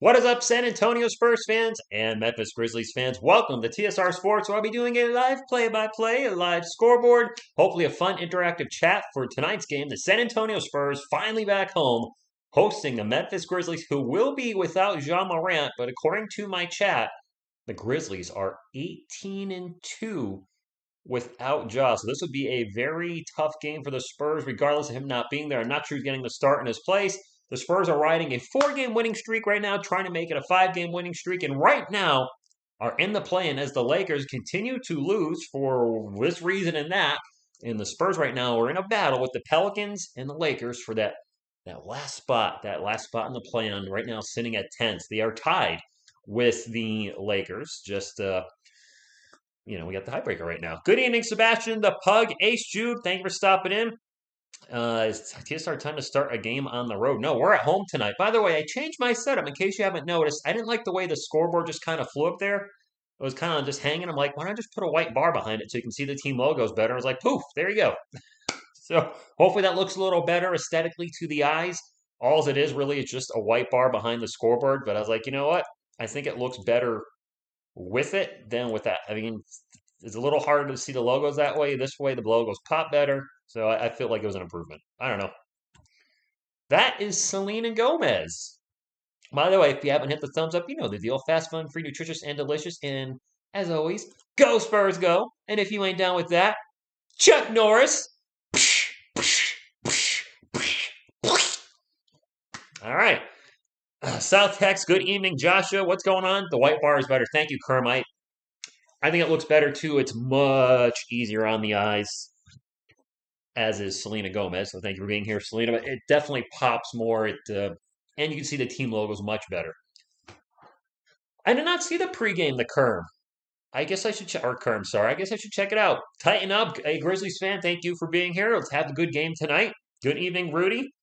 What is up, San Antonio Spurs fans and Memphis Grizzlies fans? Welcome to TSR Sports, where I'll be doing a live play-by-play, a live scoreboard, hopefully a fun interactive chat for tonight's game. The San Antonio Spurs finally back home, hosting the Memphis Grizzlies, who will be without Jean Morant, but according to my chat, the Grizzlies are 18-2 without Ja. So this would be a very tough game for the Spurs, regardless of him not being there. I'm not sure he's getting the start in his place. The Spurs are riding a 4-game winning streak right now, trying to make it a 5-game winning streak, and right now are in the play-in as the Lakers continue to lose for this reason and that. And the Spurs right now are in a battle with the Pelicans and the Lakers for that last spot in the play-in. Right now, sitting at 10th, they are tied with the Lakers. We got the tiebreaker right now. Good evening, Sebastian, the Pug, Ace Jude. Thank you for stopping in. It's TSR time to start a game on the road. No, we're at home tonight. By the way, I changed my setup in case you haven't noticed. I didn't like the way the scoreboard just kind of flew up there. It was kind of just hanging. I'm like, why don't I just put a white bar behind it so you can see the team logos better? I was like, poof, there you go. So hopefully that looks a little better aesthetically to the eyes. All it is really is just a white bar behind the scoreboard. But I was like, you know what? I think it looks better with it than with that. I mean, it's a little harder to see the logos that way. This way, the logos pop better. So I feel like it was an improvement. I don't know. That is Selena Gomez. By the way, if you haven't hit the thumbs up, you know the deal. Fast, fun, free, nutritious, and delicious. And as always, go Spurs, go. And if you ain't down with that, Chuck Norris. All right. South Tex, good evening, Joshua. What's going on? The white bar is better. Thank you, Kermite. I think it looks better too. It's much easier on the eyes, as is Selena Gomez. So thank you for being here, Selena. But it definitely pops more. And you can see the team logos much better. I did not see the pregame, the Kerm. I guess I should check, or Kerm, sorry. I guess I should check it out. Tighten up, a Grizzlies fan. Thank you for being here. Let's have a good game tonight. Good evening, Rudy.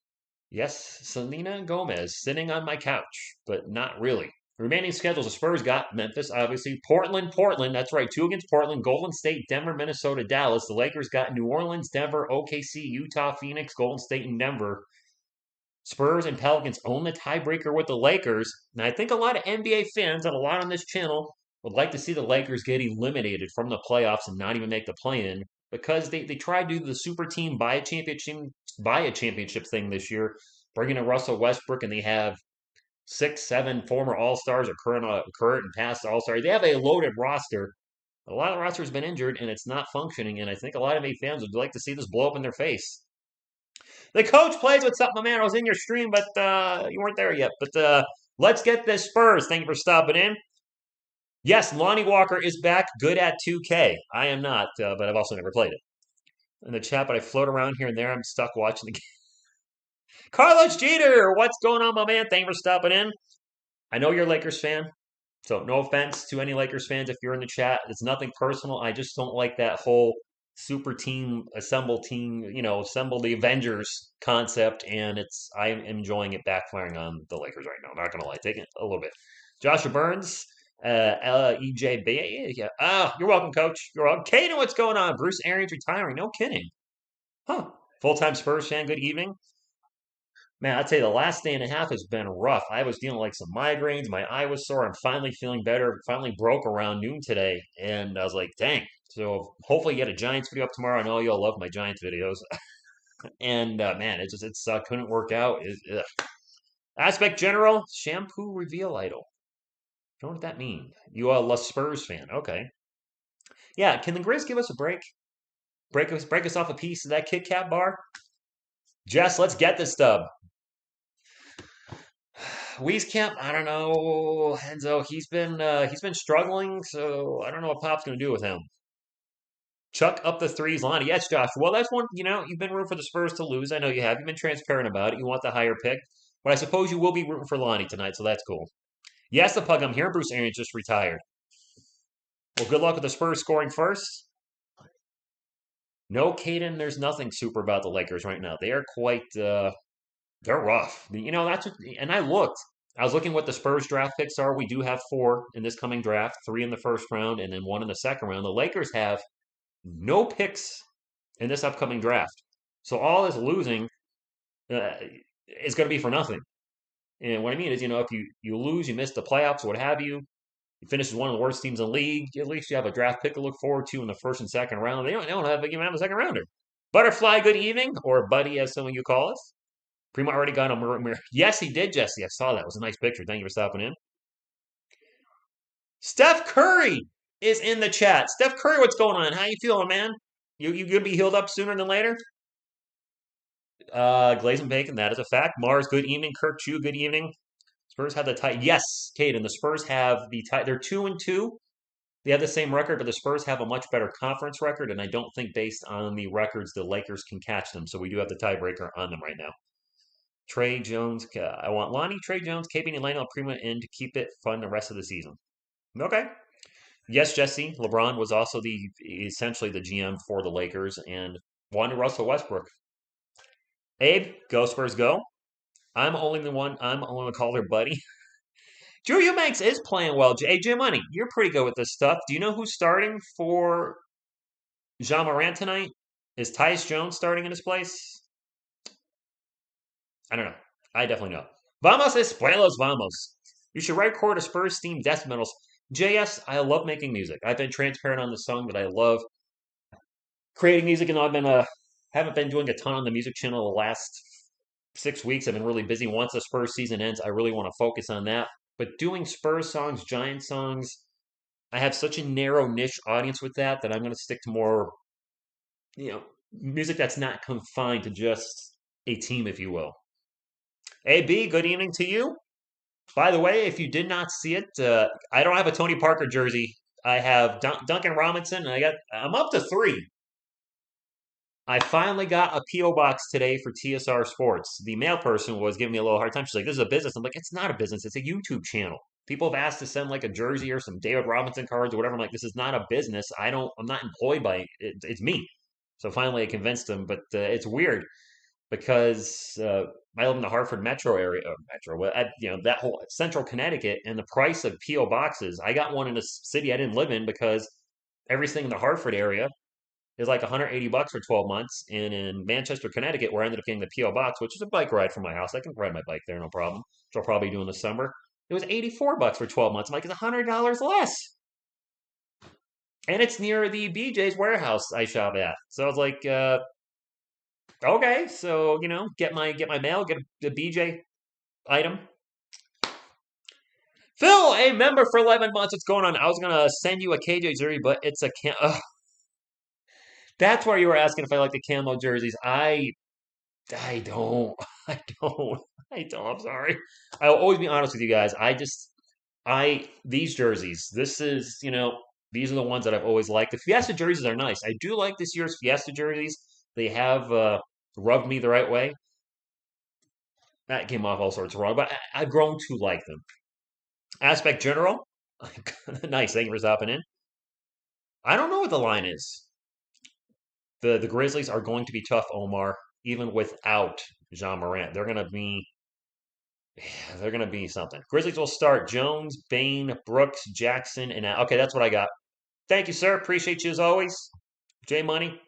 Yes, Selena Gomez sitting on my couch, but not really. Remaining schedules, the Spurs got Memphis, obviously. Portland, that's right, 2 against Portland. Golden State, Denver, Minnesota, Dallas. The Lakers got New Orleans, Denver, OKC, Utah, Phoenix, Golden State, and Denver. Spurs and Pelicans own the tiebreaker with the Lakers. And I think a lot of NBA fans and a lot on this channel would like to see the Lakers get eliminated from the playoffs and not even make the play-in because they tried to do the super team buy a championship thing this year, bringing in Russell Westbrook, and they have 6, 7 former All-Stars or current and past All-Stars. They have a loaded roster. A lot of the roster has been injured, and it's not functioning, and I think a lot of NBA fans would like to see this blow up in their face. The coach plays. What's up, my man? I was in your stream, but you weren't there yet. But let's get this Spurs. Thank you for stopping in. Yes, Lonnie Walker is back, good at 2K. I am not, but I've also never played it. In the chat, but I float around here and there. I'm stuck watching the game. Carlos Jeter, what's going on, my man? Thank you for stopping in. I know you're a Lakers fan, so no offense to any Lakers fans if you're in the chat. It's nothing personal. I just don't like that whole super team, assemble the Avengers concept, and I'm enjoying it backfiring on the Lakers right now. I'm not gonna lie, taking it a little bit. Joshua Burns, EJB, yeah. You're welcome, Coach. You're welcome. Kaden, what's going on? Bruce Arians retiring? No kidding. Huh. Full-time Spurs fan. Good evening. Man, I'd say the last day and a half has been rough. I was dealing like some migraines. My eye was sore. I'm finally feeling better. Finally broke around noon today. And I was like, dang. So hopefully you get a Giants video up tomorrow. I know you all love my Giants videos. And man, it sucked. Couldn't work out. Aspect General, shampoo reveal idol. Don't know what that means. You are a Spurs fan. Okay. Yeah, can the Grizz give us a break? Break us off a piece of that Kit Kat bar? Jess, let's get this dub. Wieskamp, I don't know. Enzo, he's been struggling, so I don't know what Pop's going to do with him. Chuck up the threes, Lonnie. Yes, Josh. Well, that's one. You've been rooting for the Spurs to lose. I know you have. You've been transparent about it. You want the higher pick, but I suppose you will be rooting for Lonnie tonight, so that's cool. Yes, the Pug. I'm here. Bruce Arians just retired. Well, good luck with the Spurs scoring first. No, Caden. There's nothing super about the Lakers right now. They are quite. They're rough. That's what. And I looked. I was looking what the Spurs draft picks are. We do have 4 in this coming draft, 3 in the first round, and then 1 in the second round. The Lakers have no picks in this upcoming draft. So all this losing is going to be for nothing. And what I mean is, if you lose, you miss the playoffs, what have you, you finish as one of the worst teams in the league, at least you have a draft pick to look forward to in the first and second round. They don't even have a second rounder. Butterfly, good evening, or Buddy, as some of you call us. Primo already got a Yes, he did, Jesse. I saw that. It was a nice picture. Thank you for stopping in. Steph Curry is in the chat. Steph Curry, what's going on? How you feeling, man? You gonna be healed up sooner than later? Glaze and Bacon, that is a fact. Mars, good evening. Kirk Chu, good evening. Spurs have the tie. Yes, Kate, and the Spurs have the tie. They're 2-2. They have the same record, but the Spurs have a much better conference record, and I don't think based on the records the Lakers can catch them. So we do have the tiebreaker on them right now. Trey Jones, I want Lonnie, Trey Jones, KP, and Elena Prima in to keep it fun the rest of the season. Okay. Yes, Jesse. LeBron was also essentially the GM for the Lakers and wanted Russell Westbrook. Abe, go Spurs, go. I'm only the caller, buddy. Drew Eubanks is playing well. Hey, Jim Money, you're pretty good with this stuff. Do you know who's starting for Jean Morant tonight? Is Tyus Jones starting in his place? I don't know. I definitely know. Vamos espuelos, vamos. You should record a Spurs themed death metals. JS, I love making music. I've been transparent on the song, but I love creating music, and haven't been doing a ton on the music channel the last 6 weeks. I've been really busy. Once the Spurs season ends, I really want to focus on that. But doing Spurs songs, Giant songs, I have such a narrow niche audience with that I'm going to stick to more, music that's not confined to just a team, if you will. AB, good evening to you. By the way, if you did not see it, I don't have a Tony Parker jersey. I have Duncan Robinson, and I'm up to 3. I finally got a P.O. box today for TSR Sports. The mail person was giving me a little hard time. She's like, this is a business. I'm like, it's not a business. It's a YouTube channel. People have asked to send like a jersey or some David Robinson cards or whatever. I'm like, this is not a business. I'm not employed by it. It's me. So finally I convinced them, but it's weird because I live in the Hartford metro area, that whole central Connecticut, and the price of P.O. boxes. I got one in a city I didn't live in because everything in the Hartford area is like $180 for 12 months. And in Manchester, Connecticut, where I ended up getting the P.O. box, which is a bike ride from my house. I can ride my bike there, no problem, which I'll probably do in the summer. It was $84 for 12 months. I'm like, it's $100 less. And it's near the BJ's warehouse I shop at. So I was like, okay, so get my mail, get a BJ item. Phil, a member for 11 months. What's going on? I was gonna send you a KJ jersey, but it's a that's why you were asking if I like the camo jerseys. I don't. I don't. I don't. I'm sorry. I'll always be honest with you guys. These jerseys. These are the ones that I've always liked. The Fiesta jerseys are nice. I do like this year's Fiesta jerseys. They have rubbed me the right way. That came off all sorts of wrong, but I've grown to like them. Aspect General, nice. Thank you for stopping in. I don't know what the line is. The Grizzlies are going to be tough, Omar, even without Jean Morant. They're gonna be something. Grizzlies will start Jones, Bain, Brooks, Jackson, and okay, that's what I got. Thank you, sir. Appreciate you as always. J Money,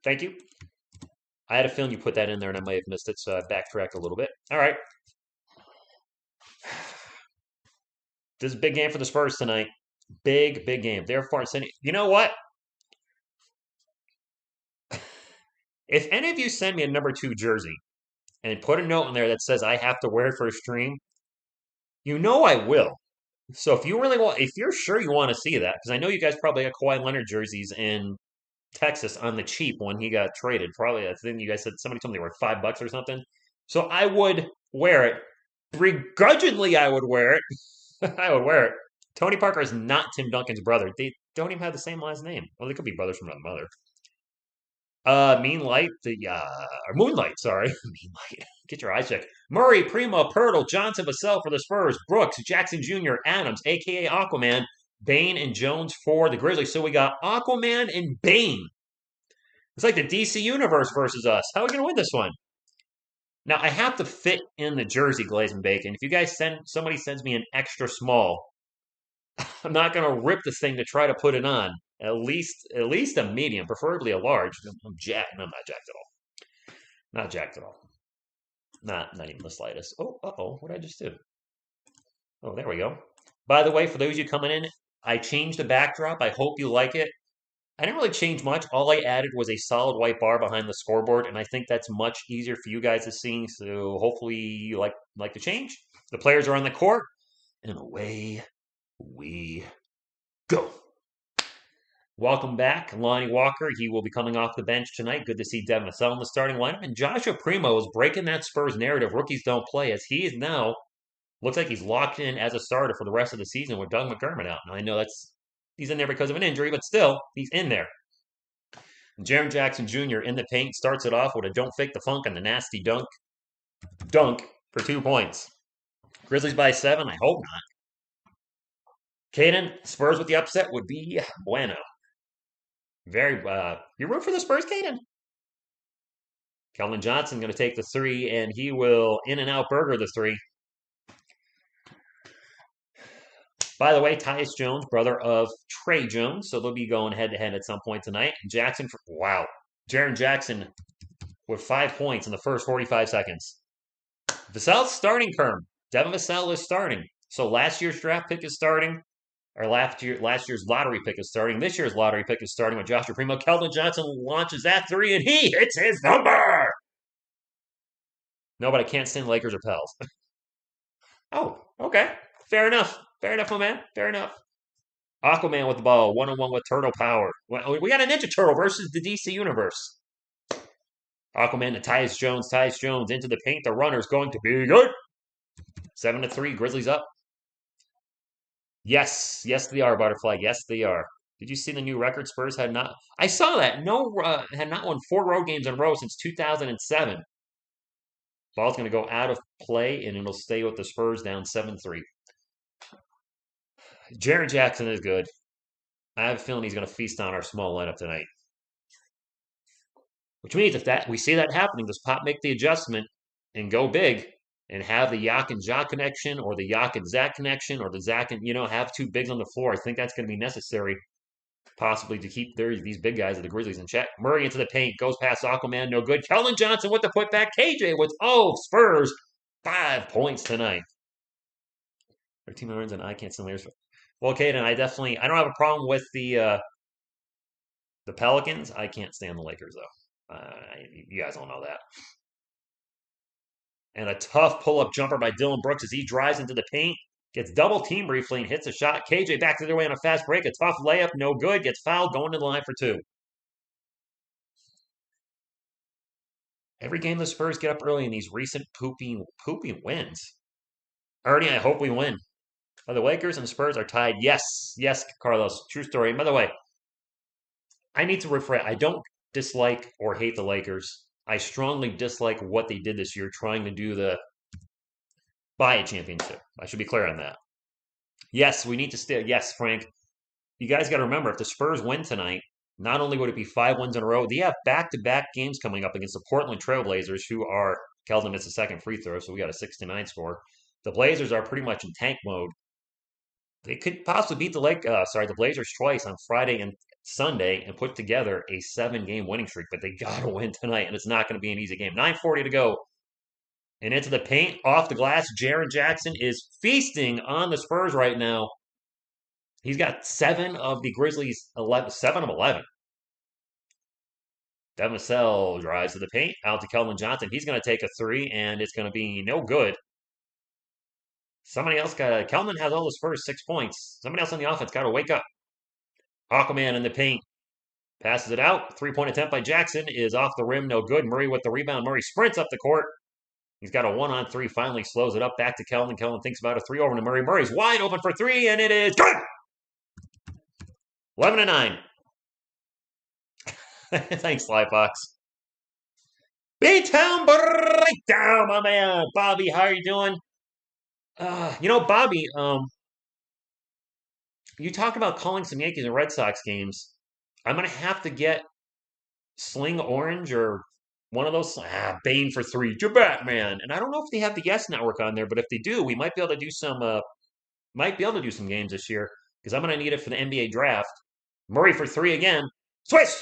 thank you. I had a feeling you put that in there, and I may have missed it, so I backtracked a little bit. All right. This is a big game for the Spurs tonight. Big game. Therefore, you know what? If any of you send me a number 2 jersey and put a note in there that says I have to wear it for a stream, I will. So if you're sure you want to see that, because I know you guys probably got Kawhi Leonard jerseys in Texas on the cheap when he got traded. Probably, I think you guys said somebody told me they were $5 or something. So I would wear it. Begrudgingly, I would wear it. I would wear it. Tony Parker is not Tim Duncan's brother. They don't even have the same last name. Well, they could be brothers from another mother. Moonlight, sorry. Meanlight. Get your eyes checked. Murray, Primo, Pirtle, Johnson, Vassell for the Spurs, Brooks, Jackson Jr., Adams, aka Aquaman, Bain, and Jones for the Grizzlies. So we got Aquaman and Bain. It's like the DC Universe versus us. How are we gonna win this one? Now I have to fit in the jersey, Glaze and Bacon. If you guys somebody sends me an extra small, I'm not gonna rip this thing to try to put it on. At least a medium, preferably a large. I'm not jacked at all. Not jacked at all. Not even the slightest. Oh, uh-oh, what did I just do? Oh, there we go. By the way, for those of you coming in, I changed the backdrop. I hope you like it. I didn't really change much. All I added was a solid white bar behind the scoreboard, and I think that's much easier for you guys to see. So hopefully you like the change. The players are on the court, and away we go. Welcome back, Lonnie Walker. He will be coming off the bench tonight. Good to see Devin Vassell in the starting lineup. And Joshua Primo is breaking that Spurs narrative. Rookies don't play, as he is now looks like he's locked in as a starter for the rest of the season with Doug McDermott out. Now I know he's in there because of an injury, but still, he's in there. Jaren Jackson Jr. in the paint starts it off with a don't fake the funk and the nasty dunk for 2 points. Grizzlies by 7. I hope not. Caden, Spurs with the upset would be bueno. You root for the Spurs, Caden? Keldon Johnson going to take the 3, and he will in and out burger the 3. By the way, Tyus Jones, brother of Trey Jones, so they'll be going head-to-head at some point tonight. Jaren Jackson with 5 points in the first 45 seconds. Vassell's starting, Kerm. Devin Vassell is starting. So last year's draft pick is starting. Or last year's lottery pick is starting. This year's lottery pick is starting with Joshua Primo. Keldon Johnson launches that 3, and he hits his number! No, but I can't stand Lakers or Pels. Oh, okay. Fair enough. Fair enough, my man. Fair enough. Aquaman with the ball. 1-on-1 with Turtle Power. We got a Ninja Turtle versus the DC Universe. Aquaman to Tyus Jones. Tyus Jones into the paint. The runner's going to be good. 7-3. Grizzlies up. Yes, they are, Butterfly. Yes, they are. Did you see the new record? Spurs had not. I saw that. Had not won 4 road games in a row since 2007. Ball's going to go out of play, and it'll stay with the Spurs down 7-3. Jaren Jackson is good. I have a feeling he's going to feast on our small lineup tonight. Which means if we see that happening, does Pop make the adjustment and go big and have the Yak and Ja connection or the Yak and Zach connection or the Zach and, have 2 bigs on the floor. I think that's going to be necessary possibly to keep these big guys of the Grizzlies in check. Murray into the paint, goes past Aquaman, no good. Keldon Johnson with the putback. KJ with, Spurs, 5 points tonight. 13 runs and I can't stand Lakers. Well, Caden, I don't have a problem with the Pelicans. I can't stand the Lakers, though. You guys all know that. And a tough pull-up jumper by Dylan Brooks as he drives into the paint. Gets double team briefly and hits a shot. KJ back the other way on a fast break. A tough layup, no good. Gets fouled, going to the line for 2. Every game the Spurs get up early in these recent poopy wins. Ernie, I hope we win. The Lakers and the Spurs are tied. Yes, Carlos. True story. And by the way, I need to rephrase. I don't dislike or hate the Lakers. I strongly dislike what they did this year, trying to do the buy a championship. I should be clear on that. Yes, we need to stay. Yes, Frank. You guys got to remember, if the Spurs win tonight, not only would it be 5 wins in a row, they have back-to-back games coming up against the Portland Trailblazers, who are Keldon missed a second free throw, so we got a 6-9 score. The Blazers are pretty much in tank mode. They could possibly beat the Blazers twice on Friday and Sunday and put together a 7-game winning streak, but they got to win tonight, and it's not going to be an easy game. 9:40 to go. And into the paint, off the glass, Jaren Jackson is feasting on the Spurs right now. He's got 7 of the Grizzlies' 7 of 11. Devin Vassell drives to the paint, out to Keldon Johnson. He's going to take a 3, and it's going to be no good. Keldon has all the Spurs 6 points. Somebody else on the offense got to wake up. Aquaman in the paint. Passes it out. 3-point attempt by Jackson is off the rim. No good. Murray with the rebound. Murray sprints up the court. He's got a 1-on-3. Finally slows it up. Back to Keldon. Keldon thinks about a 3 over to Murray. Murray's wide open for 3, and it is good! 11-9. Thanks, Slyfox. B-Town Breakdown, my man. Bobby, how are you doing? Bobby, you talked about calling some Yankees and Red Sox games. I'm going to have to get Sling Orange or one of those. Bane for 3. Batman. And I don't know if they have the Yes Network on there, but if they do, we might be able to do some games this year because I'm going to need it for the NBA draft. Murray for 3 again. Swish!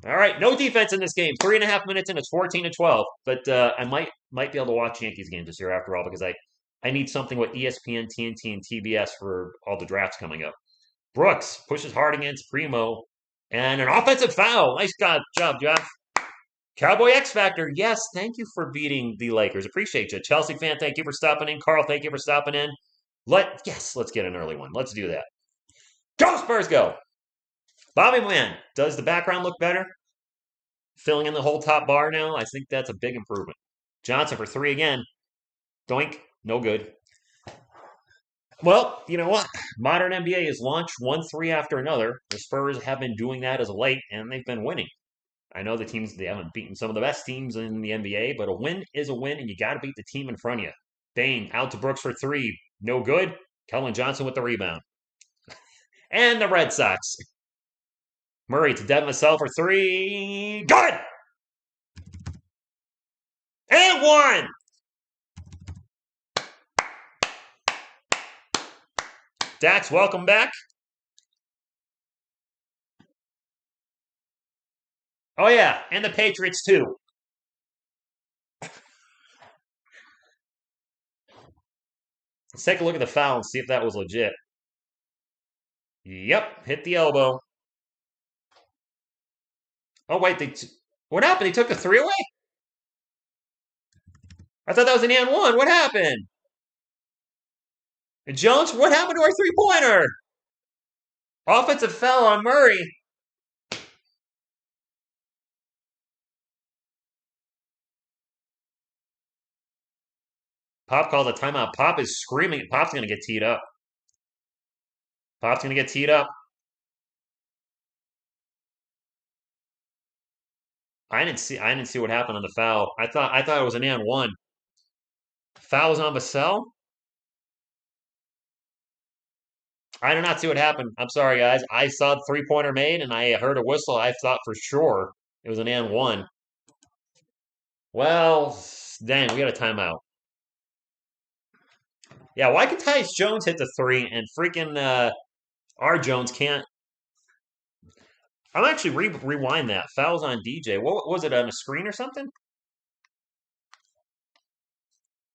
All right, no defense in this game. 3.5 minutes in, it's 14-12. But I might be able to watch Yankees games this year after all because I need something with ESPN, TNT, and TBS for all the drafts coming up. Brooks pushes hard against Primo, and an offensive foul. Nice job, Josh. Cowboy X Factor. Yes, thank you for beating the Lakers. Appreciate you. Chelsea fan, thank you for stopping in. Carl, thank you for stopping in. Let's get an early one. Let's do that. Go Spurs, go! Bobby Man, does the background look better? Filling in the whole top bar now. I think that's a big improvement. Johnson for three again. Doink. No good. Well, you know what? Modern NBA is launched one three after another. The Spurs have been doing that as of late, and they've been winning. I know they haven't beaten some of the best teams in the NBA, but a win is a win, and you got to beat the team in front of you. Bane out to Brooks for three. No good. Kellen Johnson with the rebound. And the Red Sox. Murray to Devin Vassell for three. Good! And one! Dax, welcome back. Oh, yeah, and the Patriots, too. Let's take a look at the foul and see if that was legit. Yep, hit the elbow. Oh, wait, what happened? They took the three away? I thought that was an and one. What happened? And Jones, what happened to our three-pointer? Offensive foul on Murray. Pop called a timeout. Pop is screaming. Pop's going to get teed up. Pop's going to get teed up. I didn't see what happened on the foul. I thought it was an and one. Foul was on Vassell. I did not see what happened. I'm sorry, guys. I saw the three-pointer made, and I heard a whistle. I thought for sure it was an and one. Well, dang, we got a timeout. Yeah, why could Tyus Jones hit the three and freaking R. Jones can't? I'll actually rewind that. Fouls on DJ. What was it, on a screen or something?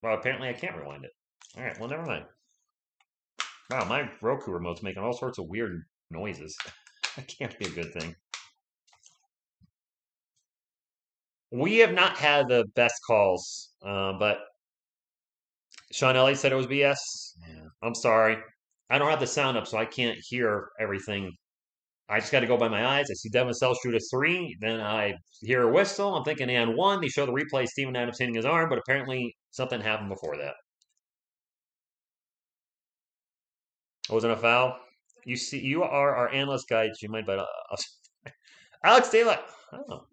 Well, apparently I can't rewind it. All right, well, never mind. Wow, my Roku remote's making all sorts of weird noises. That can't be a good thing. We have not had the best calls, but Sean Elliott said it was BS. Yeah, I'm sorry. I don't have the sound up, so I can't hear everything. I just got to go by my eyes. I see Devin Vassell shoot a three. Then I hear a whistle. I'm thinking and one. They show the replay. Steven Adams hitting his arm, but apparently something happened before that. It wasn't a foul. You are our analyst guide. You might bet us. Alex Daylight. Oh.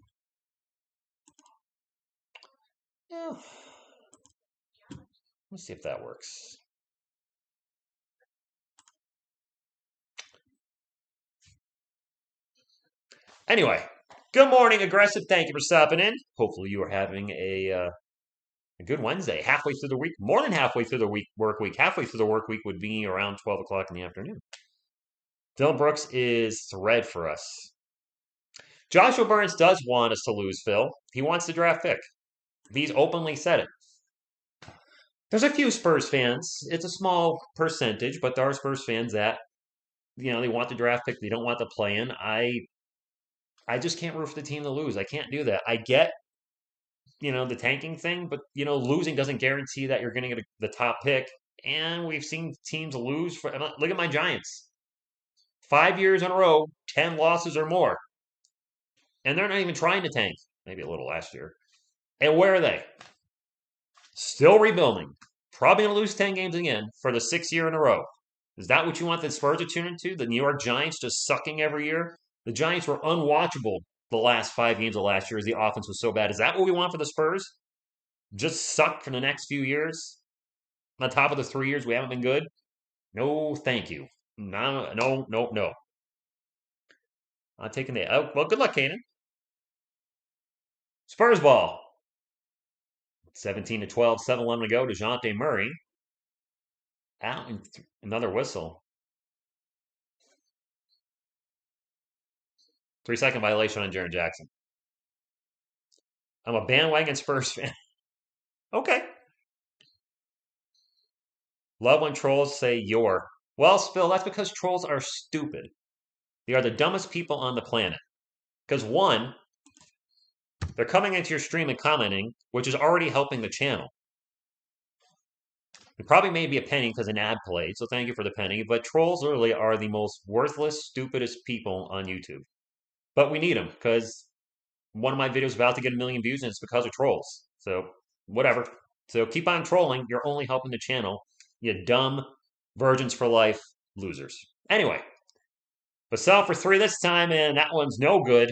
Yeah. Let's see if that works. Anyway, good morning, Aggressive. Thank you for stopping in. Hopefully you are having a good Wednesday. Halfway through the week, more than halfway through the work week. Halfway through the work week would be around 12 o'clock in the afternoon. Dylan Brooks is thread for us. Joshua Burns does want us to lose, Phil. He wants the draft pick. He's openly said it. There's a few Spurs fans. It's a small percentage, but there are Spurs fans that, they want the draft pick. They don't want the play-in. I just can't root for the team to lose. I can't do that. I get, the tanking thing, but, losing doesn't guarantee that you're going to get the top pick. And we've seen teams lose. Look at my Giants. 5 years in a row, 10 losses or more. And they're not even trying to tank. Maybe a little last year. And where are they? Still rebuilding. Probably going to lose 10 games again for the 6th year in a row. Is that what you want the Spurs to tune into? The New York Giants just sucking every year? The Giants were unwatchable the last 5 games of last year as the offense was so bad. Is that what we want for the Spurs? Just suck for the next few years? On top of the 3 years we haven't been good? No, thank you. No. I'm taking the... Oh, well, good luck, Kanan. Spurs ball. 17-12, 7-11 to go. DeJounte Murray. Out and another whistle. 3-second violation on Jaren Jackson. I'm a bandwagon Spurs fan. Okay. Love when trolls say "your." Well, Spill, that's because trolls are stupid. They are the dumbest people on the planet. Because one, they're coming into your stream and commenting, which is already helping the channel. It probably made me a penny because an ad played, so thank you for the penny. But trolls literally are the most worthless, stupidest people on YouTube. But we need them because one of my videos is about to get 1 million views and it's because of trolls. So, whatever. So keep on trolling. You're only helping the channel. You dumb virgins for life losers. Anyway, Vassell for 3 this time, and that one's no good.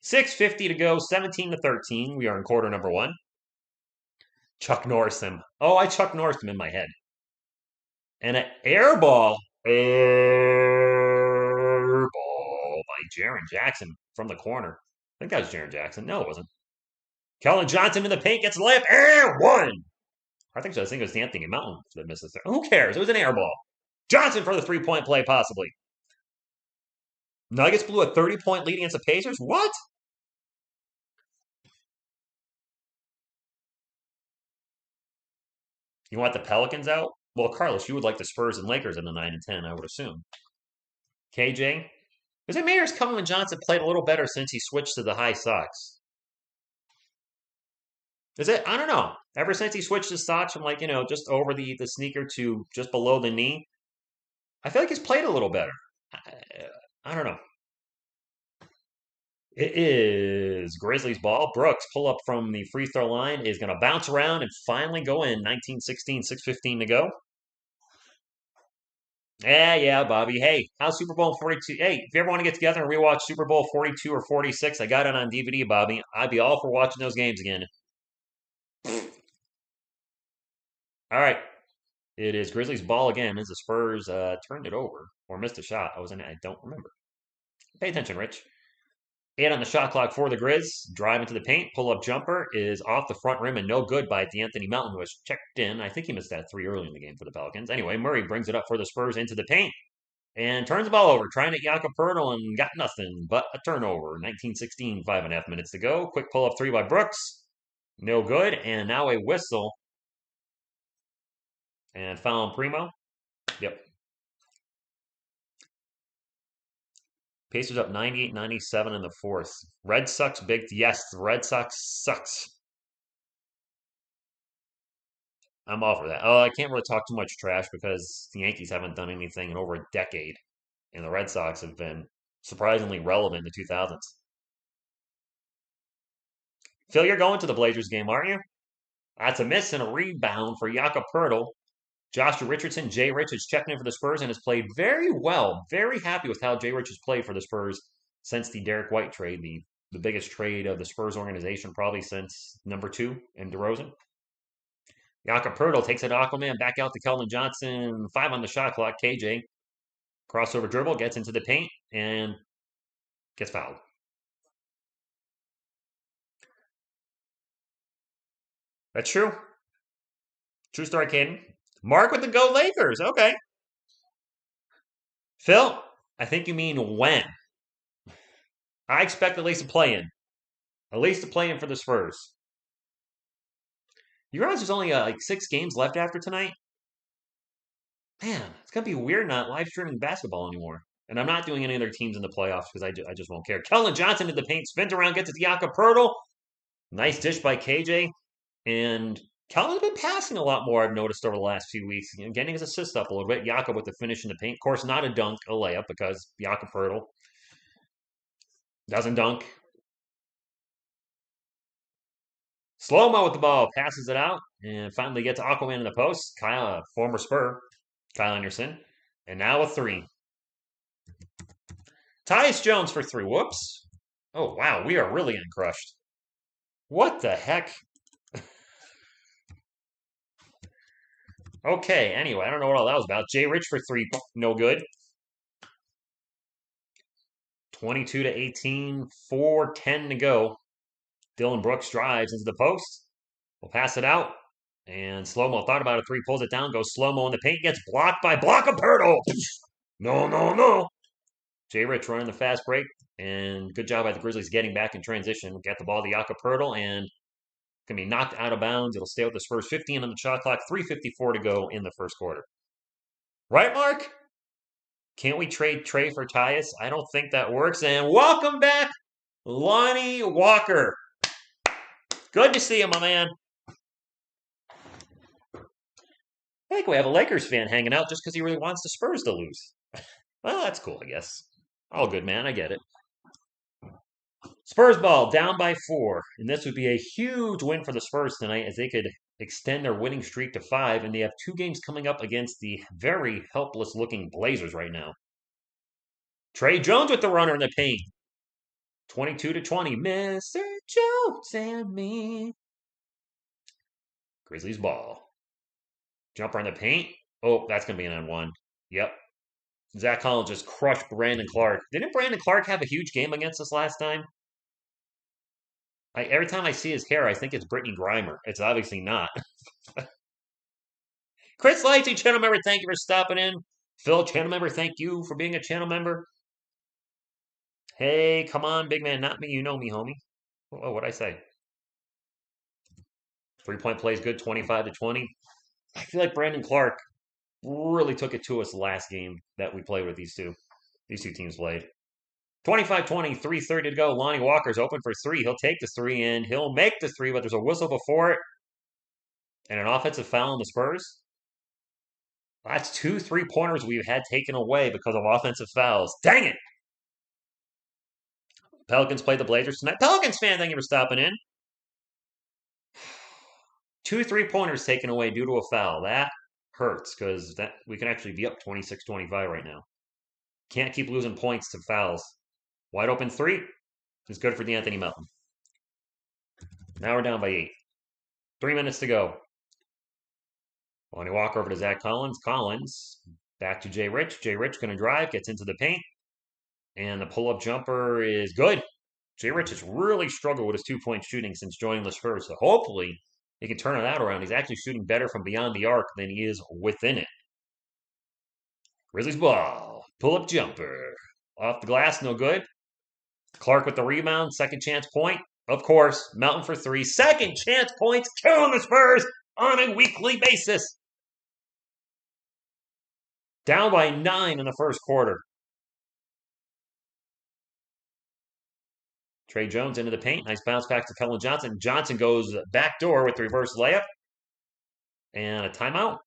6:50 to go, 17 to 13. We are in quarter number 1. Chuck Norris him. Oh, I Chuck Norris him in my head. And an air ball. Air ball by Jaren Jackson from the corner. I think that was Jaren Jackson. No, it wasn't. Kellen Johnson in the paint gets a layup. Air one. I think it was Anthony Mountain that missed this. Who cares? It was an air ball. Johnson for the 3-point play, possibly. Nuggets blew a 30-point lead against the Pacers? What? You want the Pelicans out? Well, Carlos, you would like the Spurs and Lakers in the 9 and 10, I would assume. KJ? Is it Mayors Cullen Johnson played a little better since he switched to the high socks? Is it? I don't know. Ever since he switched his socks from just over the sneaker to just below the knee, I feel like he's played a little better. I don't know. It is Grizzlies ball. Brooks pull up from the free throw line is going to bounce around and finally go in. 19-16, 6:15 to go. Yeah, Bobby. Hey, how's Super Bowl 42? Hey, if you ever want to get together and rewatch Super Bowl 42 or 46, I got it on DVD, Bobby. I'd be all for watching those games again. All right. It is Grizzlies ball again as the Spurs turned it over or missed a shot. I don't remember. Pay attention, Rich. 8 on the shot clock for the Grizz. Drive into the paint. Pull-up jumper is off the front rim and no good by D'Anthony Mountain, who was checked in. I think he missed that 3 early in the game for the Pelicans. Anyway, Murray brings it up for the Spurs into the paint and turns the ball over, trying to Jakob Poeltl and got nothing but a turnover. 19-16, 5.5 minutes to go. Quick pull-up 3 by Brooks. No good. And now a whistle. And foul on Primo. Yep. Pacers up 98-97 in the 4th. Red Sox big. Yes, the Red Sox sucks. I'm all for that. Oh, I can't really talk too much trash because the Yankees haven't done anything in over a decade, and the Red Sox have been surprisingly relevant in the 2000s. Phil, you're going to the Blazers game, aren't you? That's a miss and a rebound for Jakob Poeltl. Joshua Richardson, Jay Rich is checking in for the Spurs and has played very well. Very happy with how Jay Rich has played for the Spurs since the Derek White trade, the biggest trade of the Spurs organization probably since number 2 in DeRozan. Jakob Poeltl takes it to Aquaman, back out to Keldon Johnson, 5 on the shot clock. KJ, crossover dribble, gets into the paint, and gets fouled. That's true. True story, Caden. Mark with the Go Lakers. Okay. Phil, I think you mean when. I expect at least a play-in. At least a play-in for the Spurs. You realize there's only 6 games left after tonight? Man, it's going to be weird not live streaming basketball anymore. And I'm not doing any other teams in the playoffs because I just won't care. Keldon Johnson to the paint, spins around, gets it to Jakob Poeltl. Nice dish by KJ. And Keldon's been passing a lot more, I've noticed, over the last few weeks. Getting his assist up a little bit. Jakob with the finish in the paint. Of course, not a dunk, a layup, because Jakob Poeltl doesn't dunk. Slow-mo with the ball, passes it out, and finally gets Aquaman in the post. Kyle, former Spur, Kyle Anderson. And now a 3. Tyus Jones for 3. Whoops. Oh, wow, we are really getting crushed. What the heck? Okay, anyway, I don't know what all that was about. Jay Rich for 3, no good. 22-18, 4:10 to go. Dylan Brooks drives into the post. We'll pass it out. And slow-mo thought about a 3, pulls it down, goes slow-mo in the paint, gets blocked by Jakob Poeltl. No. Jay Rich running the fast break, and good job by the Grizzlies getting back in transition. Get the ball to Yakapurtle, and going to be knocked out of bounds. It'll stay with the Spurs. 15 on the shot clock, 3:54 to go in the first quarter. Right, Mark? Can't we trade Trey for Tyus? I don't think that works. And welcome back, Lonnie Walker. Good to see you, my man. I think we have a Lakers fan hanging out just because he really wants the Spurs to lose. Well, that's cool, I guess. All good, man. I get it. Spurs ball down by 4. And this would be a huge win for the Spurs tonight as they could extend their winning streak to 5. And they have 2 games coming up against the very helpless looking Blazers right now. Trey Jones with the runner in the paint. 22-20. Mr. Jones and me. Grizzlies ball. Jumper in the paint. Oh, that's going to be an N1. Yep. Zach Collins just crushed Brandon Clark. Didn't Brandon Clark have a huge game against us last time? Every time I see his hair, I think it's Brittany Griner. It's obviously not. Chris Lighty, channel member, thank you for stopping in. Phil, channel member, thank you for being a channel member. Hey, come on, big man, not me. You know me, homie. Oh, what'd I say? 3-point play is good, 25-20. I feel like Brandon Clark really took it to us last game that we played with these two. These two teams played. 25-20, 3:30 to go. Lonnie Walker's open for 3. He'll take the 3 and he'll make the 3, but there's a whistle before it. And an offensive foul on the Spurs. That's 2 3-pointers we've had taken away because of offensive fouls. Dang it! Pelicans play the Blazers tonight. Pelicans fan, thank you for stopping in. 2 3-pointers taken away due to a foul. That hurts because we can actually be up 26-25 right now. Can't keep losing points to fouls. Wide open 3 is good for D'Anthony Melton. Now we're down by 8. 3 minutes to go. Lonnie Walker over to Zach Collins. Collins back to Jay Rich. Jay Rich going to drive, gets into the paint. And the pull-up jumper is good. Jay Rich has really struggled with his 2-point shooting since joining the Spurs. So hopefully he can turn that around. He's actually shooting better from beyond the arc than he is within it. Grizzlies ball. Pull-up jumper. Off the glass, no good. Clark with the rebound. Second chance point. Of course, Melton for 3. Second chance points. Killing the Spurs on a weekly basis. Down by 9 in the first quarter. Trey Jones into the paint. Nice bounce back to Kellen Johnson. Johnson goes back door with the reverse layup. And a timeout.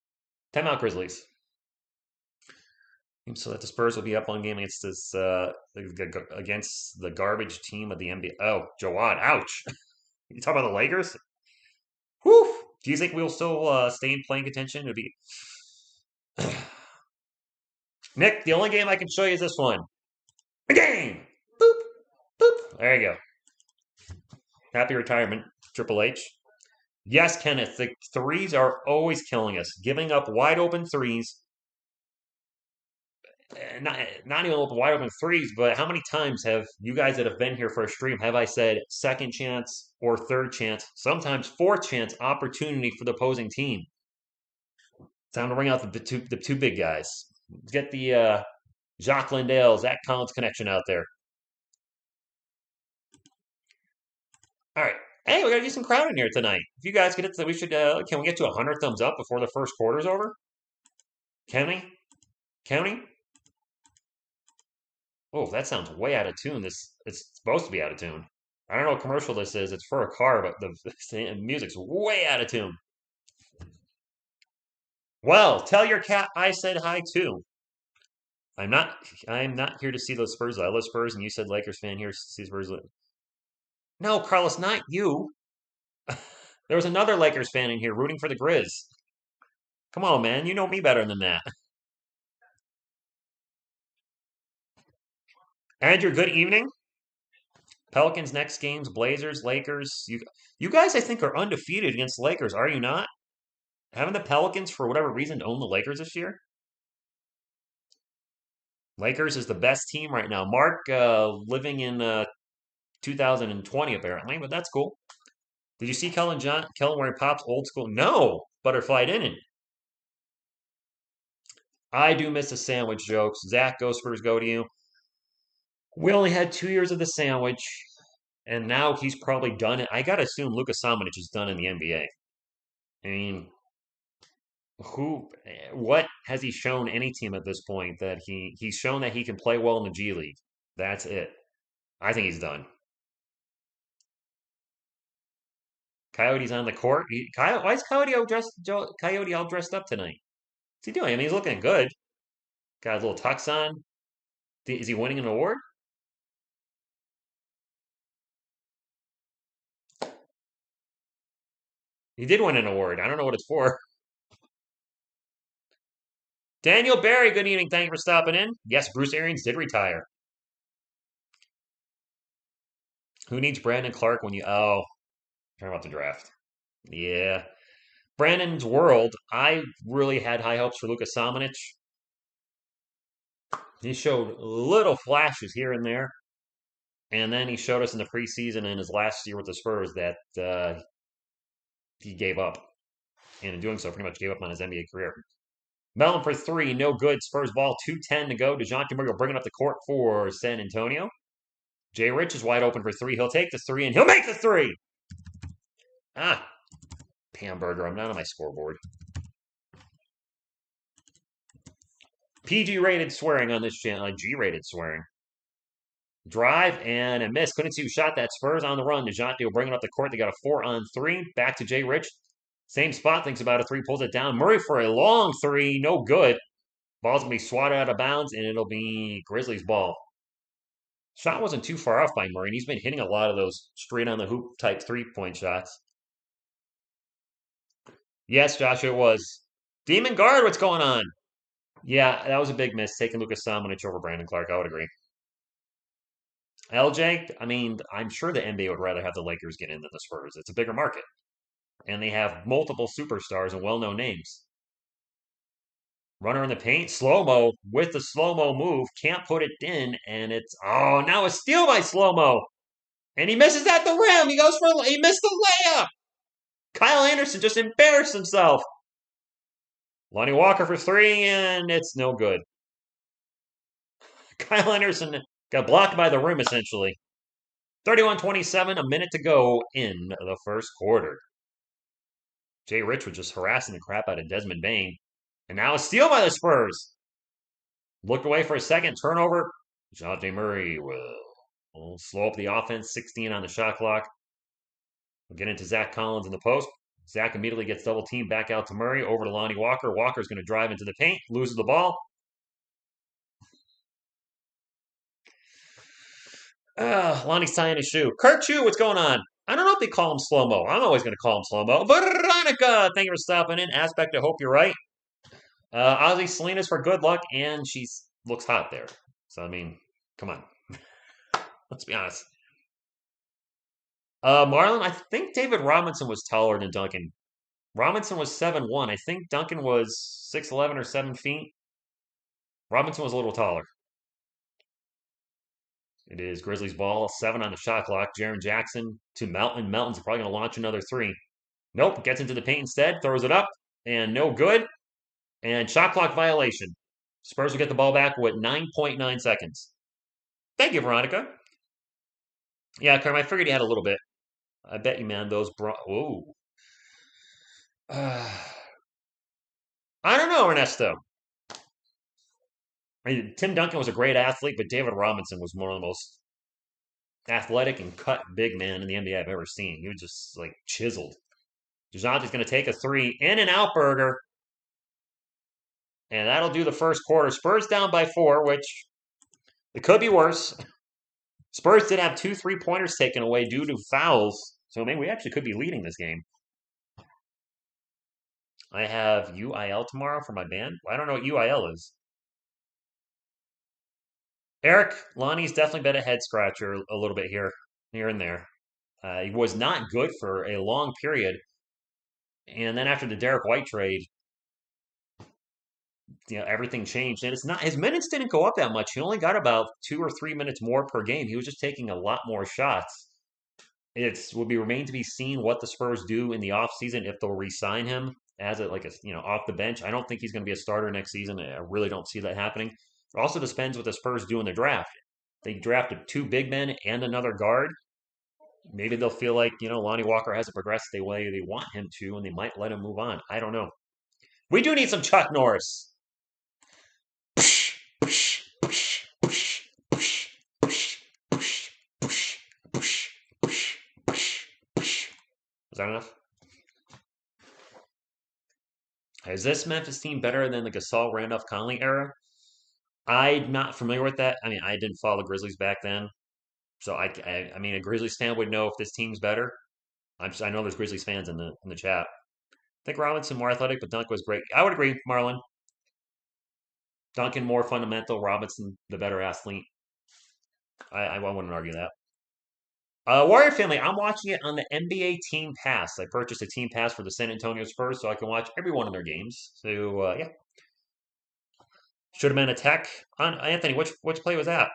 Timeout, Grizzlies. So that the Spurs will be up one game against this against the garbage team of the NBA. Oh, Jawad, ouch! You talk about the Lakers? Whew! Do you think we'll still stay in playing contention? It'll be Nick. The only game I can show you is this one. The game. Boop, boop. There you go. Happy retirement, Triple H. Yes, Kenneth. The 3s are always killing us. Giving up wide open 3s. Not even wide open 3s, but how many times have you guys that have been here for a stream have I said second chance or third chance, sometimes fourth chance opportunity for the opposing team? Time to bring out the two big guys. Let's get the Jacques Lindale, Zach Collins connection out there. All right. Hey, we got a decent crowd in here tonight. If you guys get it, we should. Can we get to 100 thumbs up before the first quarter's over? Can we? Can we? Oh, that sounds way out of tune. It's supposed to be out of tune. I don't know what commercial this is. It's for a car, but the music's way out of tune. Well, tell your cat I said hi too. I'm not here to see those Spurs. I love Spurs, and you said Lakers fan here to see Spurs. No, Carlos, not you. There was another Lakers fan in here rooting for the Grizz. Come on, man. You know me better than that. Andrew, good evening. Pelicans next games, Blazers, Lakers. You guys, I think, are undefeated against the Lakers, are you not? Haven't the Pelicans, for whatever reason, owned the Lakers this year? Lakers is the best team right now. Mark living in 2020, apparently, but that's cool. Did you see Kellen wearing Pop's old school? No, Butterfly didn't. I do miss the sandwich jokes. Zach, go Spurs, go to you. We only had 2 years of the sandwich, and now he's probably done it. I gotta assume Luka Samanic is done in the NBA. I mean, what has he shown any team at this point that he's shown that he can play well in the G League? That's it. I think he's done. Coyote's on the court. Why is Coyote all dressed up tonight? What's he doing? I mean, he's looking good. Got his little tux on. Is he winning an award? He did win an award. I don't know what it's for. Daniel Barry, good evening. Thank you for stopping in. Yes, Bruce Arians did retire. Who needs Brandon Clark when you... Oh, talking about the draft. Yeah. Brandon's world, I really had high hopes for Luka Samanic. He showed little flashes here and there. And then he showed us in the preseason in his last year with the Spurs that he gave up. And in doing so, pretty much gave up on his NBA career. Mellon for three, no good. Spurs ball, 2:10 to go. DeJounte Murray will bring it up the court for San Antonio. Jay Rich is wide open for three. He'll take the three, and he'll make the three! Ah, Hamburger, I'm not on my scoreboard. PG-rated swearing on this channel, like G-rated swearing. Drive and a miss. Couldn't see who shot that. Spurs on the run. DeJounte will bring it up the court. They got a 4-on-3. Back to Jay Rich. Same spot. Thinks about a three. Pulls it down. Murray for a long three. No good. Ball's going to be swatted out of bounds, and it'll be Grizzlies ball. Shot wasn't too far off by Murray, and he's been hitting a lot of those straight on the hoop type three-point shots. Yes, Josh, it was. Demon Guard, what's going on? Yeah, that was a big miss, taking Lucas Samanic over Brandon Clark. I would agree. LJ, I mean, I'm sure the NBA would rather have the Lakers get in than the Spurs. It's a bigger market. And they have multiple superstars and well-known names. Runner in the paint, slow-mo with the slow-mo move, can't put it in, and it's, oh, now a steal by slow-mo. And he misses at the rim. He missed the layup. Kyle Anderson just embarrassed himself. Lonnie Walker for three, and it's no good. Kyle Anderson got blocked by the rim, essentially. 31-27, a minute to go in the first quarter. Jay Rich was just harassing the crap out of Desmond Bain. And now a steal by the Spurs. Looked away for a second. Turnover. DeJounte Murray will slow up the offense. 16 on the shot clock. We'll get into Zach Collins in the post. Zach immediately gets double teamed back out to Murray. Over to Lonnie Walker. Walker's going to drive into the paint. Loses the ball. Lonnie's tying his shoe. Kirk Chu, what's going on? I don't know if they call him slow-mo. I'm always going to call him slow-mo. Veronica, thank you for stopping in. Aspect, I hope you're right. Ozzy Salinas for good luck, and she looks hot there. So, I mean, come on. Let's be honest. Marlon, I think David Robinson was taller than Duncan. Robinson was 7'1". I think Duncan was 6'11" or 7 feet. Robinson was a little taller. It is Grizzlies ball, 7 on the shot clock. Jaren Jackson to Melton. Melton's probably going to launch another three. Nope, gets into the paint instead, throws it up, and no good. And shot clock violation. Spurs will get the ball back with 9.9 seconds. Thank you, Veronica. Yeah, Carm, I figured he had a little bit. I bet you, man, those Whoa. I don't know, Ernesto. I mean, Tim Duncan was a great athlete, but David Robinson was one of the most athletic and cut big man in the NBA I've ever seen. He was just like chiseled. DeJounte's going to take a three in and out burger. And that'll do the first quarter. Spurs down by 4, which it could be worse. Spurs did have 2 3-pointers taken away due to fouls. So maybe we actually could be leading this game. I have UIL tomorrow for my band. I don't know what UIL is. Eric, Lonnie's definitely been a head scratcher a little bit here and there. He was not good for a long period. And then after the Derek White trade, everything changed. And it's not his minutes didn't go up that much. He only got about 2 or 3 minutes more per game. He was just taking a lot more shots. It will be remain to be seen what the Spurs do in the offseason, if they'll re-sign him as off the bench. I don't think he's going to be a starter next season. I really don't see that happening. It also depends what the Spurs do in the draft. They drafted 2 big men and another guard. Maybe they'll feel like, Lonnie Walker hasn't progressed the way they want him to, and they might let him move on. I don't know. We do need some Chuck Norris. Is that enough? Is this Memphis team better than the Gasol, Randolph, Conley era? I'm not familiar with that. I mean, I didn't follow the Grizzlies back then, so I mean, a Grizzlies fan would know if this team's better. I know there's Grizzlies fans in the chat. I think Robinson more athletic, but Dunk was great. I would agree, Marlon. Duncan more fundamental, Robinson the better athlete. I wouldn't argue that. Warrior Family, I'm watching it on the NBA Team Pass. I purchased a Team Pass for the San Antonio Spurs so I can watch every one of their games. So, yeah. Should have been a tech. Anthony, which play was that?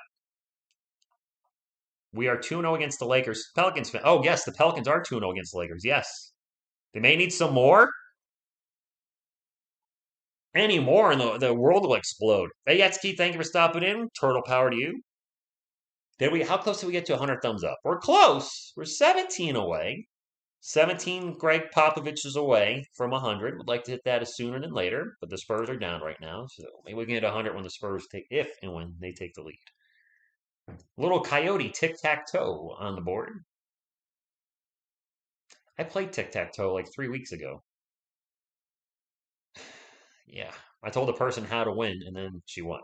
We are 2-0 against the Lakers. Pelicans fan. Oh, yes, the Pelicans are 2-0 against the Lakers. Yes. They may need some more. Any more, and the world will explode. Hey, Yetsky, thank you for stopping in. Turtle power to you. How close did we get to 100 thumbs up? We're close. We're 17 away. 17 Greg Popovich is away from 100. Would like to hit that as sooner than later, but the Spurs are down right now, so maybe we can hit 100 when the Spurs if and when they take the lead. Little Coyote tic-tac-toe on the board. I played tic-tac-toe like 3 weeks ago. Yeah, I told the person how to win, and then she won.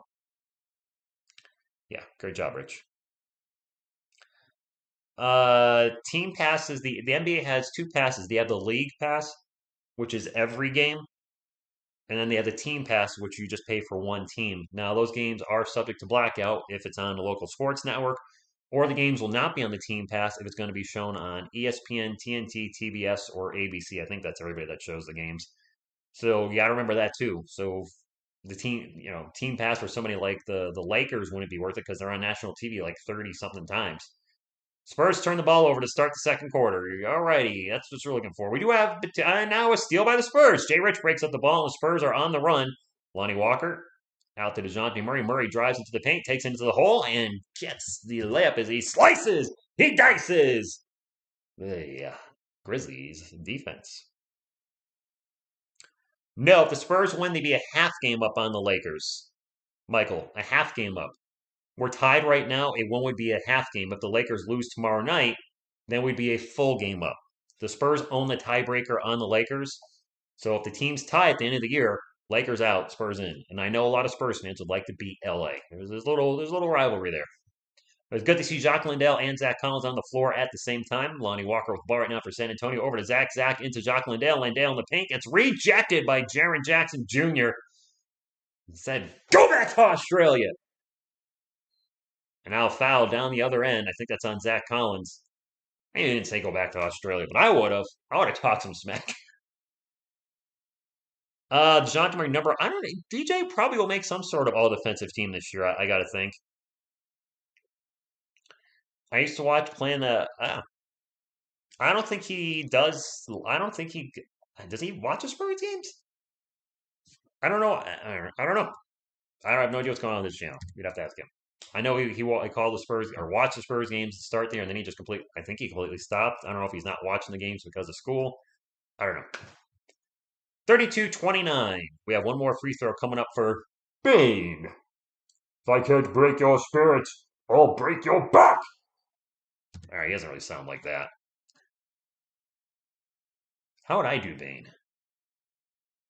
Yeah, great job, Rich. Team passes. The NBA has 2 passes. They have the league pass, which is every game, and then they have the team pass, which you just pay for one team. Now, those games are subject to blackout if it's on the local sports network, or the games will not be on the team pass if it's going to be shown on ESPN, TNT, TBS, or ABC. I think that's everybody that shows the games. So you got to remember that too. So the team pass for somebody like the Lakers wouldn't be worth it because they're on national TV like 30 something times. Spurs turn the ball over to start the second quarter. Alrighty, that's what we're looking for. We do have now a steal by the Spurs. Jay Rich breaks up the ball, and the Spurs are on the run. Lonnie Walker out to DeJounte Murray. Murray drives into the paint, takes into the hole, and gets the layup as he slices. He dices. The Grizzlies defense. No, if the Spurs win, they'd be a half game up on the Lakers. Michael, a half game up. We're tied right now. A one would be a half game. If the Lakers lose tomorrow night, then we'd be a full game up. The Spurs own the tiebreaker on the Lakers. So if the teams tie at the end of the year, Lakers out, Spurs in. And I know a lot of Spurs fans would like to beat LA. There's a little rivalry there. But it's good to see Jacques Lindell and Zach Collins on the floor at the same time. Lonnie Walker with the ball right now for San Antonio. Over to Zach. Zach into Jacques Lindell. Lindell in the paint gets rejected by Jaren Jackson Jr. He said, "Go back to Australia." And now foul down the other end. I think that's on Zach Collins. I didn't say go back to Australia, but I would have. I would have talked some smack. DeJounte Murray number. I don't know. DJ probably will make some sort of all defensive team this year. I got to think. I used to watch playing the. I don't think he does. I don't think he does. He watch the Spurs games? I don't know. I don't know. I have no idea what's going on this channel. You'd have to ask him. I know he called the Spurs or watched the Spurs games to start there, and then he just I think he completely stopped. I don't know if he's not watching the games because of school. I don't know. 32-29. We have one more free throw coming up for Bane. If I can't break your spirit, I'll break your back. All right, he doesn't really sound like that. How would I do Bane?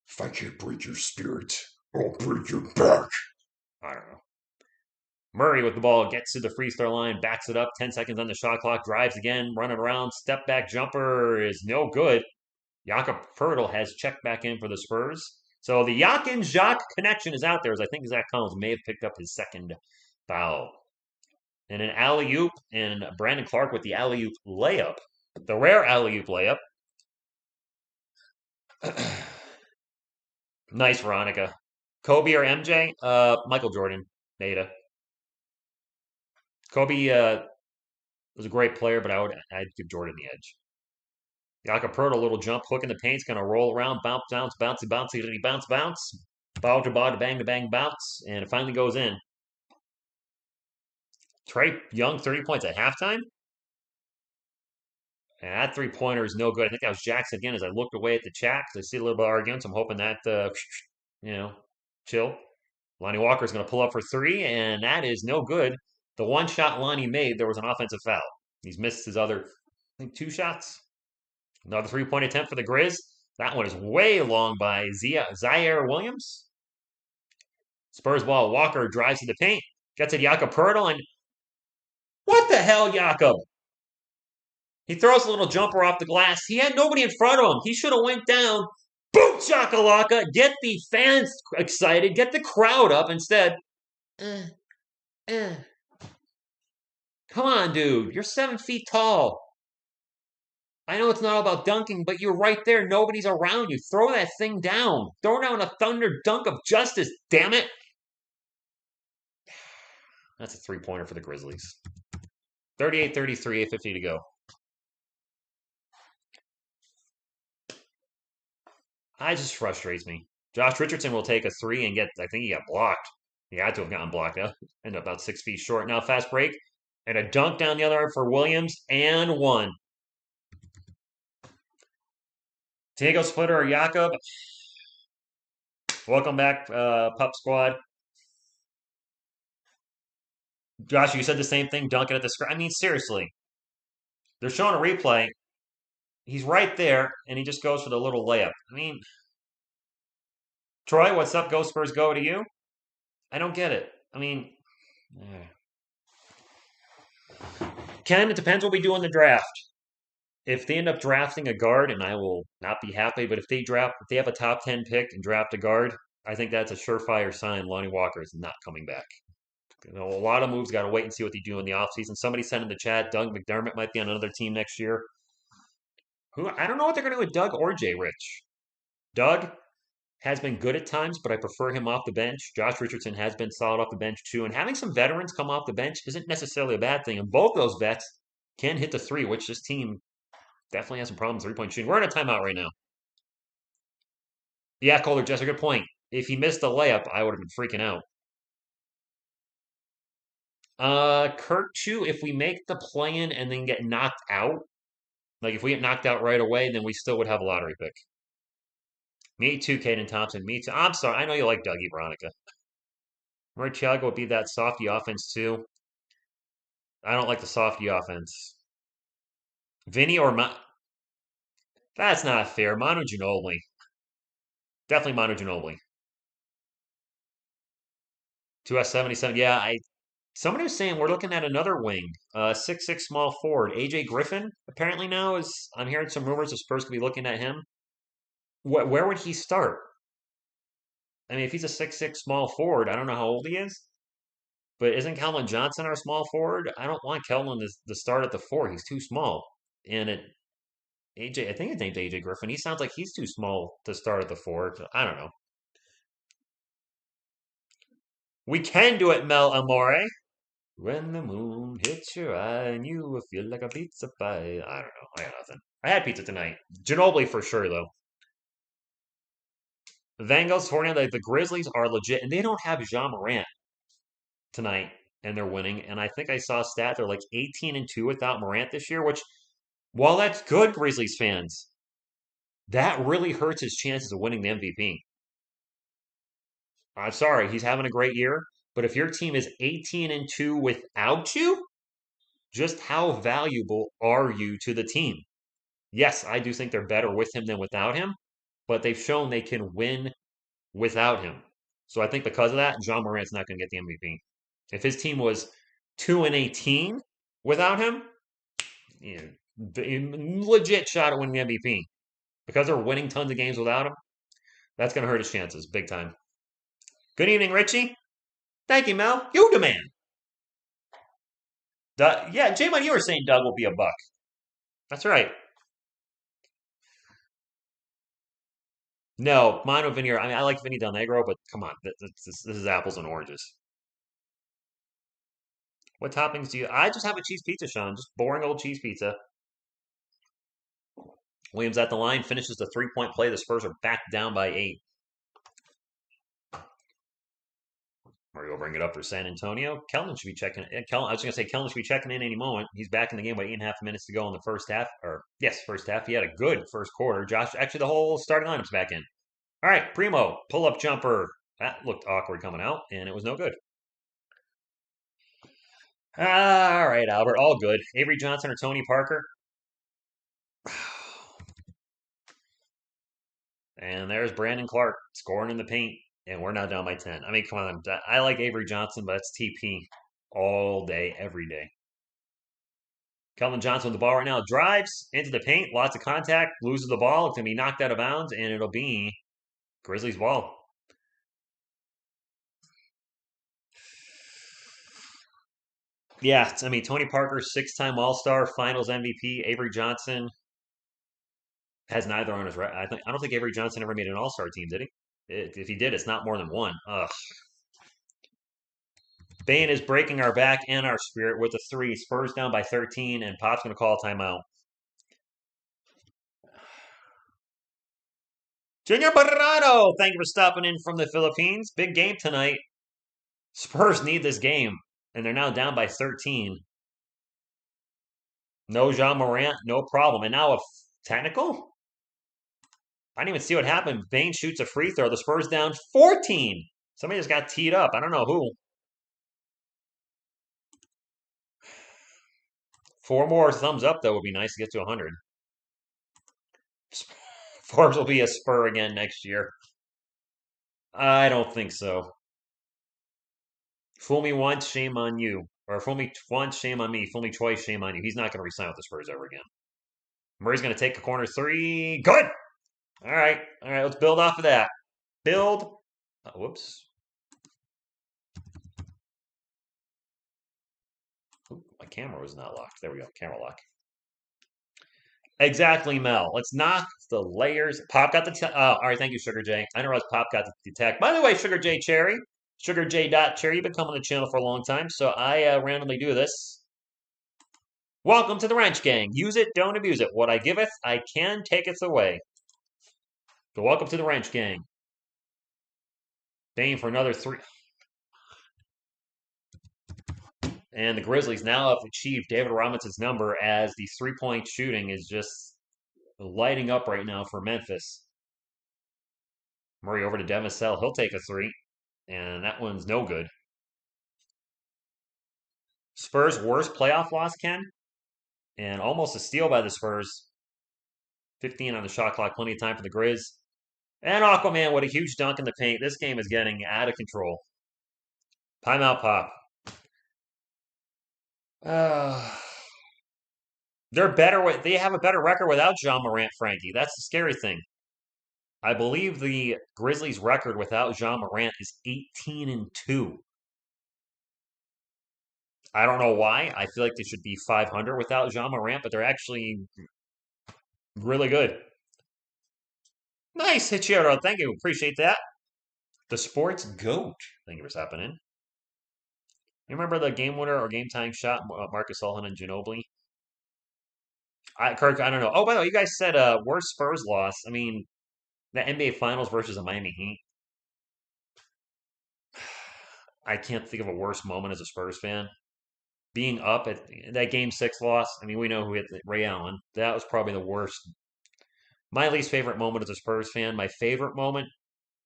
If I can't break your spirit, I'll break your back. I don't know. Murray with the ball gets to the free throw line, backs it up, 10 seconds on the shot clock, drives again, running around, step back jumper is no good. Jakob Poeltl has checked back in for the Spurs. So the Yak and Jacques connection is out there, as I think Zach Collins may have picked up his second foul. And an alley-oop, and Brandon Clark with the alley-oop layup. The rare alley-oop layup. Nice, Veronica. Kobe or MJ? Michael Jordan. Nada. Kobe was a great player, but I'd give Jordan the edge. Jakob Poeltl, a little jump hook in the paint's going to roll around, bounce, bouncy, bounce. Ball to ball to bang, bang, bounce, and it finally goes in. Trey Young, 30 points at halftime? And that three-pointer is no good. I think that was Jackson again as I looked away at the chat because I see a little bit of arguments. I'm hoping that, you know, chill. Lonnie Walker's going to pull up for three, and that is no good. The one shot Lonnie made, there was an offensive foul. He's missed his other, I think, two shots. Another three-point attempt for the Grizz. That one is way long by Zaire Williams. Spurs ball. Walker drives to the paint. Gets it Jakob Pertl, and what the hell, Jakob? He throws a little jumper off the glass. He had nobody in front of him. He should have went down. Boom, shakalaka. Get the fans excited. Get the crowd up instead. Eh, eh. Come on, dude. You're 7 feet tall. I know it's not all about dunking, but you're right there. Nobody's around you. Throw that thing down. Throw down a thunder dunk of justice, damn it. That's a three-pointer for the Grizzlies. 38-33, 8:50 to go. It just frustrates me. Josh Richardson will take a three and I think he got blocked. He had to have gotten blocked. Ended up about 6 feet short. Now fast break. And a dunk down the other arm for Williams. And one. Diego Splitter or Jakob. Welcome back, Pup Squad. Josh, you said the same thing, dunking at the screen. I mean, seriously. They're showing a replay. He's right there, and he just goes for the little layup. I mean, Troy, what's up? Go Spurs, go to you. I don't get it. I mean, Ken, it depends what we do in the draft. If they end up drafting a guard, and I will not be happy, but if they have a top 10 pick and draft a guard, I think that's a surefire sign Lonnie Walker is not coming back. A lot of moves, got to wait and see what they do in the offseason. Somebody sent in the chat, Doug McDermott might be on another team next year. I don't know what they're going to do with Doug or Jay Rich. Doug has been good at times, but I prefer him off the bench. Josh Richardson has been solid off the bench too, and having some veterans come off the bench isn't necessarily a bad thing. And both those vets can hit the three, which this team definitely has some problems three-point shooting. We're in a timeout right now. Yeah, Calder, just a good point. If he missed the layup, I would have been freaking out. Kurt Chu, if we make the play-in and then get knocked out, like if we get knocked out right away, then we still would have a lottery pick. Me too, Caden Thompson. Me too. I'm sorry. I know you like Dougie, Veronica. Murciago would be that softy offense too. I don't like the softy offense. Vinny or That's not fair. Manu Ginobili. Definitely Manu Ginobili. 2S77. Yeah, somebody was saying we're looking at another wing. 6'6" small forward. AJ Griffin apparently now I'm hearing some rumors the Spurs could be looking at him. Where would he start? I mean, if he's a 6'6" small forward, I don't know how old he is. But isn't Calvin Johnson our small forward? I don't want Kelvin to start at the four. He's too small. And AJ, I think his name's AJ Griffin. He sounds like he's too small to start at the four. I don't know. We can do it, Mel Amore. When the moon hits your eye and you will feel like a pizza pie. I don't know. I got nothing. I had pizza tonight. Ginobili for sure, though. The Bengals, the Grizzlies are legit, and they don't have Jean Morant tonight, and they're winning. And I think I saw a stat they're like 18-2 without Morant this year, which, while that's good, Grizzlies fans, that really hurts his chances of winning the MVP. I'm sorry, he's having a great year, but if your team is 18-2 without you, just how valuable are you to the team? Yes, I do think they're better with him than without him, but they've shown they can win without him. So I think because of that, John Morant's not going to get the MVP. If his team was 2-18 without him, legit shot at winning the MVP. Because they're winning tons of games without him, that's going to hurt his chances big time. Good evening, Richie. Thank you, Mel. You the man. Yeah, J-Man, you were saying Doug will be a buck. That's right. No, mine with Vinny. I mean, I like Vinny Del Negro, but come on, this is apples and oranges. What toppings do you? I just have a cheese pizza, Sean. Just boring old cheese pizza. Williams at the line finishes the three-point play. The Spurs are back down by 8. Mario bring it up for San Antonio. Keldon should be checking. I was going to say Keldon should be checking in any moment. He's back in the game with 8.5 minutes to go in the first half. Or yes, first half. He had a good first quarter. Josh, actually, the whole starting lineup's back in. All right, Primo pull up jumper. That looked awkward coming out, and it was no good. All right, Albert, all good. Avery Johnson or Tony Parker. And there's Brandon Clark scoring in the paint, and we're now down by 10. I mean, come on. I like Avery Johnson, but it's TP all day, every day. Kelvin Johnson with the ball right now. Drives into the paint, lots of contact, loses the ball. It's going to be knocked out of bounds, and it'll be Grizzlies ball. Yeah, I mean, Tony Parker, 6-time All-Star, Finals MVP. Avery Johnson has neither on his record. I don't think Avery Johnson ever made an All-Star team, did he? If he did, it's not more than one. Ugh. Bane is breaking our back and our spirit with a three. Spurs down by 13, and Pop's going to call a timeout. Junior Barrado, thank you for stopping in from the Philippines. Big game tonight. Spurs need this game, and they're now down by 13. No Jean Morant, no problem. And now a technical? I didn't even see what happened. Bane shoots a free throw. The Spurs down 14. Somebody just got teed up. I don't know who. 4 more thumbs up, though, would be nice to get to 100. Forbes will be a Spur again next year. I don't think so. Fool me once, shame on you. Or fool me once, shame on me. Fool me twice, shame on you. He's not going to resign with the Spurs ever again. Murray's going to take a corner three. Good! All right. Let's build off of that. Build. Whoops. Ooh, my camera was not locked. There we go. Camera lock. Exactly, Mel. Let's knock the layers. Pop got the all right, thank you, Sugar J. I know Pop got the tech. By the way, Sugar J Cherry, Sugar J Cherry, you've been coming to the channel for a long time, so I randomly do this. Welcome to the Wrench Gang. Use it, don't abuse it. What I giveth, I can taketh away. So welcome to the Wrench Gang. Bane for another three. And the Grizzlies now have achieved David Robinson's number as the three-point shooting is just lighting up right now for Memphis. Murray over to Devasell. He'll take a three. And that one's no good. Spurs' worst playoff loss, Ken. And almost a steal by the Spurs. 15 on the shot clock. Plenty of time for the Grizz. And Aquaman with a huge dunk in the paint. This game is getting out of control. Timeout, Pop. They're better. They have a better record without Jean Morant, Frankie. That's the scary thing. I believe the Grizzlies' record without Jean Morant is 18-2. I don't know why. I feel like they should be 500 without Jean Morant, but they're actually really good. Nice hit, Chiaro. Thank you. Appreciate that. The Sports Goat. Thank you for stopping in. You remember the game winner or game tying shot, Marcus Sullivan and Ginobili? Kirk, I don't know. Oh, by the way, you guys said worst Spurs loss. I mean, the NBA Finals versus the Miami Heat. I can't think of a worse moment as a Spurs fan. Being up at that Game 6 loss, I mean, we know who hit Ray Allen. That was probably the worst. My least favorite moment as a Spurs fan. My favorite moment,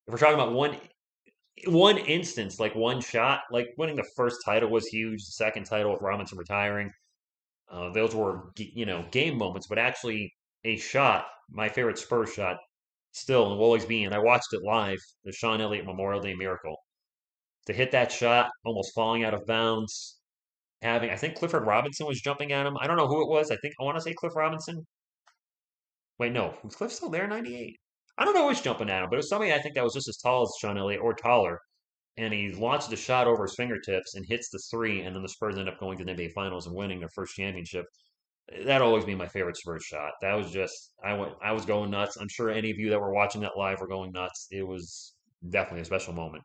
if we're talking about one instance, like one shot, like winning the first title was huge. The second title with Robinson retiring, those were game moments. But actually, a shot, my favorite Spurs shot, still and will always be, and I watched it live, the Sean Elliott Memorial Day Miracle. To hit that shot, almost falling out of bounds, I think Clifford Robinson was jumping at him. I don't know who it was. I want to say Cliff Robinson. Wait, no, was Cliff still there in '98? I don't know who was jumping at him, but it was somebody I think that was just as tall as Sean Elliott or taller. And he launched the shot over his fingertips and hits the three, and then the Spurs end up going to the NBA Finals and winning their first championship. That'll always be my favorite Spurs shot. That was just I was going nuts. I'm sure any of you that were watching that live were going nuts. It was definitely a special moment.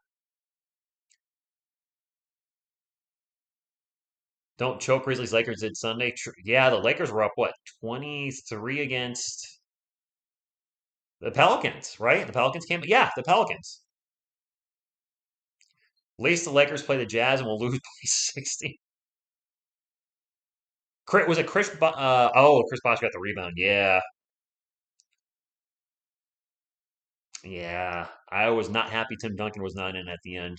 Don't choke Grizzlies. Lakers did Sunday. Yeah, the Lakers were up, what, 23 against the Pelicans, right? The Pelicans came. Yeah, the Pelicans. At least the Lakers play the Jazz and we'll lose by 60. Was it Chris? Chris Bosh got the rebound. Yeah, yeah. I was not happy Tim Duncan was not in at the end.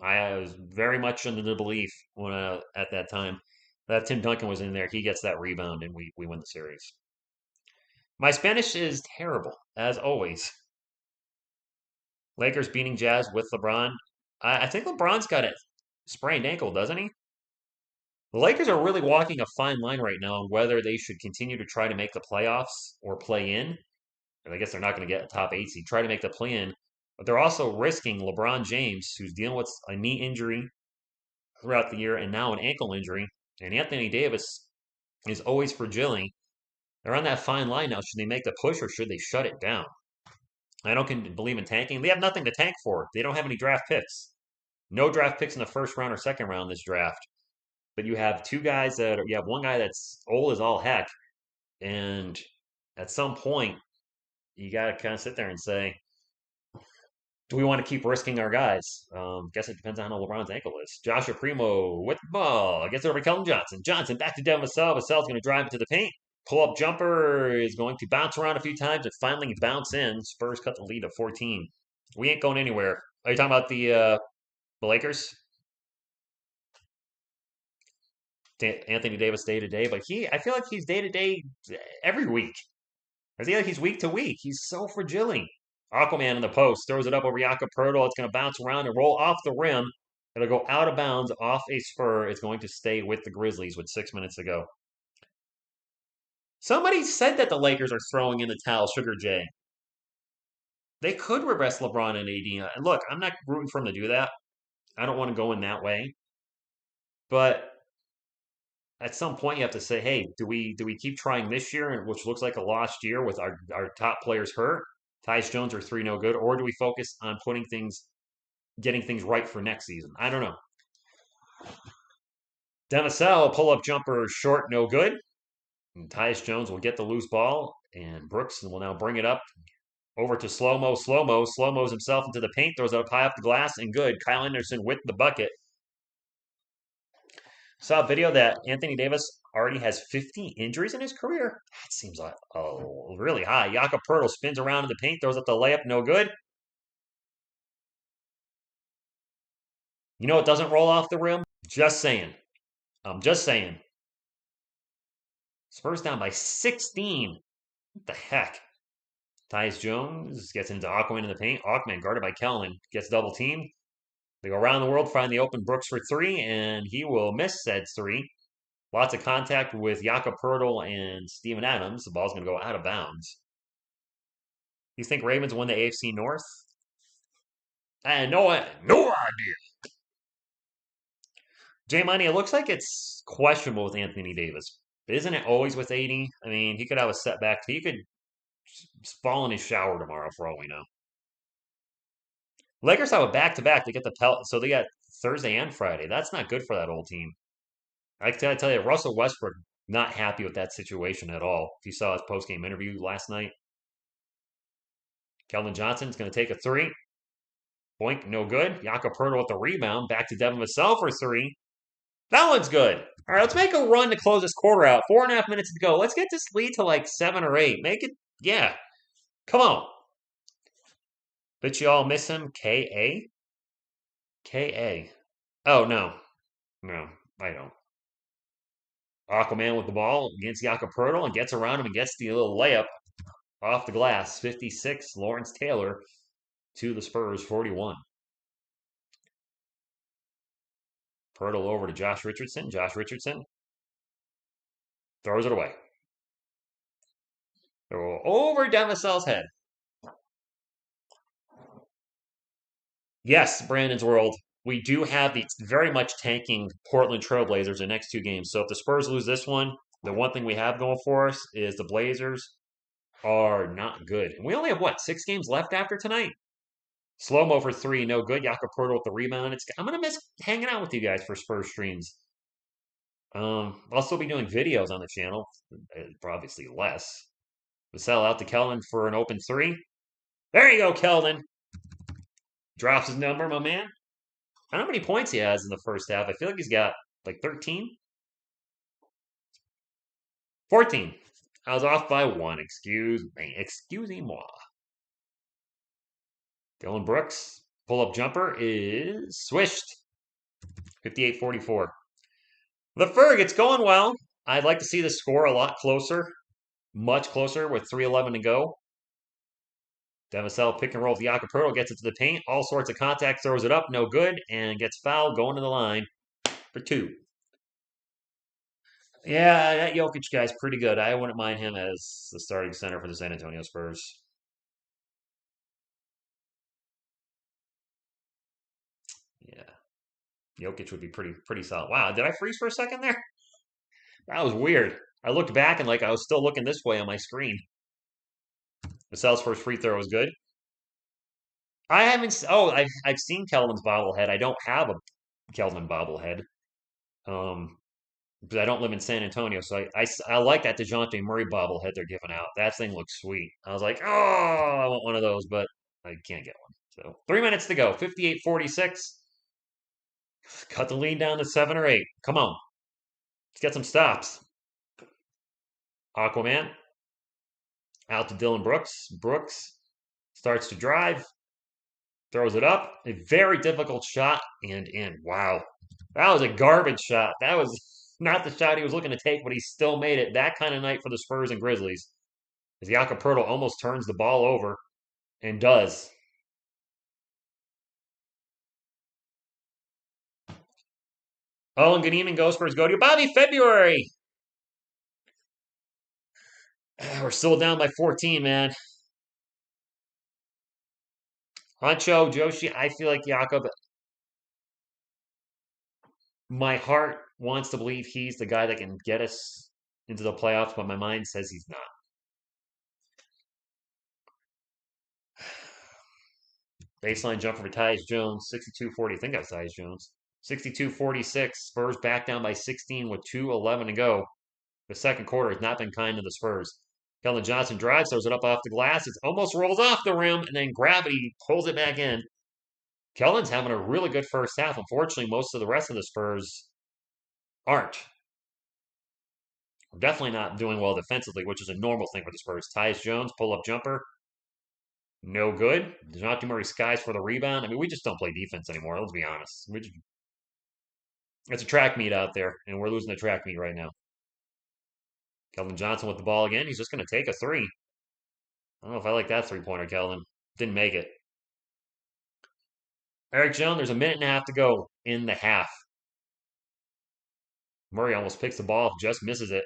I was very much under the belief at that time that Tim Duncan was in there. He gets that rebound and we win the series. My Spanish is terrible as always. Lakers beating Jazz with LeBron. I think LeBron's got a sprained ankle, doesn't he? The Lakers are really walking a fine line right now on whether they should continue to try to make the playoffs or play in. And I guess they're not going to get a top 8 seed, try to make the play in. But they're also risking LeBron James, who's dealing with a knee injury throughout the year and now an ankle injury. And Anthony Davis is always fragile. They're on that fine line now. Should they make the push or should they shut it down? I don't believe in tanking. They have nothing to tank for. They don't have any draft picks. No draft picks in the first round or second round this draft. But you have you have one guy that's old as all heck. And at some point, you got to kind of sit there and say, do we want to keep risking our guys? Guess it depends on how LeBron's ankle is. Joshua Primo with the ball. Gets over to Keldon Johnson. Johnson back to Devin Vassell. Vassell's going to drive into the paint. Pull-up jumper is going to bounce around a few times and finally bounce in. Spurs cut the lead to 14. We ain't going anywhere. Are you talking about the Lakers? Anthony Davis day to day, but I feel like he's day to day every week. I feel like he's week to week. He's so fragile. Aquaman in the post throws it up over Jakob Poeltl. It's going to bounce around and roll off the rim. It'll go out of bounds off a Spur. It's going to stay with the Grizzlies with 6 minutes to go. Somebody said that the Lakers are throwing in the towel, Sugar J. They could regress LeBron and AD. And look, I'm not rooting for them to do that. I don't want to go in that way. But at some point you have to say, hey, do we keep trying this year, which looks like a lost year with our top players hurt? Tyus Jones or 3 no good, or do we focus on getting things right for next season? I don't know. Demisel, pull-up jumper, short, no good. And Tyus Jones will get the loose ball, and Brooks will now bring it up over to Slow-Mo. Slow-Mo's himself into the paint, throws it up high off the glass, and good. Kyle Anderson with the bucket. Saw a video that Anthony Davis already has 50 injuries in his career. That seems like really high. Jakob Poeltl spins around in the paint, throws up the layup, no good. You know it doesn't roll off the rim? Just saying. I'm just saying. Spurs down by 16. What the heck? Tyus Jones gets into Aquaman in the paint. Aquaman guarded by Kellen. Gets double teamed. They go around the world, find the open Brooks for 3, and he will miss said 3. Lots of contact with Jakob Poeltl and Steven Adams. The ball's going to go out of bounds. You think Ravens win the AFC North? I had no idea. J Money, it looks like it's questionable with Anthony Davis. Isn't it always with 80? I mean, he could have a setback. He could fall in his shower tomorrow for all we know. Lakers have a back-to-back. They get so they got Thursday and Friday. That's not good for that old team. I can tell you, Russell Westbrook not happy with that situation at all. If you saw his post-game interview last night. Keldon Johnson's going to take a 3. Boink, no good. Jakob Poeltl with the rebound. Back to Devin Vassell for 3. That one's good. All right, let's make a run to close this quarter out. 4.5 minutes to go. Let's get this lead to like 7 or 8. Make it, yeah. Come on. Bet you all miss him. K.A.? K.A. Oh, no. No, I don't. Aquaman with the ball against Jakob Poeltl and gets around him and gets the little layup off the glass. 56, Lawrence Taylor to the Spurs, 41. Poeltl over to Josh Richardson. Josh Richardson throws it away. Throw over Demisell's head. Yes, Brandon's World. We do have the very much tanking Portland Trailblazers the next 2 games. So if the Spurs lose this one, the one thing we have going for us is the Blazers are not good. And we only have, 6 games left after tonight? Slow-Mo for 3, no good. Jakob Poeltl with the rebound. I'm going to miss hanging out with you guys for Spurs streams. I'll still be doing videos on the channel, for obviously less. Vassell out to Keldon for an open 3. There you go, Keldon. Drops his number, my man. I don't know how many points he has in the first half. I feel like he's got like 13, 14. I was off by one. Excuse me. Excusez-moi. Dylan Brooks. Pull-up jumper is swished. 58-44. The Ferg, it's going well. I'd like to see the score a lot closer. Much closer with 3:11 to go. Devasel pick and roll with Jacoperto, gets it to the paint. All sorts of contact, throws it up, no good, and gets fouled going to the line for two. Yeah, that Jokic guy's pretty good. I wouldn't mind him as the starting center for the San Antonio Spurs. Yeah, Jokic would be pretty solid. Wow, did I freeze for a second there? That was weird. I looked back and like I was still looking this way on my screen. Vassell's first free throw was good. I haven't. Oh, I've seen Kelvin's bobblehead. I don't have a Kelvin bobblehead. Because I don't live in San Antonio, so I like that DeJounte Murray bobblehead they're giving out. That thing looks sweet. I was like, oh, I want one of those, but I can't get one. So 3 minutes to go. 58-46. Cut the lead down to 7 or 8. Come on. Let's get some stops. Aquaman. Out to Dylan Brooks. Brooks starts to drive. Throws it up. A very difficult shot and in. Wow. That was a garbage shot. That was not the shot he was looking to take, but he still made it. That kind of night for the Spurs and Grizzlies. As Jacoperto almost turns the ball over and does. Oh, and good evening, Go Spurs. Go to you, Bobby February. We're still down by 14, man. Honcho, Joshi, I feel like Jakob. My heart wants to believe he's the guy that can get us into the playoffs, but my mind says he's not. Baseline jumper for Tyus Jones, 62-40. I think that's Tyus Jones. 62-46. Spurs back down by 16 with 2:11 to go. The second quarter has not been kind to the Spurs. Keldon Johnson drives, throws it up off the glass. It almost rolls off the rim, and then gravity pulls it back in. Keldon's having a really good first half. Unfortunately, most of the rest of the Spurs aren't. We're definitely not doing well defensively, which is a normal thing for the Spurs. Tyus Jones, pull-up jumper. No good. DeJounte Murray skies for the rebound. I mean, we just don't play defense anymore. Let's be honest. It's a track meet out there, and we're losing the track meet right now. Keldon Johnson with the ball again. He's just going to take a three. I don't know if I like that three-pointer, Keldon. Didn't make it. Eric Jones, there's a minute and a half to go in the half. Murray almost picks the ball, just misses it.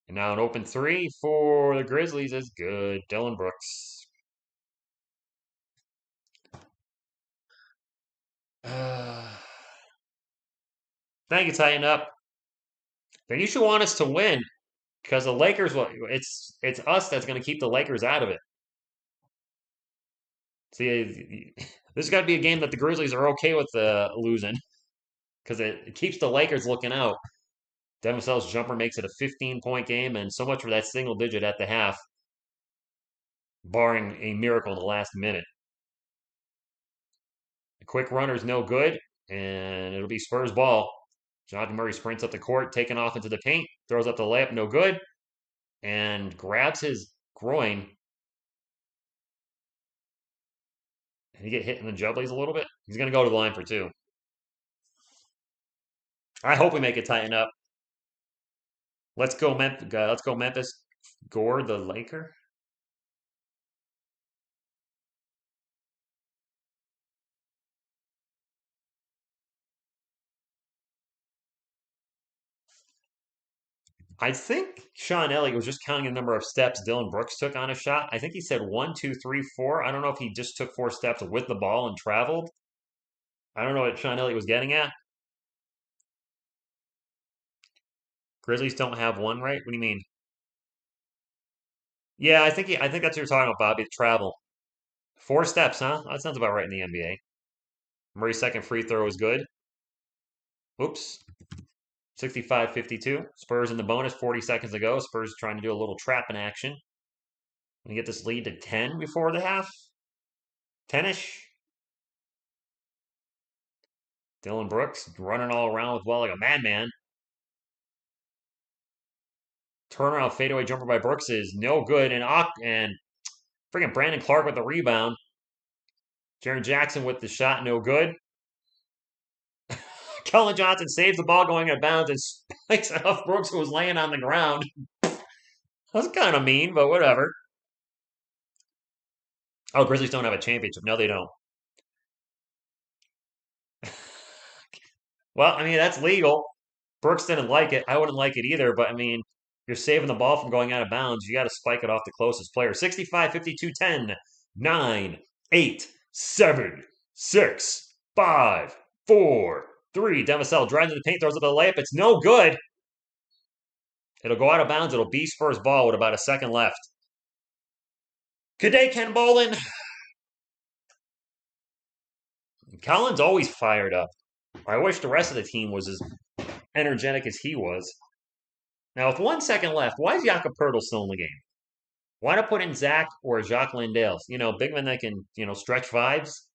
And now an open three for the Grizzlies is good. Dylan Brooks. Thank you, tighten up. Then you should want us to win because the Lakers. Well, it's us that's going to keep the Lakers out of it. See, this has got to be a game that the Grizzlies are okay with losing because it keeps the Lakers looking out. Devin Vassell's jumper makes it a 15-point game, and so much for that single digit at the half, barring a miracle in the last minute. The quick runner's no good, and it'll be Spurs ball. Jonathan Murray sprints up the court, taking off into the paint, throws up the layup, no good, and grabs his groin. And he get hit in the jubblies a little bit. He's going to go to the line for two. I hope we make it tighten up. Let's go, Memphis. Gore the Laker. I think Sean Elliott was just counting the number of steps Dylan Brooks took on a shot. I think he said 1, 2, 3, 4. I don't know if he just took 4 steps with the ball and traveled. I don't know what Sean Elliott was getting at. Grizzlies don't have one, right? What do you mean? Yeah, I think that's what you're talking about, Bobby. The travel. 4 steps, huh? That sounds about right in the NBA. Murray's second free throw is good. Oops. 65-52. Spurs in the bonus, 40 seconds to go. Spurs trying to do a little trapping action. We get this lead to 10 before the half. 10-ish. Dylan Brooks running all around with well like a madman. Turnaround fadeaway jumper by Brooks is no good, and freaking Brandon Clark with the rebound. Jaren Jackson with the shot, no good. Kellen Johnson saves the ball going out of bounds and spikes it off Brooks, who was laying on the ground. That's kind of mean, but whatever. Oh, Grizzlies don't have a championship. No, they don't. Well, I mean, that's legal. Brooks didn't like it. I wouldn't like it either, but I mean, you're saving the ball from going out of bounds. You got to spike it off the closest player. 65, 52, 10, 9, 8, 7, 6, 5, 4, 3. Demisel drives to the paint, throws it to the layup. It's no good. It'll go out of bounds. It'll be Spurs ball with about a second left. Good day, Ken Bolin. Collins always fired up. I wish the rest of the team was as energetic as he was. Now, with 1 second left, why is Jakob Poeltl still in the game? Why not put in Zach or Jacques Landale? Big men that can, stretch fives.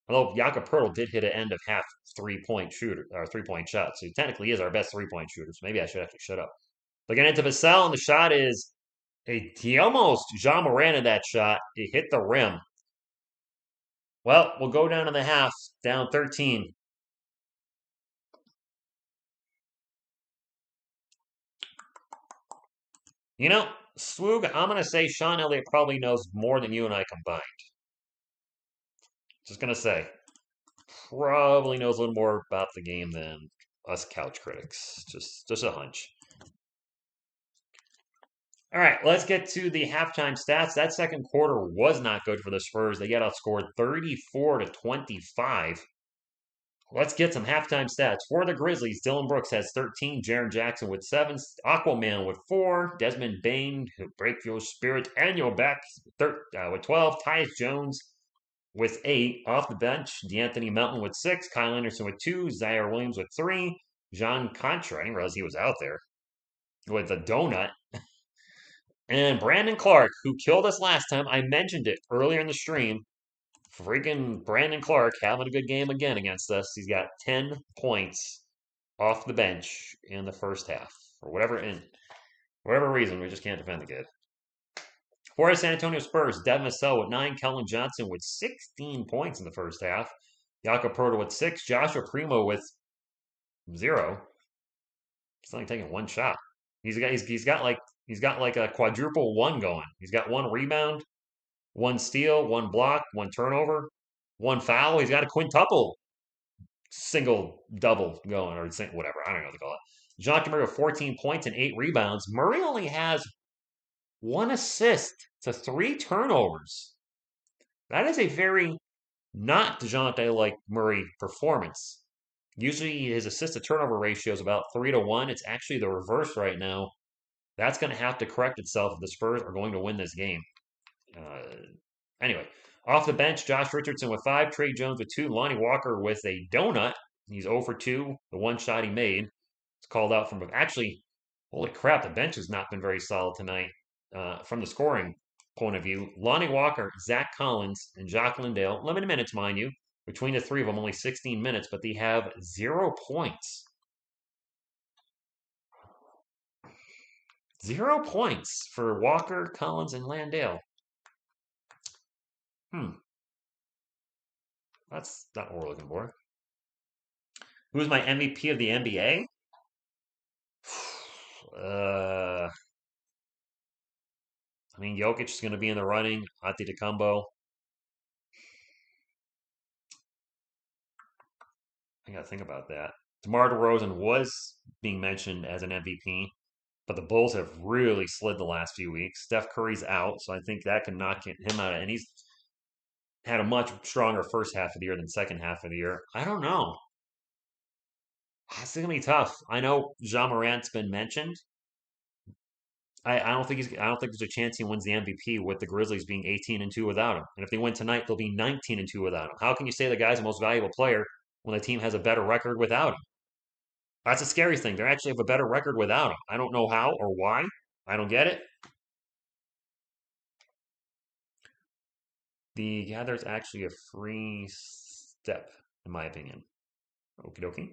Although Jakob Poeltl did hit an end of half 3-point shooter or 3-point shot, so he technically is our best 3-point shooter. So maybe I should actually shut up. Looking into Vassell, and the shot is he almost Jean Moran in that shot. It hit the rim. Well, we'll go down in the half, down 13. Swoog, I'm going to say Sean Elliott probably knows more than you and I combined. Just going to say. Probably knows a little more about the game than us couch critics. Just a hunch. All right, let's get to the halftime stats. That second quarter was not good for the Spurs. They got outscored 34-25. Let's get some halftime stats. For the Grizzlies, Dylan Brooks has 13, Jaren Jackson with 7, Aquaman with 4, Desmond Bain, who break your spirit, and your back with 12, Tyus Jones with 8. Off the bench, DeAnthony Melton with 6, Kyle Anderson with 2, Zaire Williams with 3, Jean Contra, I didn't realize he was out there, with a donut. And Brandon Clark, who killed us last time. I mentioned it earlier in the stream. Freaking Brandon Clark having a good game again against us. He's got 10 points off the bench in the first half. For whatever reason, we just can't defend the kid. For the San Antonio Spurs, Devin Vassell with 9, Kellen Johnson with 16 points in the first half, Jakob Poeltl with 6, Joshua Primo with 0. He's only taking one shot. He's got like a quadruple one going. He's got 1 rebound, 1 steal, 1 block, 1 turnover, 1 foul. He's got a quintuple single double going, or whatever. I don't know what to call it. Jean Murray with 14 points and 8 rebounds. Murray only has 1 assist to 3 turnovers. That is a very not DeJounte like Murray performance. Usually his assist to turnover ratio is about 3-1. It's actually the reverse right now. That's going to have to correct itself if the Spurs are going to win this game. Anyway, off the bench, Josh Richardson with 5, Trey Jones with 2, Lonnie Walker with a donut. He's 0 for 2. The 1 shot he made. It's called out from actually. Holy crap! The bench has not been very solid tonight from the scoring point of view. Lonnie Walker, Zach Collins, and Jacques Landale. Limited minutes, mind you. Between the 3 of them, only 16 minutes, but they have 0 points. 0 points for Walker, Collins, and Landale. That's not what we're looking for. Who's my MVP of the NBA? I mean, Jokic is going to be in the running. Antetokounmpo. I got to think about that. DeMar DeRozan was being mentioned as an MVP, but the Bulls have really slid the last few weeks. Steph Curry's out, so I think that can knock him out. And he's had a much stronger first half of the year than second half of the year. I don't know. It's going to be tough. I know Jean Morant's been mentioned. I don't think there's a chance he wins the MVP with the Grizzlies being 18-2 without him. And if they win tonight, they'll be 19-2 without him. How can you say the guy's the most valuable player when the team has a better record without him? That's a scary thing. They actually have a better record without him. I don't know how or why. I don't get it. There's actually a free step, in my opinion. Okie dokie.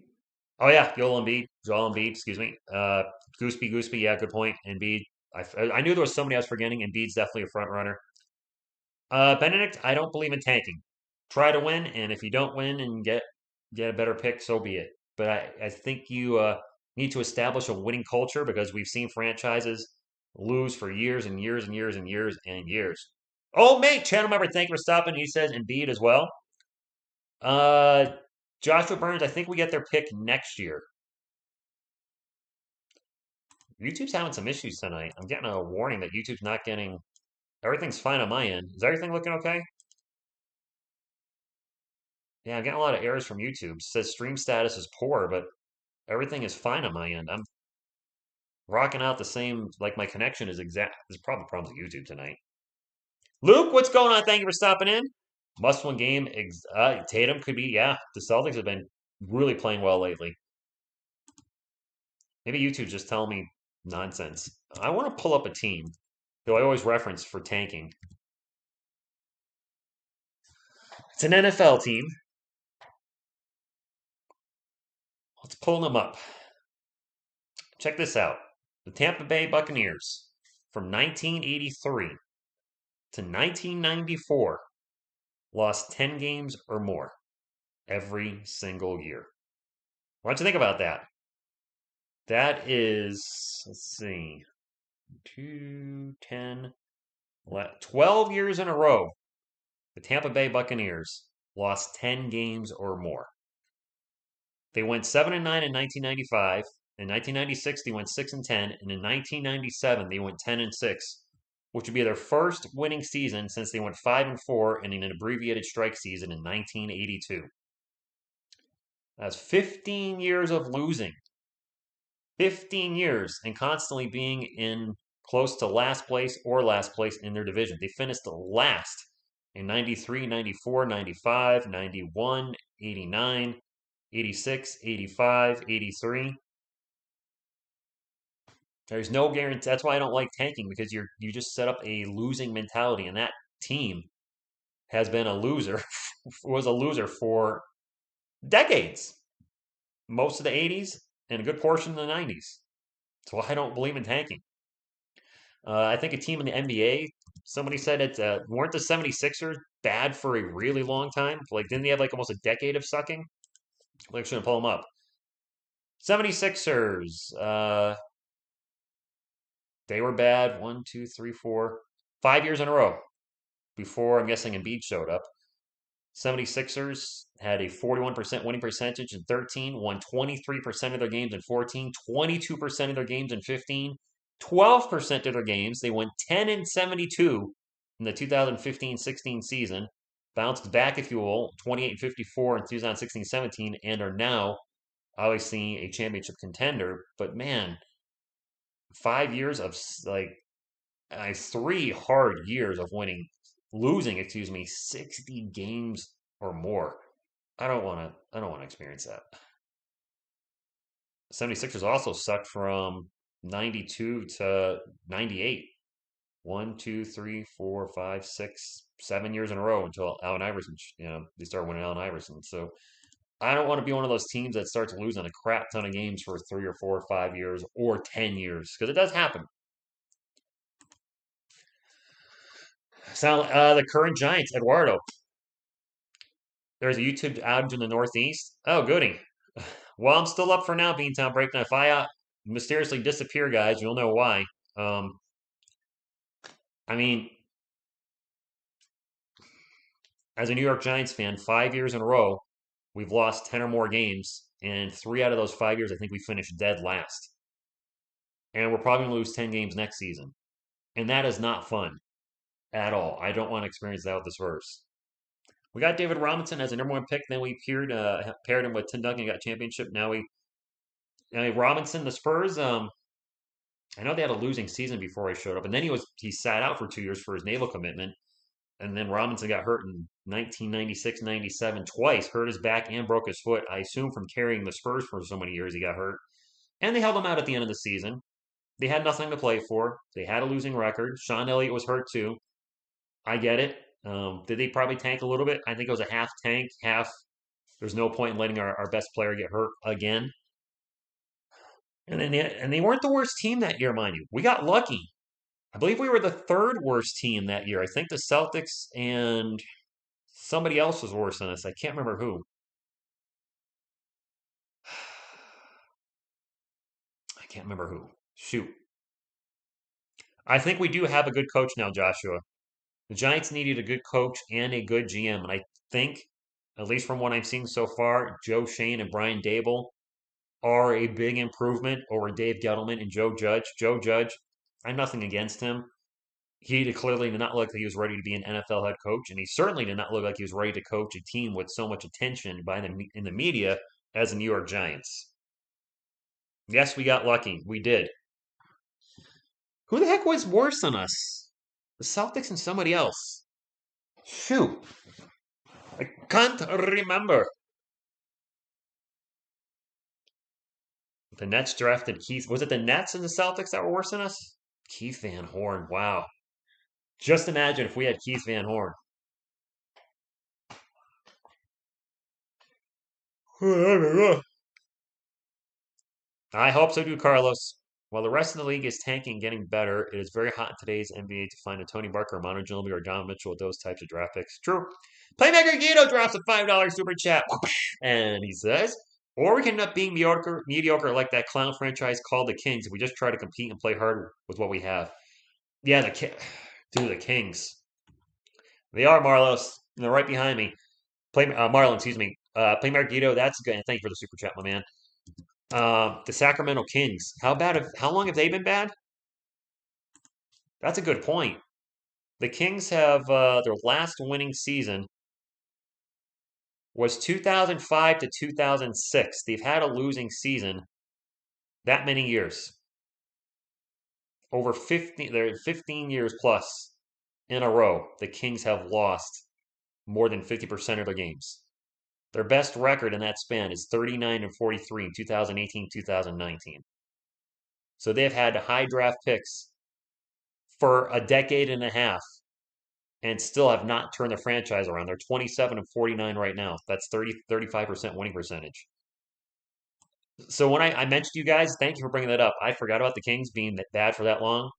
Oh yeah, Joel Embiid, excuse me. Gooseby, yeah, good point. Embiid, I knew there was somebody I was forgetting. Embiid's definitely a front runner. Benedict, I don't believe in tanking. Try to win, and if you don't win and get a better pick, so be it. But I think you need to establish a winning culture because we've seen franchises lose for years and years and years and years and years. Oh, mate, channel member, thank you for stopping. He says Embiid as well. Uh, Joshua Burns, I think we get their pick next year. YouTube's having some issues tonight. I'm getting a warning that YouTube's not getting everything's fine on my end. Is everything looking okay? Yeah, I'm getting a lot of errors from YouTube. It says stream status is poor, but everything is fine on my end. I'm rocking out the same, like my connection is exact. There's probably problems with YouTube tonight. Luke, what's going on? Thank you for stopping in. Must win game. Tatum could be, yeah. The Celtics have been really playing well lately. Maybe YouTube's just telling me nonsense. I want to pull up a team, though I always reference for tanking. It's an NFL team. Let's pull them up. Check this out. The Tampa Bay Buccaneers from 1983 to 1994 lost 10 games or more every single year. Why don't you think about that? That is, let's see, 2, 10, 12 years in a row. The Tampa Bay Buccaneers lost 10 games or more. They went 7-9 in 1995. In 1996, they went 6-10, and in 1997, they went 10-6, which would be their first winning season since they went 5-4 in an abbreviated strike season in 1982. That's 15 years of losing. 15 years and constantly being in close to last place or last place in their division. They finished last in 93, 94, 95, 91, 89, 86, 85, 83. There's no guarantee. That's why I don't like tanking because you just set up a losing mentality, and that team has been a loser, was a loser for decades, most of the 80s and a good portion of the 90s. So I don't believe in tanking. I think a team in the NBA, somebody said it, weren't the 76ers bad for a really long time? Like, didn't they have like almost a decade of sucking? Like, shouldn't pull them up. 76ers, they were bad 1, 2, 3, 4, 5 years in a row before I'm guessing Embiid showed up. 76ers had a 41% winning percentage in 13, won 23% of their games in 14, 22% of their games in 15, 12% of their games. They went 10-72 in the 2015-16 season, bounced back, if you will, 28-54 in 2016-17, and are now obviously a championship contender. But man, 5 years of like 3 hard years of losing, 60 games or more. I don't want to experience that. 76ers also sucked from 92 to 98. 1, 2, 3, 4, 5, 6, 7 years in a row until Allen Iverson, they started winning Allen Iverson. So I don't want to be one of those teams that starts losing a crap ton of games for 3 or 4 or 5 years or 10 years because it does happen. So the current Giants, Eduardo. There's a YouTube outage in the Northeast. Oh, goody. Well, I'm still up for now, Beantown Breakdown. If I mysteriously disappear, guys, you'll know why. I mean, as a New York Giants fan, 5 years in a row, we've lost 10 or more games. And 3 out of those 5 years, I think we finished dead last. And we're probably going to lose 10 games next season. And that is not fun at all. I don't want to experience that with the Spurs. We got David Robinson as a number 1 pick. Then we paired him with Tim Duncan, got championship. Now Robinson, the Spurs, I know they had a losing season before he showed up, and then he sat out for 2 years for his naval commitment, and then Robinson got hurt in 1996, 97 twice, hurt his back and broke his foot. I assume from carrying the Spurs for so many years he got hurt, and they held him out at the end of the season. They had nothing to play for. They had a losing record. Sean Elliott was hurt too. I get it. Did they probably tank a little bit? I think it was a half tank, half There's no point in letting our best player get hurt again. And they weren't the worst team that year, mind you. We got lucky. I believe we were the third worst team that year. I think the Celtics and somebody else was worse than us. I can't remember who. I can't remember who. Shoot. I think we do have a good coach now, Joshua. The Giants needed a good coach and a good GM. And I think, at least from what I'm seeing so far, Joe Shane and Brian Dable are a big improvement over Dave Gettleman and Joe Judge. Joe Judge, I have nothing against him. He clearly did not look like he was ready to be an NFL head coach, and he certainly did not look like he was ready to coach a team with so much attention in the media as the New York Giants. Yes, we got lucky. We did. Who the heck was worse than us? The Celtics and somebody else. Shoot. I can't remember. The Nets drafted Keith. Was it the Nets and the Celtics that were worse than us? Keith Van Horn. Wow. Just imagine if we had Keith Van Horn. I hope so too, Carlos. While the rest of the league is tanking and getting better, it is very hot in today's NBA to find a Tony Parker, Mono Ginobili, or Don Mitchell with those types of draft picks. True. Playmaker Guido drops a $5 super chat. And he says, or we can end up being mediocre like that clown franchise called the Kings if we just try to compete and play hard with what we have. Yeah, the Kings. They are Marlos. And they're right behind me. Marlon, excuse me. Playmaker Guido, that's good. And thank you for the super chat, my man. The Sacramento Kings. How long have they been bad? That's a good point. The Kings have their last winning season was 2005 to 2006. They've had a losing season that many years. Over 15 years plus in a row, the Kings have lost more than 50% of their games. Their best record in that span is 39 and 43 in 2018-2019. So they've had high draft picks for a decade and a half and still have not turned the franchise around. They're 27 and 49 right now. That's 35% winning percentage. So when I mentioned you guys, thank you for bringing that up. I forgot about the Kings being that bad for that long.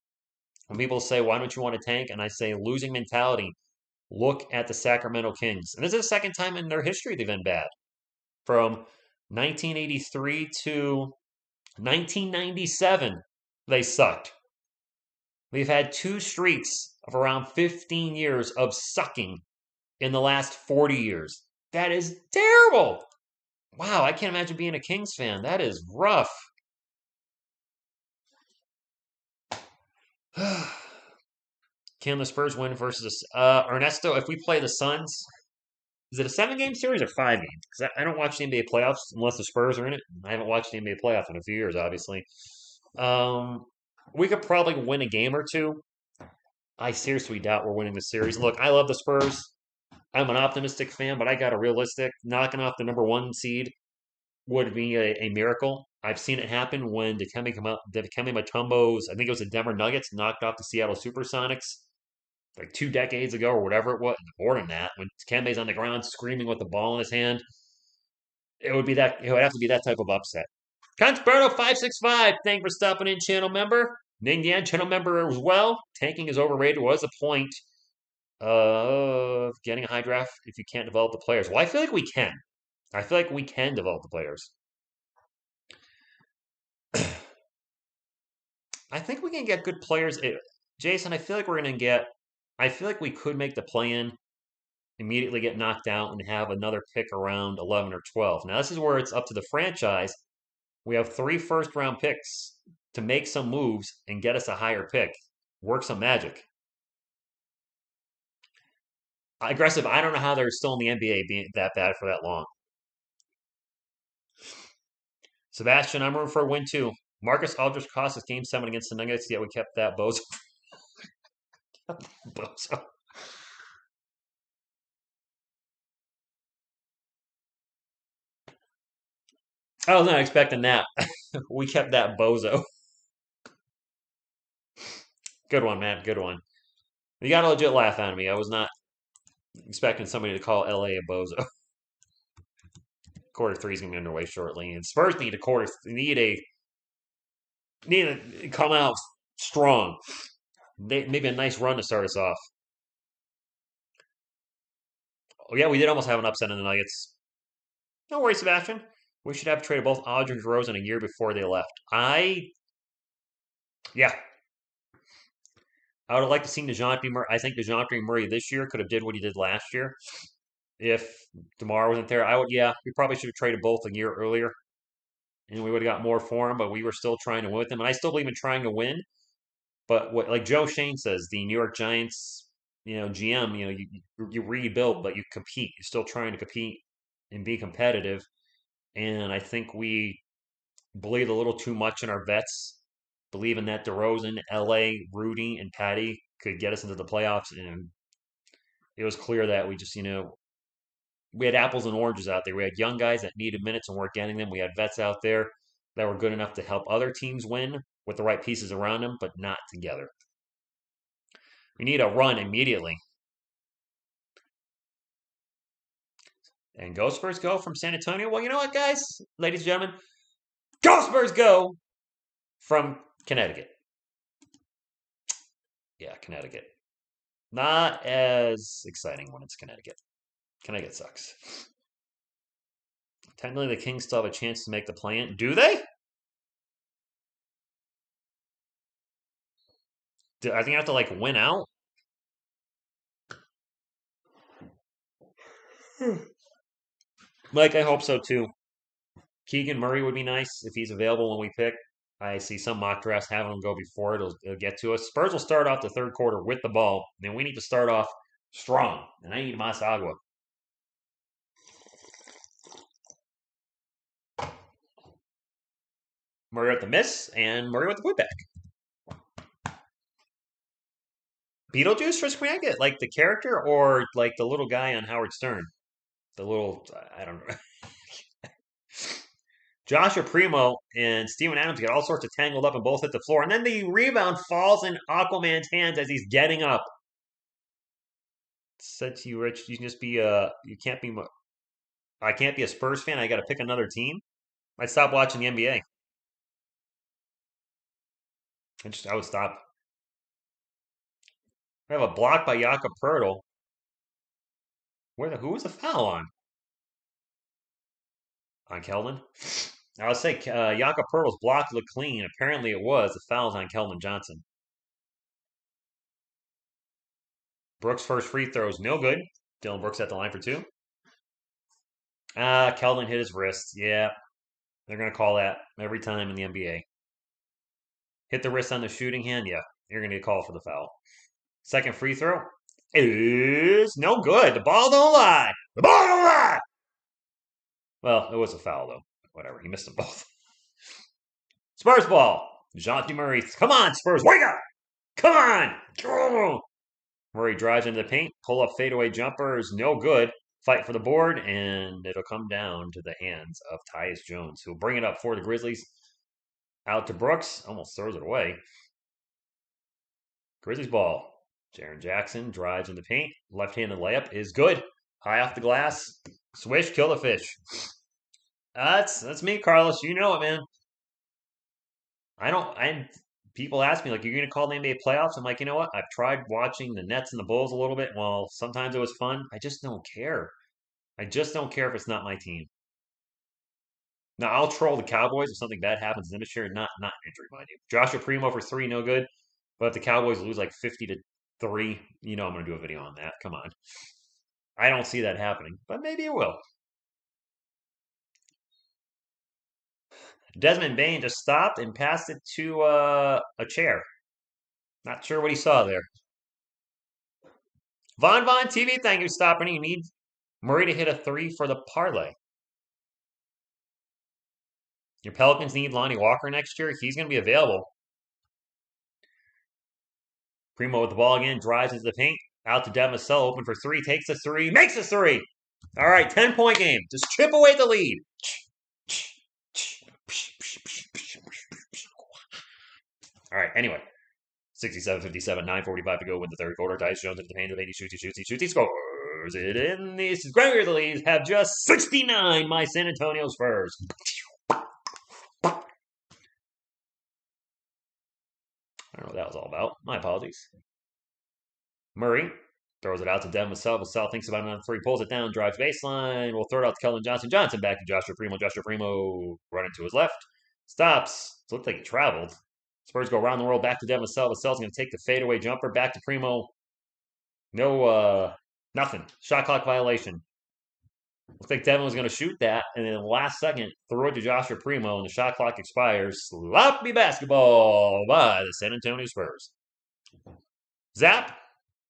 When people say, why don't you want to tank? And I say, losing mentality. Look at the Sacramento Kings. And this is the second time in their history they've been bad. From 1983 to 1997, they sucked. We've had two streaks of around 15 years of sucking in the last 40 years. That is terrible. Wow, I can't imagine being a Kings fan. That is rough. Can the Spurs win versus Ernesto? If we play the Suns, is it a 7-game series or 5 games? Because I don't watch the NBA playoffs unless the Spurs are in it. I haven't watched the NBA playoffs in a few years, obviously. We could probably win a game or two. I seriously doubt we're winning the series. Look, I love the Spurs. I'm an optimistic fan, but I got a realistic. Knocking off the number 1 seed would be a miracle. I've seen it happen when Dikembe Mutombo's, I think it was the Denver Nuggets, knocked off the Seattle Supersonics like 2 decades ago or whatever it was, more than that, when Dikembe's on the ground screaming with the ball in his hand. It would have to be that type of upset. Conspero 565, thank you for stopping in, channel member. Ning Yan, channel member as well. Tanking is overrated was a point of getting a high draft if you can't develop the players. Well, I feel like we can. I feel like we can develop the players. I think we can get good players. Jason, I feel like we're going to get. I feel like we could make the play-in, immediately get knocked out, and have another pick around 11 or 12. Now, this is where it's up to the franchise. We have 3 first-round picks to make some moves and get us a higher pick. Work some magic. Aggressive, I don't know how they're still in the NBA being that bad for that long. Sebastian, I'm rooting for a win too. Marcus Aldridge cost us Game 7 against the Nuggets, yet we kept that bozo. Bozo. I was not expecting that. We kept that bozo. Good one, man. Good one. You got a legit laugh out of me. I was not expecting somebody to call LA a bozo. Quarter three is going to be underway shortly, and Spurs need to come out strong. Maybe a nice run to start us off. Oh yeah, we did almost have an upset in the Nuggets. No worries, Sebastian. We should have traded both Aldridge and Rose in a year before they left. Yeah. I would have liked to see DeJounte Murray. I think DeJounte Murray this year could have did what he did last year. If DeMar wasn't there, we probably should have traded both a year earlier. And we would have got more for him, but we were still trying to win with him. And I still believe in trying to win. But like Joe Shane says, the New York Giants, GM, you rebuild, but you compete. You're still trying to compete and be competitive. And I think we believed a little too much in our vets, believing that DeRozan, LA, Rudy, and Patty could get us into the playoffs. And it was clear that we just, we had apples and oranges out there. We had young guys that needed minutes and weren't getting them. We had vets out there that were good enough to help other teams win with the right pieces around them, but not together. We need a run immediately. And go Spurs go from San Antonio. Well, you know what, guys, ladies and gentlemen, go Spurs go from Connecticut. Yeah, Connecticut. Not as exciting when it's Connecticut. Connecticut sucks. Technically, the Kings still have a chance to make the play-in. Do they? I think I have to win out. Mike, I hope so too. Keegan Murray would be nice if he's available when we pick. I see some mock drafts having him go before it'll get to us. Spurs will start off the third quarter with the ball. And we need to start off strong. And I need Masagua. Murray with the miss and Murray with the putback. Beetlejuice for Connecticut, like the character or like the little guy on Howard Stern? The little, I don't know. Joshua Primo and Steven Adams get all sorts of tangled up and both hit the floor. And then the rebound falls in Aquaman's hands as he's getting up. Said to you, Rich, you can just be you can't be. I can't be a Spurs fan. I got to pick another team. I stopped watching the NBA. I would stop. We have a block by Jakob Pertl. Who was the foul on? On Keldon? I would say Jakob Pertl's block looked clean. Apparently it was. The foul's on Keldon Johnson. Brooks' first free throw is no good. Dylan Brooks at the line for two. Keldon hit his wrist. Yeah. They're going to call that every time in the NBA. Hit the wrist on the shooting hand. Yeah. You're going to get called for the foul. Second free throw is no good. The ball don't lie. The ball don't lie. Well, it was a foul, though. Whatever. He missed them both. Spurs ball. DeJounte Murray. Come on, Spurs. Wake up. Come on. Murray drives into the paint. Pull up fadeaway jumper is no good. Fight for the board, and it'll come down to the hands of Tyus Jones, who'll bring it up for the Grizzlies. Out to Brooks. Almost throws it away. Grizzlies ball. Jaren Jackson drives in the paint. Left-handed layup is good. High off the glass. Swish, kill the fish. That's me, Carlos. You know it, man. People ask me, you're going to call the NBA playoffs? I'm like, you know what? I've tried watching the Nets and the Bulls a little bit. Well, sometimes it was fun. I just don't care. I just don't care if it's not my team. Now, I'll troll the Cowboys if something bad happens in this year. Not injury, mind you. Joshua Primo for three, no good. But if the Cowboys lose 50-3, I'm going to do a video on that. Come on. I don't see that happening, but maybe it will. Desmond Bain just stopped and passed it to a chair. Not sure what he saw there. Von TV, thank you for stopping. You need Murray to hit a three for the parlay. Your Pelicans need Lonnie Walker next year. He's going to be available. Primo with the ball again, drives into the paint. Out to Devin Vassell, open for three, takes the three, makes a three. All right, 10-point game. Just chip away the lead. All right, anyway. 67-57, 9:45 to go in the third quarter. Tyus Jones into the hands of 80, shoots, he scores it in. These Grizzlies have just 69, my San Antonio Spurs. I don't know what that was all about. My apologies. Murray throws it out to Devin Vassell. Vassell thinks about another three, pulls it down, drives baseline. We'll throw it out to Keldon Johnson. Johnson back to Joshua Primo. Joshua Primo running to his left. Stops. It looked like he traveled. Spurs go around the world back to Devin Vassell. Vassell's going to take the fadeaway jumper back to Primo. No, nothing. Shot clock violation. Looks like Devin was going to shoot that, and then the last second, threw it to Joshua Primo, and the shot clock expires. Sloppy basketball by the San Antonio Spurs. Zap.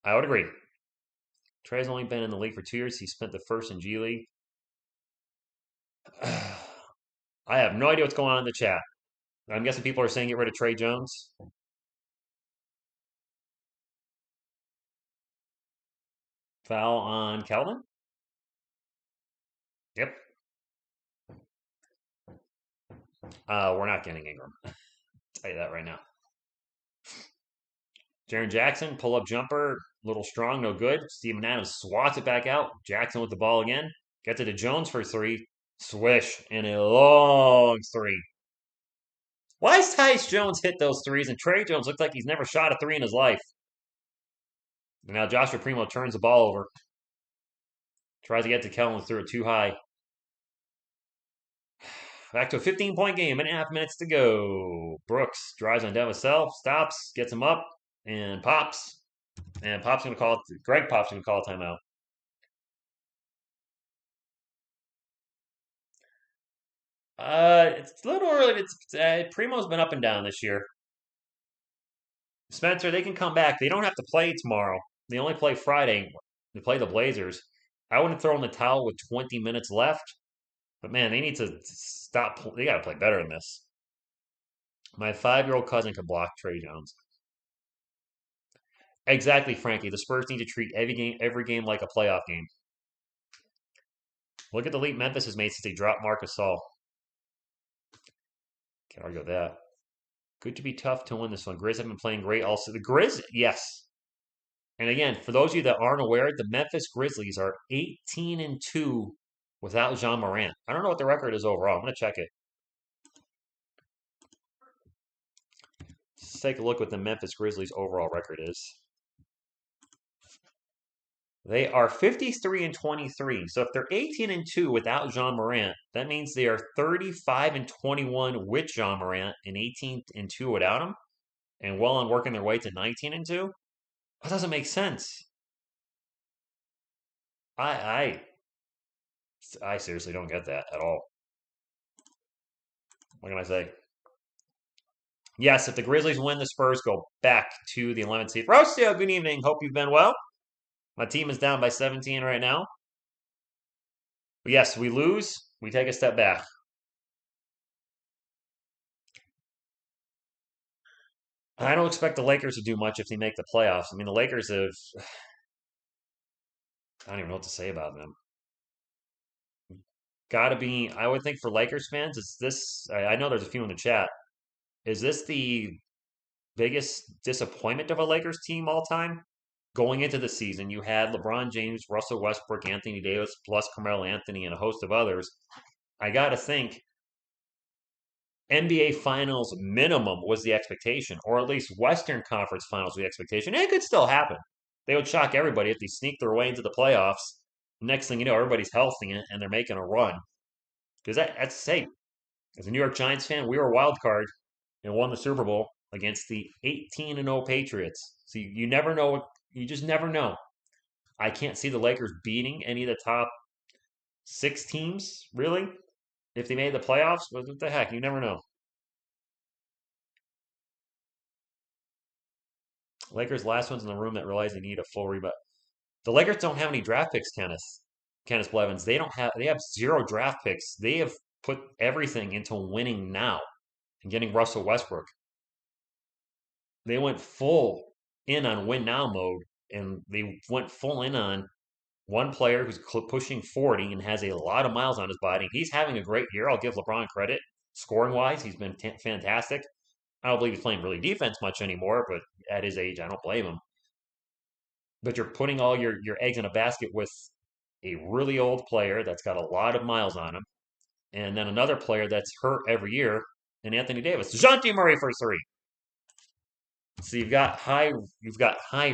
I would agree. Trey's only been in the league for 2 years. He spent the first in G League. I have no idea what's going on in the chat. I'm guessing people are saying get rid of Trey Jones. Foul on Calvin. Yep. We're not getting Ingram. I'll tell you that right now. Jaren Jackson, pull-up jumper, a little strong, no good. Steven Adams swats it back out. Jackson with the ball again. Gets it to Jones for three. Swish, and a long three. Why does Tyus Jones hit those threes, and Trey Jones looked like he's never shot a three in his life? And now Joshua Primo turns the ball over. Tries to get to Kellen, threw it too high. Back to a 15-point game, 1.5 minutes to go. Brooks drives on Devin Vassell, stops, gets him up, and pops. And Pop's going to call it. Greg Pop's going to call a timeout. It's a little early. Primo's been up and down this year. Spencer, they can come back. They don't have to play tomorrow. They only play Friday. They play the Blazers. I wouldn't throw in the towel with 20 minutes left. But man, they need to stop. They got to play better than this. My 5-year-old cousin could block Trey Jones. Exactly, Frankie. The Spurs need to treat every game like a playoff game. Look at the leap Memphis has made since they dropped Marc Gasol. Can't argue with that. Good to be tough to win this one. Grizz have been playing great also. The Grizz, yes. And again, for those of you that aren't aware, the Memphis Grizzlies are 18-2 without Jean Morant. I don't know what the record is overall. I'm going to check it. Let's take a look what the Memphis Grizzlies overall record is. They are 53-23. So if they're 18-2 without Jean Morant, that means they are 35-21 with Jean Morant and 18-2 without him, and well on working their way to 19-2. That doesn't make sense. I seriously don't get that at all. What can I say? Yes, if the Grizzlies win, the Spurs go back to the 11th seed. Rocio, good evening. Hope you've been well. My team is down by 17 right now. But yes, we lose. We take a step back. I don't expect the Lakers to do much if they make the playoffs. I mean, the Lakers have... I don't even know what to say about them. Got to be... I would think for Lakers fans, it's this... I know there's a few in the chat. Is this the biggest disappointment of a Lakers team all time? Going into the season, you had LeBron James, Russell Westbrook, Anthony Davis, plus Carmelo Anthony, and a host of others. I got to think NBA Finals minimum was the expectation, or at least Western Conference Finals was the expectation. And it could still happen. They would shock everybody if they sneak their way into the playoffs. Next thing you know, everybody's healthy and they're making a run. Because that's safe. As a New York Giants fan, we were a wild card and won the Super Bowl against the 18-0 Patriots. So you never know. You just never know. I can't see the Lakers beating any of the top 6 teams, really. If they made the playoffs, what the heck? You never know. Lakers last ones in the room that realize they need a full rebound. The Lakers don't have any draft picks, Kenneth Blevins. They have 0 draft picks. They have put everything into winning now and getting Russell Westbrook. They went full in on win now mode, and they went full in on one player who's pushing 40 and has a lot of miles on his body. He's having a great year. I'll give LeBron credit. Scoring wise, he's been fantastic. I don't believe he's playing really defense much anymore, but at his age, I don't blame him. But you're putting all your eggs in a basket with a really old player that's got a lot of miles on him, and then another player that's hurt every year, and Anthony Davis. DeJounte Murray for three. So you've got high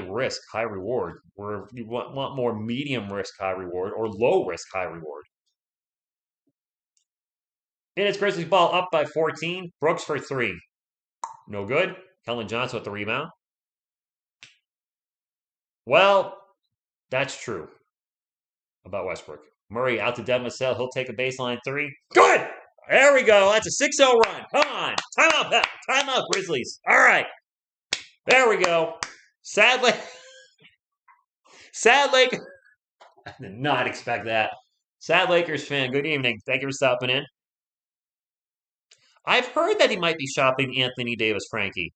risk, high reward. Where you want more medium risk, high reward, or low risk, high reward. And it's Grizzlies ball up by 14. Brooks for three. No good. Kellen Johnson with the rebound. Well, that's true about Westbrook. Murray out to Devin Vassell. He'll take a baseline three. Good! There we go. That's a 6-0 run. Come on. Timeout, Pep. Timeout, Grizzlies. All right. There we go. Sadly, Sad Lake. I did not expect that. Sad Lakers fan, good evening. Thank you for stopping in. I've heard that he might be shopping Anthony Davis, Frankie.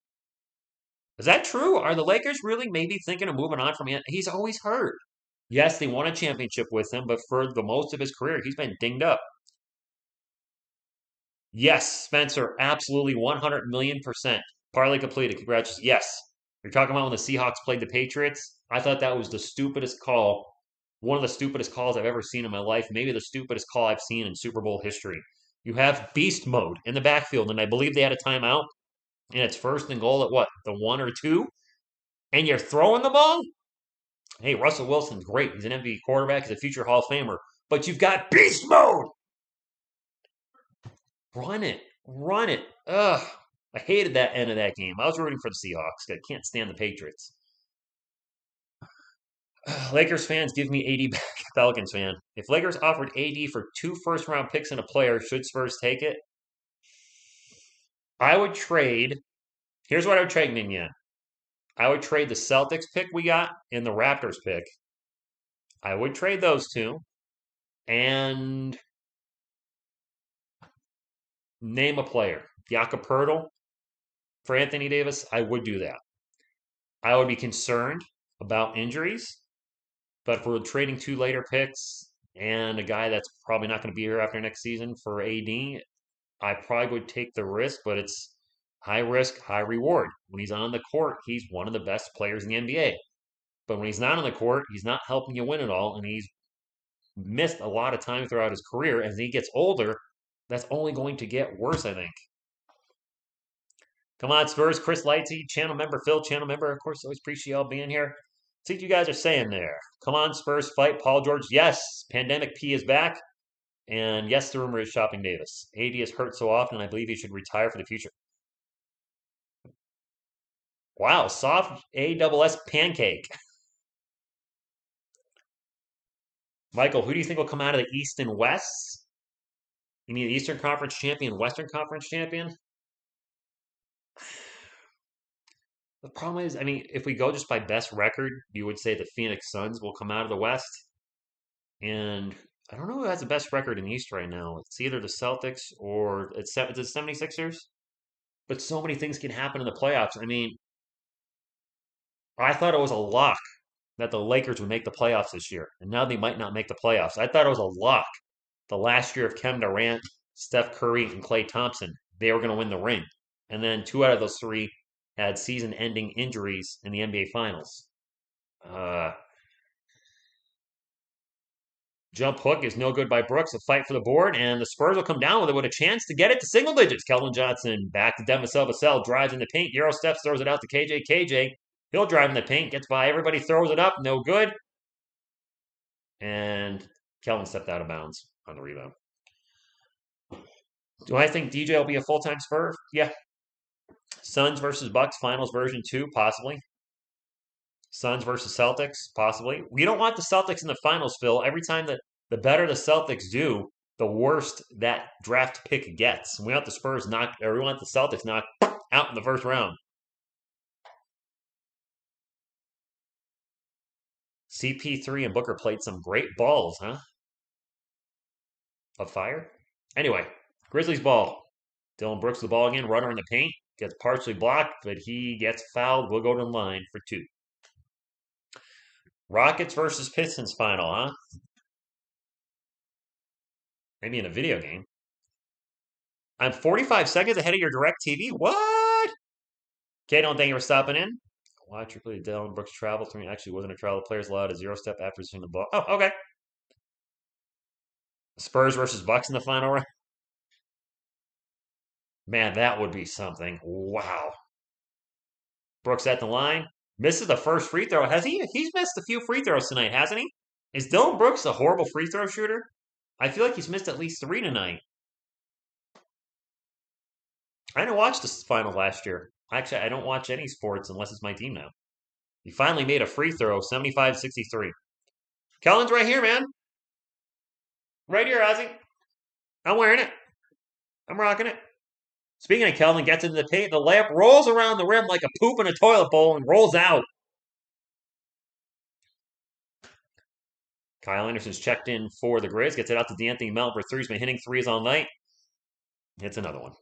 Is that true? Are the Lakers really maybe thinking of moving on from him? He's always hurt. Yes, they won a championship with him, but for the most of his career, he's been dinged up. Yes, Spencer, absolutely 100 million%. Parlay completed. Congrats. Yes. You're talking about when the Seahawks played the Patriots? I thought that was the stupidest call. One of the stupidest calls I've ever seen in my life. Maybe the stupidest call I've seen in Super Bowl history. You have beast mode in the backfield, and I believe they had a timeout. And it's first and goal at what? The 1 or 2? And you're throwing the ball? Hey, Russell Wilson's great. He's an MVP quarterback. He's a future Hall of Famer. But you've got beast mode. Run it. Run it. Ugh. I hated that end of that game. I was rooting for the Seahawks. I can't stand the Patriots. Lakers fans, give me AD back. Falcons fan. If Lakers offered AD for 2 first-round picks and a player, should Spurs take it? I would trade. Here's what I would trade, Minion. I would trade the Celtics pick we got and the Raptors pick. I would trade those two. And name a player. Jakob Poeltl for Anthony Davis. I would do that. I would be concerned about injuries. But if we're trading 2 later picks and a guy that's probably not going to be here after next season for AD, I probably would take the risk, but it's high risk, high reward. When he's on the court, he's one of the best players in the NBA. But when he's not on the court, he's not helping you win at all, and he's missed a lot of time throughout his career. As he gets older, that's only going to get worse, I think. Come on, Spurs. Chris Lightsey, channel member. Phil, channel member. Of course, always appreciate y'all being here. See what you guys are saying there. Come on, Spurs, fight. Paul George, yes. Pandemic P is back. And yes, the rumor is shopping Davis. AD is hurt so often, I believe he should retire for the future. Wow, soft ASS pancake. Michael, who do you think will come out of the East and West? You need Eastern Conference champion, Western Conference champion? The problem is, I mean, if we go just by best record, you would say the Phoenix Suns will come out of the West. And I don't know who has the best record in the East right now. It's either the Celtics or it's the 76ers. But so many things can happen in the playoffs. I mean, I thought it was a lock that the Lakers would make the playoffs this year. And now they might not make the playoffs. I thought it was a lock the last year of Kevin Durant, Steph Curry, and Klay Thompson. They were going to win the ring. And then 2 out of those 3 had season-ending injuries in the NBA Finals. Jump hook is no good by Brooks. A fight for the board, and the Spurs will come down with it with a chance to get it to single digits. Keldon Johnson back to Devin Vassell. Drives in the paint. Euro steps, throws it out to KJ. KJ, he'll drive in the paint. Gets by everybody. Throws it up. No good. And Keldon stepped out of bounds on the rebound. Do I think DJ will be a full-time Spur? Yeah. Suns versus Bucks finals version 2, possibly. Suns versus Celtics, possibly. We don't want the Celtics in the finals, Phil. Every time that the better the Celtics do, the worst that draft pick gets. We want the Spurs knocked, or we want the Celtics knocked out in the first round. CP3 and Booker played some great balls, huh? Of fire? Anyway, Grizzlies ball. Dylan Brooks the ball again, runner in the paint. Gets partially blocked, but he gets fouled. We'll go to the line for 2. Rockets versus Pistons final, huh? Maybe in a video game. I'm 45 seconds ahead of your DirecTV. What? Don't thank you for stopping in. Watch your play. Dylan Brooks travel through. Actually, wasn't a travel. Players allowed a 0 step after seeing the ball. Oh, okay. Spurs versus Bucks in the final round. Man, that would be something. Wow. Brooks at the line. Misses the first free throw. Has he? He's missed a few free throws tonight, hasn't he? Is Dylan Brooks a horrible free throw shooter? I feel like he's missed at least 3 tonight. I didn't watch the finals last year. Actually, I don't watch any sports unless it's my team now. He finally made a free throw, 75-63. Kellen's right here, man. Right here, Ozzy. I'm wearing it. I'm rocking it. Speaking of Kelvin, gets into the paint. The layup rolls around the rim like a poop in a toilet bowl and rolls out. Kyle Anderson's checked in for the Grizz. Gets it out to D'Anthony Melton for three. He's been hitting threes all night. Hits another one.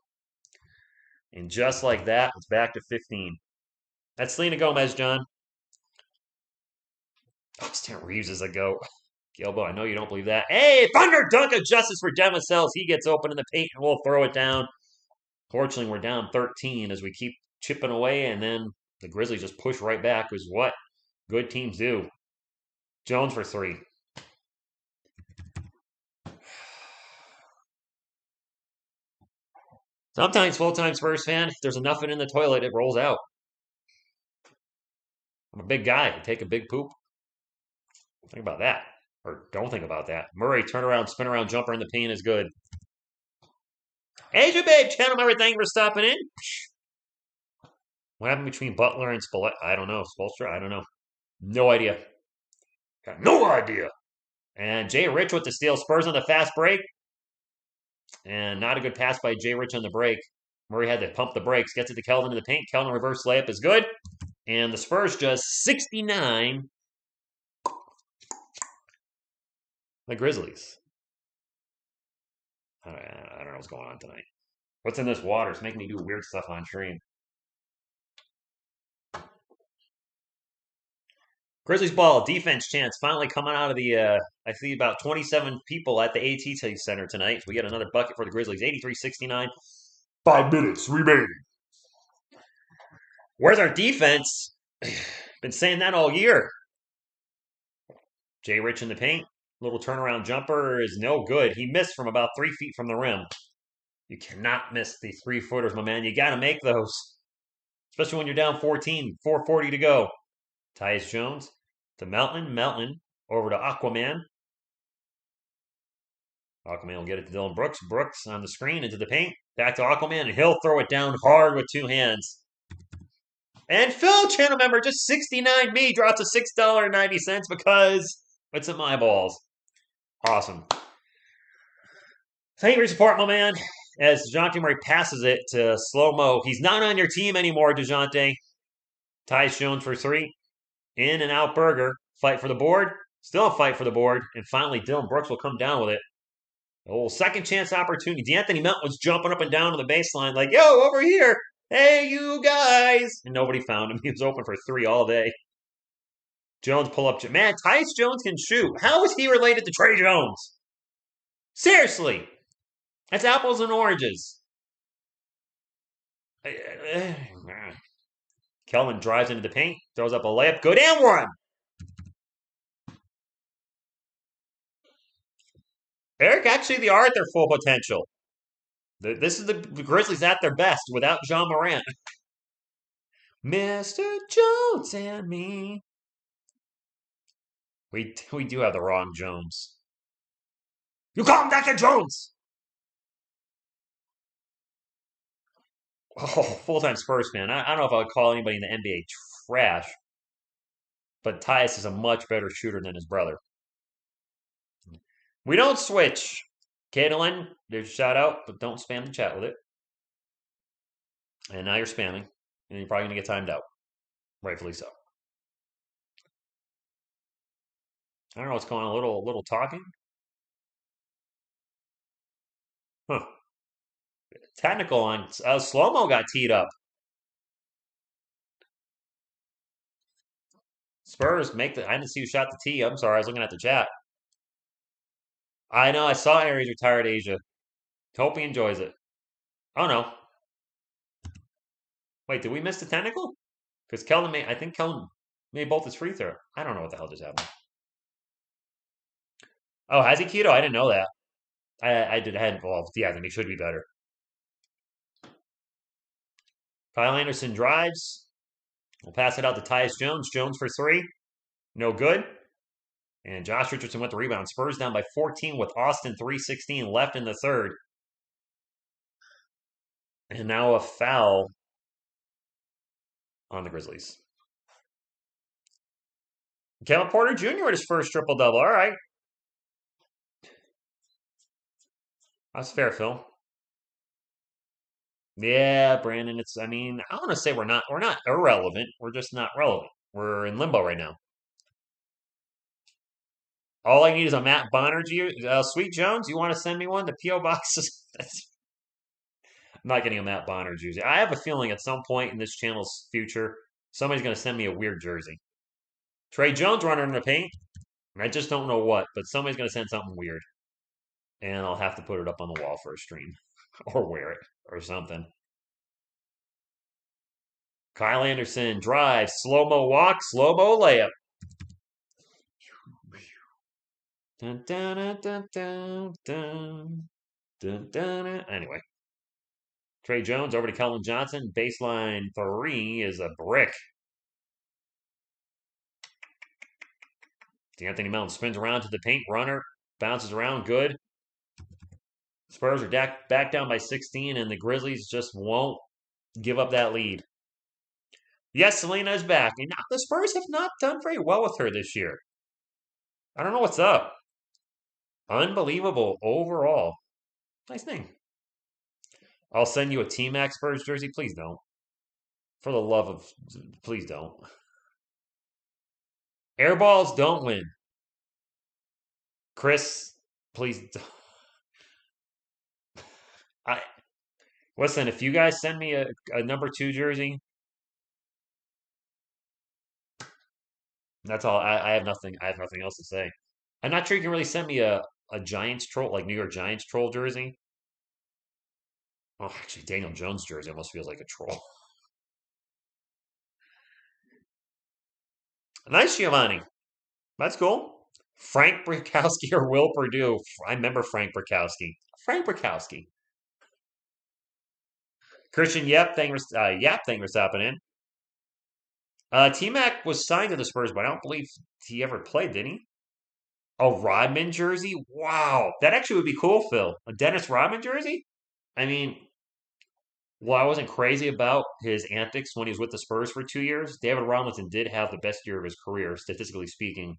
And just like that, it's back to 15. That's Selena Gomez, John. Austin Reeves is a goat. Gilbo, I know you don't believe that. Hey, thunder dunk of justice for Devin Sells. He gets open in the paint and we'll throw it down. Fortunately, we're down 13 as we keep chipping away, and then the Grizzlies just push right back, is what good teams do. Jones for three. Sometimes full-time Spurs fan, if there's enough in the toilet, it rolls out. I'm a big guy. I take a big poop. Think about that. Or don't think about that. Murray, turnaround, spin around, jumper in the paint is good. Asia Babe, channel member, thank you for stopping in. What happened between Butler and Spolstra? I don't know. Spolstra? I don't know. No idea. Got no idea. And Jay Rich with the steal. Spurs on the fast break. And not a good pass by Jay Rich on the break. Murray had to pump the brakes. Gets it to Keldon in the paint. Keldon reverse layup is good. And the Spurs just 69 the Grizzlies. I don't know what's going on tonight. What's in this water? It's making me do weird stuff on stream. Grizzlies ball, defense chance finally coming out of the, I see about 27 people at the AT&T Center tonight. We get another bucket for the Grizzlies, 83-69. 5 minutes remaining. Where's our defense? Been saying that all year. Jay Rich in the paint. Little turnaround jumper is no good. He missed from about 3 feet from the rim. You cannot miss the 3-footers, my man. You got to make those. Especially when you're down 14, 4:40 to go. Tyus Jones to Melton. Melton over to Aquaman. Aquaman will get it to Dylan Brooks. Brooks on the screen into the paint. Back to Aquaman, and he'll throw it down hard with 2 hands. And Phil, channel member, just 69 me drops a $6.90 because it's in my balls. Awesome. Thank you for your support, my man. As DeJounte Murray passes it to slow-mo. He's not on your team anymore, DeJounte. Tyus Jones for 3. In and out burger. Fight for the board. Still a fight for the board. And finally, Dylan Brooks will come down with it. A little second chance opportunity. D'Anthony Melton was jumping up and down to the baseline like, yo, over here. Hey, you guys. And nobody found him. He was open for 3 all day. Jones pull up. Man, Tyus Jones can shoot. How is he related to Trey Jones? Seriously. That's apples and oranges. Kelvin drives into the paint, throws up a layup, good and one. Eric, actually, they are at their full potential. This is the Grizzlies at their best without John Morant. Mr. Jones and me. We do have the wrong Jones. You call him Dr. Jones! Oh, full-time Spurs fan. I don't know if I would call anybody in the NBA trash, but Tyus is a much better shooter than his brother. We don't switch. Caitlin, there's a shout out, but don't spam the chat with it. And now you're spamming, and you're probably going to get timed out. Rightfully so. I don't know what's going on. A little talking. Huh. Technical on slow-mo got teed up. Spurs make the. I didn't see who shot the tee. I'm sorry. I was looking at the chat. I know. I saw Aries retired Asia. Hope he enjoys it. Oh no. Wait, did we miss the technical? Because Keldon I think Keldon made both his free throw. I don't know what the hell just happened. Oh, has he keto? I didn't know that. I hadn't involved. Yeah, then he should be better. Kyle Anderson drives. We'll pass it out to Tyus Jones. Jones for three. No good. And Josh Richardson went the rebound. Spurs down by 14 with Austin 3:16 left in the third. And now a foul on the Grizzlies. Kevin Porter Jr. with his first triple-double. All right. That's fair, Phil. Yeah, Brandon, I mean, I want to say we're not irrelevant. We're just not relevant. We're in limbo right now. All I need is a Matt Bonner Sweet Jones. You want to send me one? The P.O. Box I'm not getting a Matt Bonner jersey. I have a feeling at some point in this channel's future, somebody's going to send me a weird jersey. Trey Jones running in the paint. I just don't know what, but somebody's going to send something weird. And I'll have to put it up on the wall for a stream or wear it or something. Kyle Anderson drives, slow-mo walk, slow-mo layup. Dun, dun, dun, dun, dun, dun, dun. Anyway, Trey Jones over to Keldon Johnson. Baseline three is a brick. Anthony Melton spins around to the paint. Runner bounces around. Good. Spurs are back down by 16, and the Grizzlies just won't give up that lead. Yes, Selena is back. And the Spurs have not done very well with her this year. I don't know what's up. Unbelievable overall. Nice thing. I'll send you a T-Max Spurs jersey. Please don't. For the love of... Please don't. Airballs don't win. Chris, please don't. Listen, if you guys send me a number 2 jersey, that's all. I have nothing. I have nothing else to say. I'm not sure you can really send me a Giants troll, like New York Giants troll jersey. Oh, actually, Daniel Jones jersey almost feels like a troll. Nice, Giovanni. That's cool. Frank Brakowski or Will Purdue. I remember Frank Brakowski. Frank Brakowski. Christian Yep, thanks for stopping in. T-Mac was signed to the Spurs, but I don't believe he ever played, did he? A Rodman jersey? Wow. That actually would be cool, Phil. A Dennis Rodman jersey? I mean, well, I wasn't crazy about his antics when he was with the Spurs for 2 years. David Robinson did have the best year of his career, statistically speaking,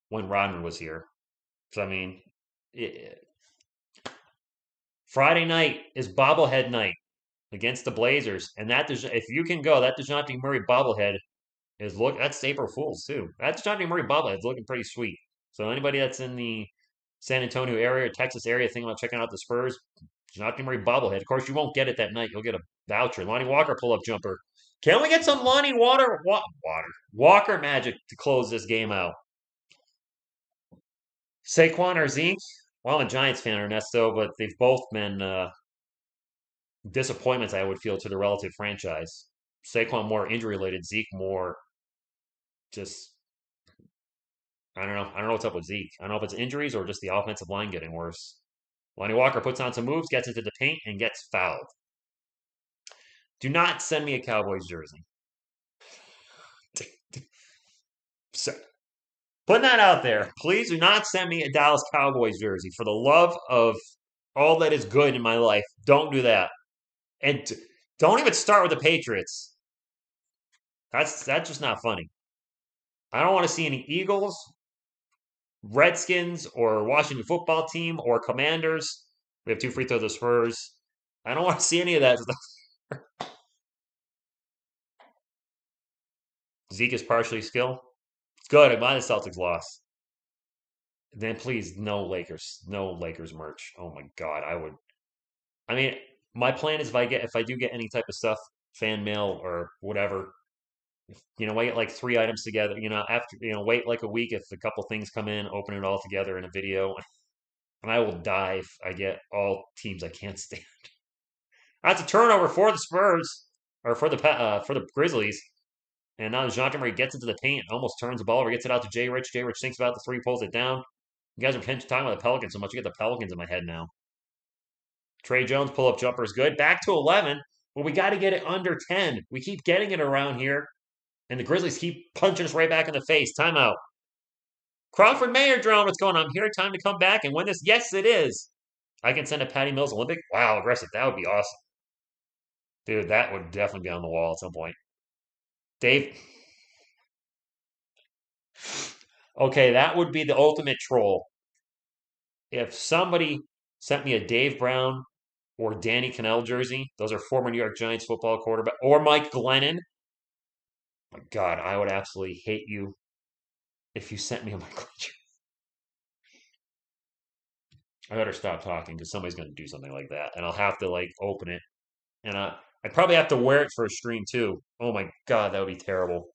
when Rodman was here. So, I mean, Friday night is bobblehead night against the Blazers, and if you can go, that DeJounte Murray bobblehead that's April Fool's too. That DeJounte Murray bobblehead is looking pretty sweet. So anybody that's in the San Antonio area, Texas area, thinking about checking out the Spurs, DeJounte Murray bobblehead. Of course, you won't get it that night. You'll get a voucher. Lonnie Walker pull-up jumper. Can we get some Lonnie Walker magic to close this game out? Saquon or Zeke? Well, I'm a Giants fan, Ernesto, but they've both been disappointments, I would feel, to the relative franchise. Saquon more injury related, Zeke more just I don't know. I don't know what's up with Zeke. I don't know if it's injuries or just the offensive line getting worse. Lonnie Walker puts on some moves, gets into the paint, and gets fouled. Do not send me a Cowboys jersey. So, putting that out there. Please do not send me a Dallas Cowboys jersey. For the love of all that is good in my life, don't do that. And don't even start with the Patriots. That's just not funny. I don't want to see any Eagles, Redskins, or Washington football team, or Commanders. We have 2 free throws, the Spurs. I don't want to see any of that. Zeke is partially skilled. It's good. I'm glad the Celtics lost. Then please, no Lakers merch. Oh my God, I would. I mean, my plan is if I do get any type of stuff, fan mail or whatever, I get like 3 items together. After wait like a week if a couple things come in, open it all together in a video, and I will die if I get all teams I can't stand. That's a turnover for the Spurs. or for the Grizzlies. And now DeJounte gets into the paint, almost turns the ball over, gets it out to Jay Rich. Jay Rich thinks about the three, pulls it down. You guys are talking about the Pelicans so much. You get the Pelicans in my head now. Trey Jones pull-up jumper is good. Back to 11. Well, we got to get it under 10. We keep getting it around here, and the Grizzlies keep punching us right back in the face. Timeout. Crawford Mayer drone, what's going on? I'm here. Time to come back and win this. Yes, it is. I can send a Patty Mills Olympic. Wow, aggressive. That would be awesome. Dude, that would definitely be on the wall at some point. Dave. Okay, that would be the ultimate troll. If somebody sent me a Dave Brown or Danny Cannell jersey, those are former New York Giants football quarterback, or Mike Glennon. My God, I would absolutely hate you if you sent me a Mike Glennon jersey. I better stop talking because somebody's going to do something like that, and I'll have to like open it, and I'd probably have to wear it for a stream too. Oh my God, that would be terrible.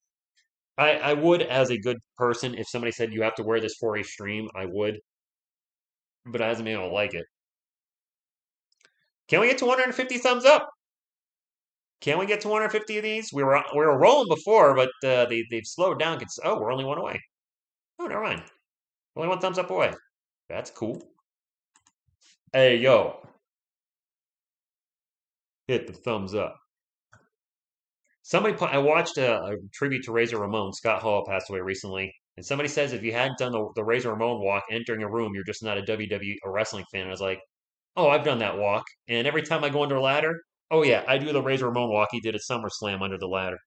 I would, as a good person, if somebody said you have to wear this for a stream, I would, but it doesn't mean I don't like it. Can we get to 150 thumbs up? Can we get to 150 of these? We were rolling before, but they've slowed down. Oh, we're only one away. Oh, never mind. Only one thumbs up away. That's cool. Hey, yo. Hit the thumbs up. I watched a tribute to Razor Ramon. Scott Hall passed away recently. And somebody says if you hadn't done the Razor Ramon walk entering a room, you're just not a WWE or wrestling fan. And I was like, oh, I've done that walk. And every time I go under a ladder, oh, yeah, I do the Razor Ramon walk he did at SummerSlam under the ladder.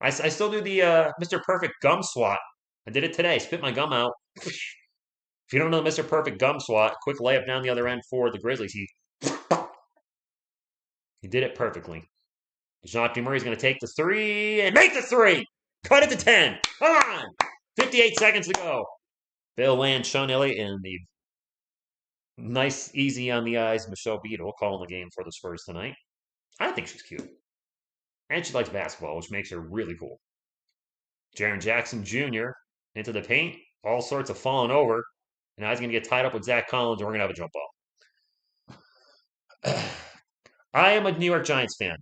I still do the Mr. Perfect gum swat. I did it today. Spit my gum out. If you don't know the Mr. Perfect gum swat, quick layup down the other end for the Grizzlies. He did it perfectly. DeJounte Murray's going to take the three and make the three. Cut it to 10. Come on. 58 seconds to go. Bill Land, Sean Elliott, and the nice, easy on the eyes Michelle Beadle calling the game for the Spurs tonight. I think she's cute. And she likes basketball, which makes her really cool. Jaren Jackson Jr. into the paint. All sorts of falling over. And now he's going to get tied up with Zach Collins, and we're going to have a jump ball. I am a New York Giants fan.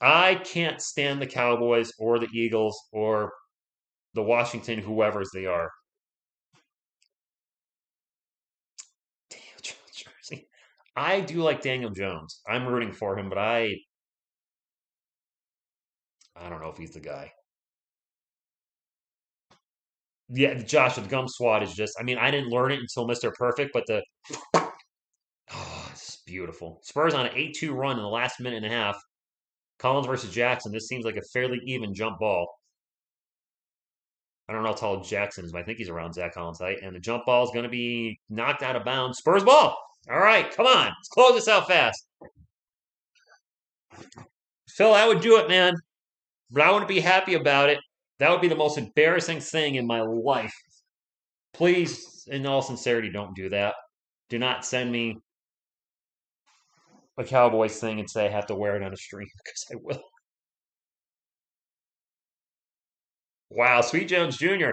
I can't stand the Cowboys or the Eagles or the Washington, whoever's they are. Daniel Jones jersey. I do like Daniel Jones. I'm rooting for him, but I don't know if he's the guy. Yeah, Josh, the gum swat is just, I mean, I didn't learn it until Mr. Perfect, but it's beautiful. Spurs on an 8-2 run in the last minute and a half. Collins versus Jackson. This seems like a fairly even jump ball. I don't know how tall Jackson is, but I think he's around Zach Collins' height. And the jump ball is going to be knocked out of bounds. Spurs ball. All right, come on. Let's close this out fast. Phil, I would do it, man. But I wouldn't be happy about it. That would be the most embarrassing thing in my life. Please, in all sincerity, don't do that. Do not send me a Cowboys thing and say I have to wear it on a stream, because I will. Wow, Sweet Jones Jr.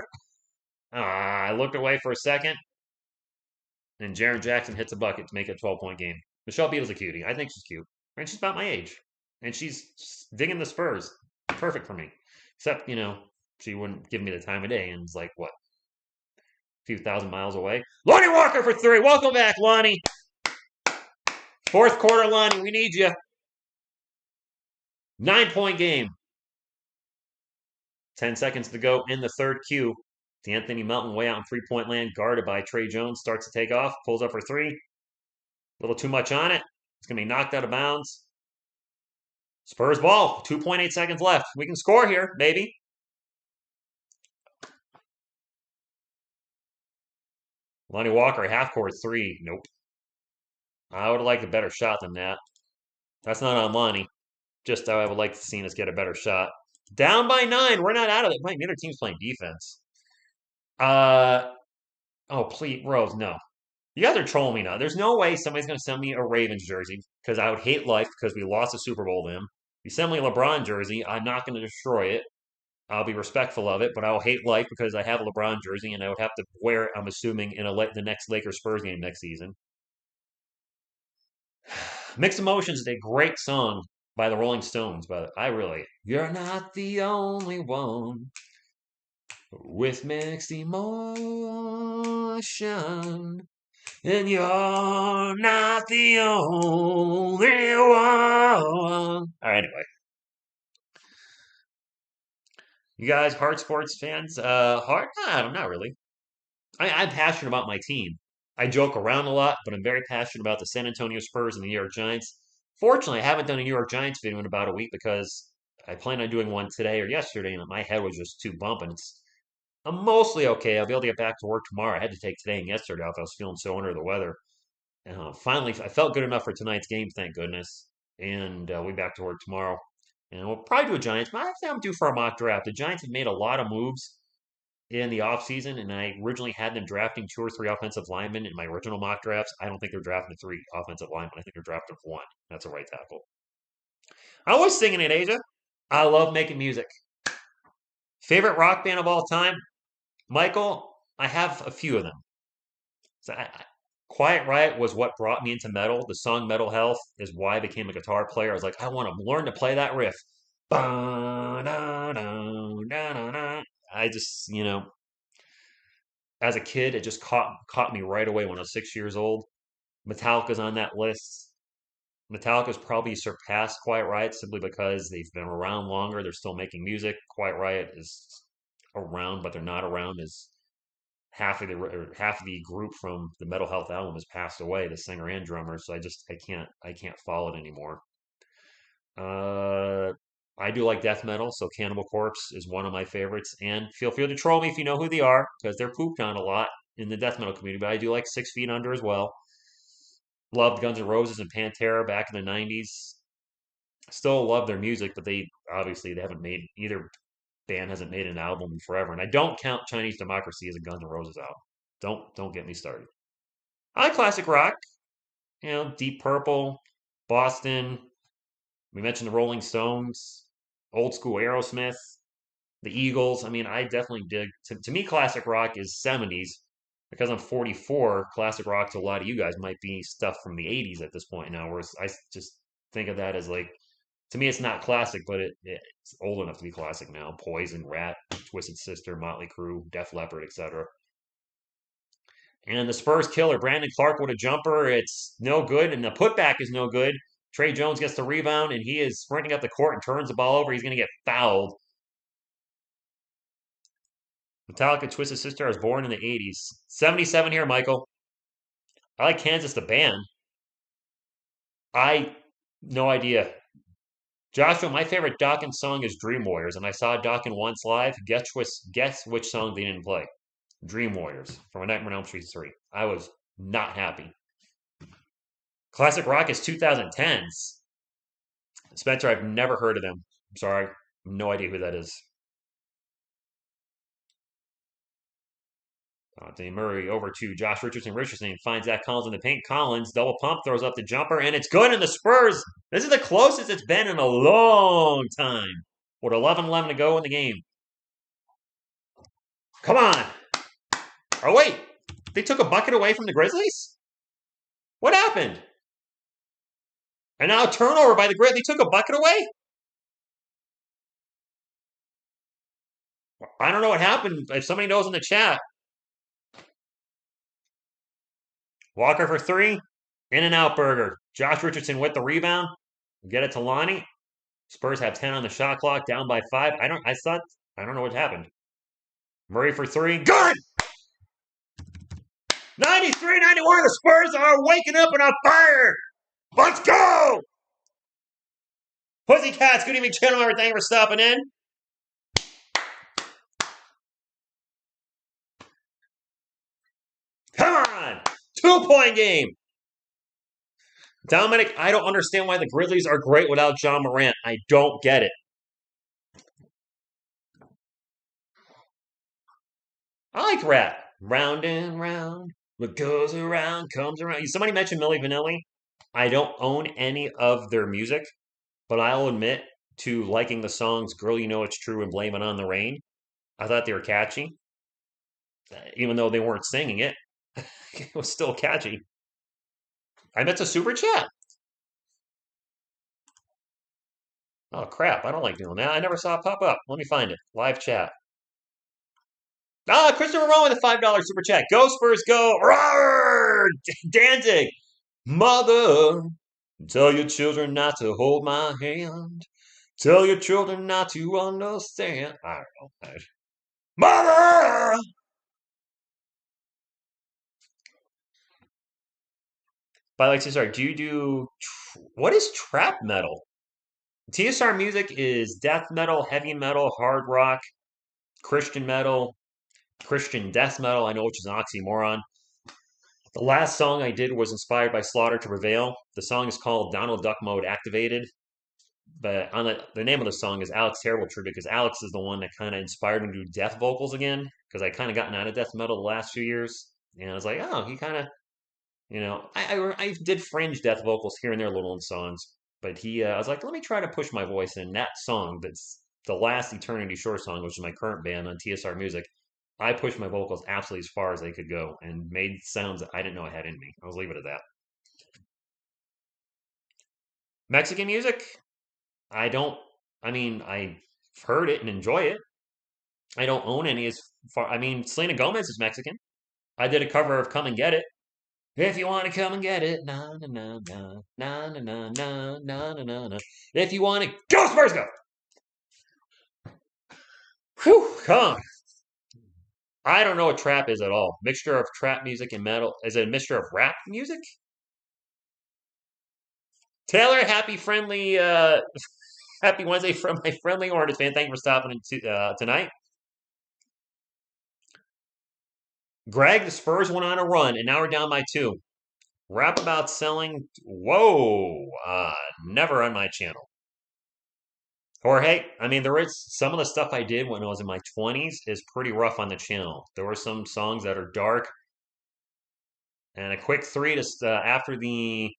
I looked away for a second, and Jaren Jackson hits a bucket to make it a 12-point game. Michelle Beadle's a cutie. I think she's cute. And she's about my age. And she's digging the Spurs. Perfect for me. Except, she wouldn't give me the time of day, and it's like, what? A few thousand miles away. Lonnie Walker for three. Welcome back, Lonnie. Fourth quarter, Lonnie. We need you. 9-point game. 10 seconds to go in the third Q. Anthony Melton way out in three-point land, guarded by Trey Jones, starts to take off, pulls up for three. A little too much on it. It's going to be knocked out of bounds. Spurs ball, 2.8 seconds left. We can score here, baby. Lonnie Walker, half-court three. Nope. I would have liked a better shot than that. That's not on Lonnie. Just I would like to see us get a better shot. Down by 9. We're not out of it. The other team's playing defense. Oh, please, Rose, no. You guys are trolling me now. There's no way somebody's going to send me a Ravens jersey because I would hate life because we lost the Super Bowl to him. If you send me a LeBron jersey, I'm not going to destroy it. I'll be respectful of it, but I'll hate life because I have a LeBron jersey and I would have to wear it, I'm assuming, in the next Lakers Spurs game next season. Mixed Emotions is a great song by the Rolling Stones, but you're not the only one with mixed emotion, and you're not the only one. All right, anyway. You guys, hard sports fans? Hard? No, not really. I'm passionate about my team. I joke around a lot, but I'm very passionate about the San Antonio Spurs and the New York Giants. Fortunately, I haven't done a New York Giants video in about a week because I planned on doing one today or yesterday, and my head was just too bumping. I'm mostly okay. I'll be able to get back to work tomorrow. I had to take today and yesterday off. I was feeling so under the weather. Finally, I felt good enough for tonight's game, thank goodness. And we'll be back to work tomorrow. And we'll probably do a Giants. But I think I'm due for a mock draft. The Giants have made a lot of moves in the offseason, and I originally had them drafting two or three offensive linemen in my original mock drafts. I don't think they're drafting three offensive linemen. I think they're drafting one. That's a right tackle. I was singing in Asia. I love making music. Favorite rock band of all time? Michael, I have a few of them. So Quiet Riot was what brought me into metal. The song Metal Health is why I became a guitar player. I was like, I want to learn to play that riff. I just, as a kid, it just caught me right away when I was 6 years old. Metallica's on that list. Metallica's probably surpassed Quiet Riot simply because they've been around longer. They're still making music. Quiet Riot is around, but they're not around as half of the group from the Metal Health album has passed away, the singer and drummer. So I can't follow it anymore. Uh, I do like death metal, so Cannibal Corpse is one of my favorites. And feel free to troll me if you know who they are, because they're pooped on a lot in the death metal community. But I do like 6 Feet Under as well. Loved Guns N' Roses and Pantera back in the '90s. Still love their music, but they haven't made either band hasn't made an album in forever. And I don't count Chinese Democracy as a Guns N' Roses album. Don't get me started. I like classic rock, Deep Purple, Boston. We mentioned the Rolling Stones, old school Aerosmith, the Eagles. I mean, I definitely dig. To me, classic rock is '70s. Because I'm 44, classic rock to a lot of you guys might be stuff from the '80s at this point now. Whereas I just think of that as like, to me, it's not classic, but it's old enough to be classic now. Poison, Rat, Twisted Sister, Motley Crue, Def Leppard, etc. And the Spurs killer, Brandon Clark with a jumper. It's no good, and the putback is no good. Trey Jones gets the rebound, and he is sprinting up the court and turns the ball over. He's going to get fouled. Metallica, Twisted Sister. I was born in the '80s. 77 here, Michael. I like Kansas, the band. No idea. Joshua, my favorite Dawkins song is Dream Warriors, and I saw Dawkins once live. Guess which song they didn't play? Dream Warriors from A Nightmare on Elm Street 3. I was not happy. Classic rock is 2010s. Spencer, I've never heard of them. I'm sorry. No idea who that is. Dave Murray over to Josh Richardson. Richardson finds Zach Collins in the paint. Collins double pump, throws up the jumper, and it's good. And the Spurs, this is the closest it's been in a long time. With 11:11 to go in the game. Come on. Oh, wait. They took a bucket away from the Grizzlies? What happened? And now a turnover by the Grizzlies. They took a bucket away? I don't know what happened. If somebody knows in the chat. Walker for three. In and out burger. Josh Richardson with the rebound. Get it to Lonnie. Spurs have 10 on the shot clock, down by 5. I don't know what happened. Murray for three. Good! 93-91. The Spurs are waking up and on fire. Let's go! Pussycats, good evening, gentlemen. Thank you for stopping in. Come on! 2-point game. Dominic, I don't understand why the Grizzlies are great without John Morant. I don't get it. I like Rat. Round and round. What goes around comes around. Somebody mentioned Milli Vanilli. I don't own any of their music, but I'll admit to liking the songs Girl You Know It's True and Blame It on the Rain. I thought they were catchy. Even though they weren't singing it, it was still catchy. I bet it's a super chat. Oh, crap. I don't like doing that. I never saw it pop up. Let me find it. Live chat. Ah, Christopher Rowan with a $5 super chat. Go Spurs, go. Roar! Danzig. Mother, tell your children not to hold my hand. Tell your children not to understand. I don't know. Mother! But like, sorry, do you do what is trap metal? TSR music is death metal, heavy metal, hard rock, Christian metal, Christian death metal. I know, which is an oxymoron. The last song I did was inspired by Slaughter to Prevail. The song is called Donald Duck Mode Activated. But on the name of the song is Alex Terrible Tribute because Alex is the one that kind of inspired me to do death vocals again because I kind of gotten out of death metal the last few years. And I was like, oh, he kind of, I did fringe death vocals here and there, little in songs. But I was like, let me try to push my voice in that song that's the last Eternity Shore song, which is my current band on TSR Music. I pushed my vocals absolutely as far as they could go and made sounds that I didn't know I had in me. I was leave it at that. Mexican music, I don't. I mean, I've heard it and enjoy it. I don't own any as far. I mean, Selena Gomez is Mexican. I did a cover of "Come and Get It." If you want to come and get it, na na na na na na na na na na na na. If you want to, go Spurs, go! Whew, come on. I don't know what trap is at all. Mixture of trap music and metal. Is it a mixture of rap music? Taylor, happy Wednesday from my friendly Hornets fan. Thank you for stopping in tonight. Greg, the Spurs went on a run, and now we're down by 2. Rap about selling. Whoa. Never on my channel. Jorge, I mean, there is some of the stuff I did when I was in my 20s is pretty rough on the channel. There were some songs that are dark. And a quick 3 to after the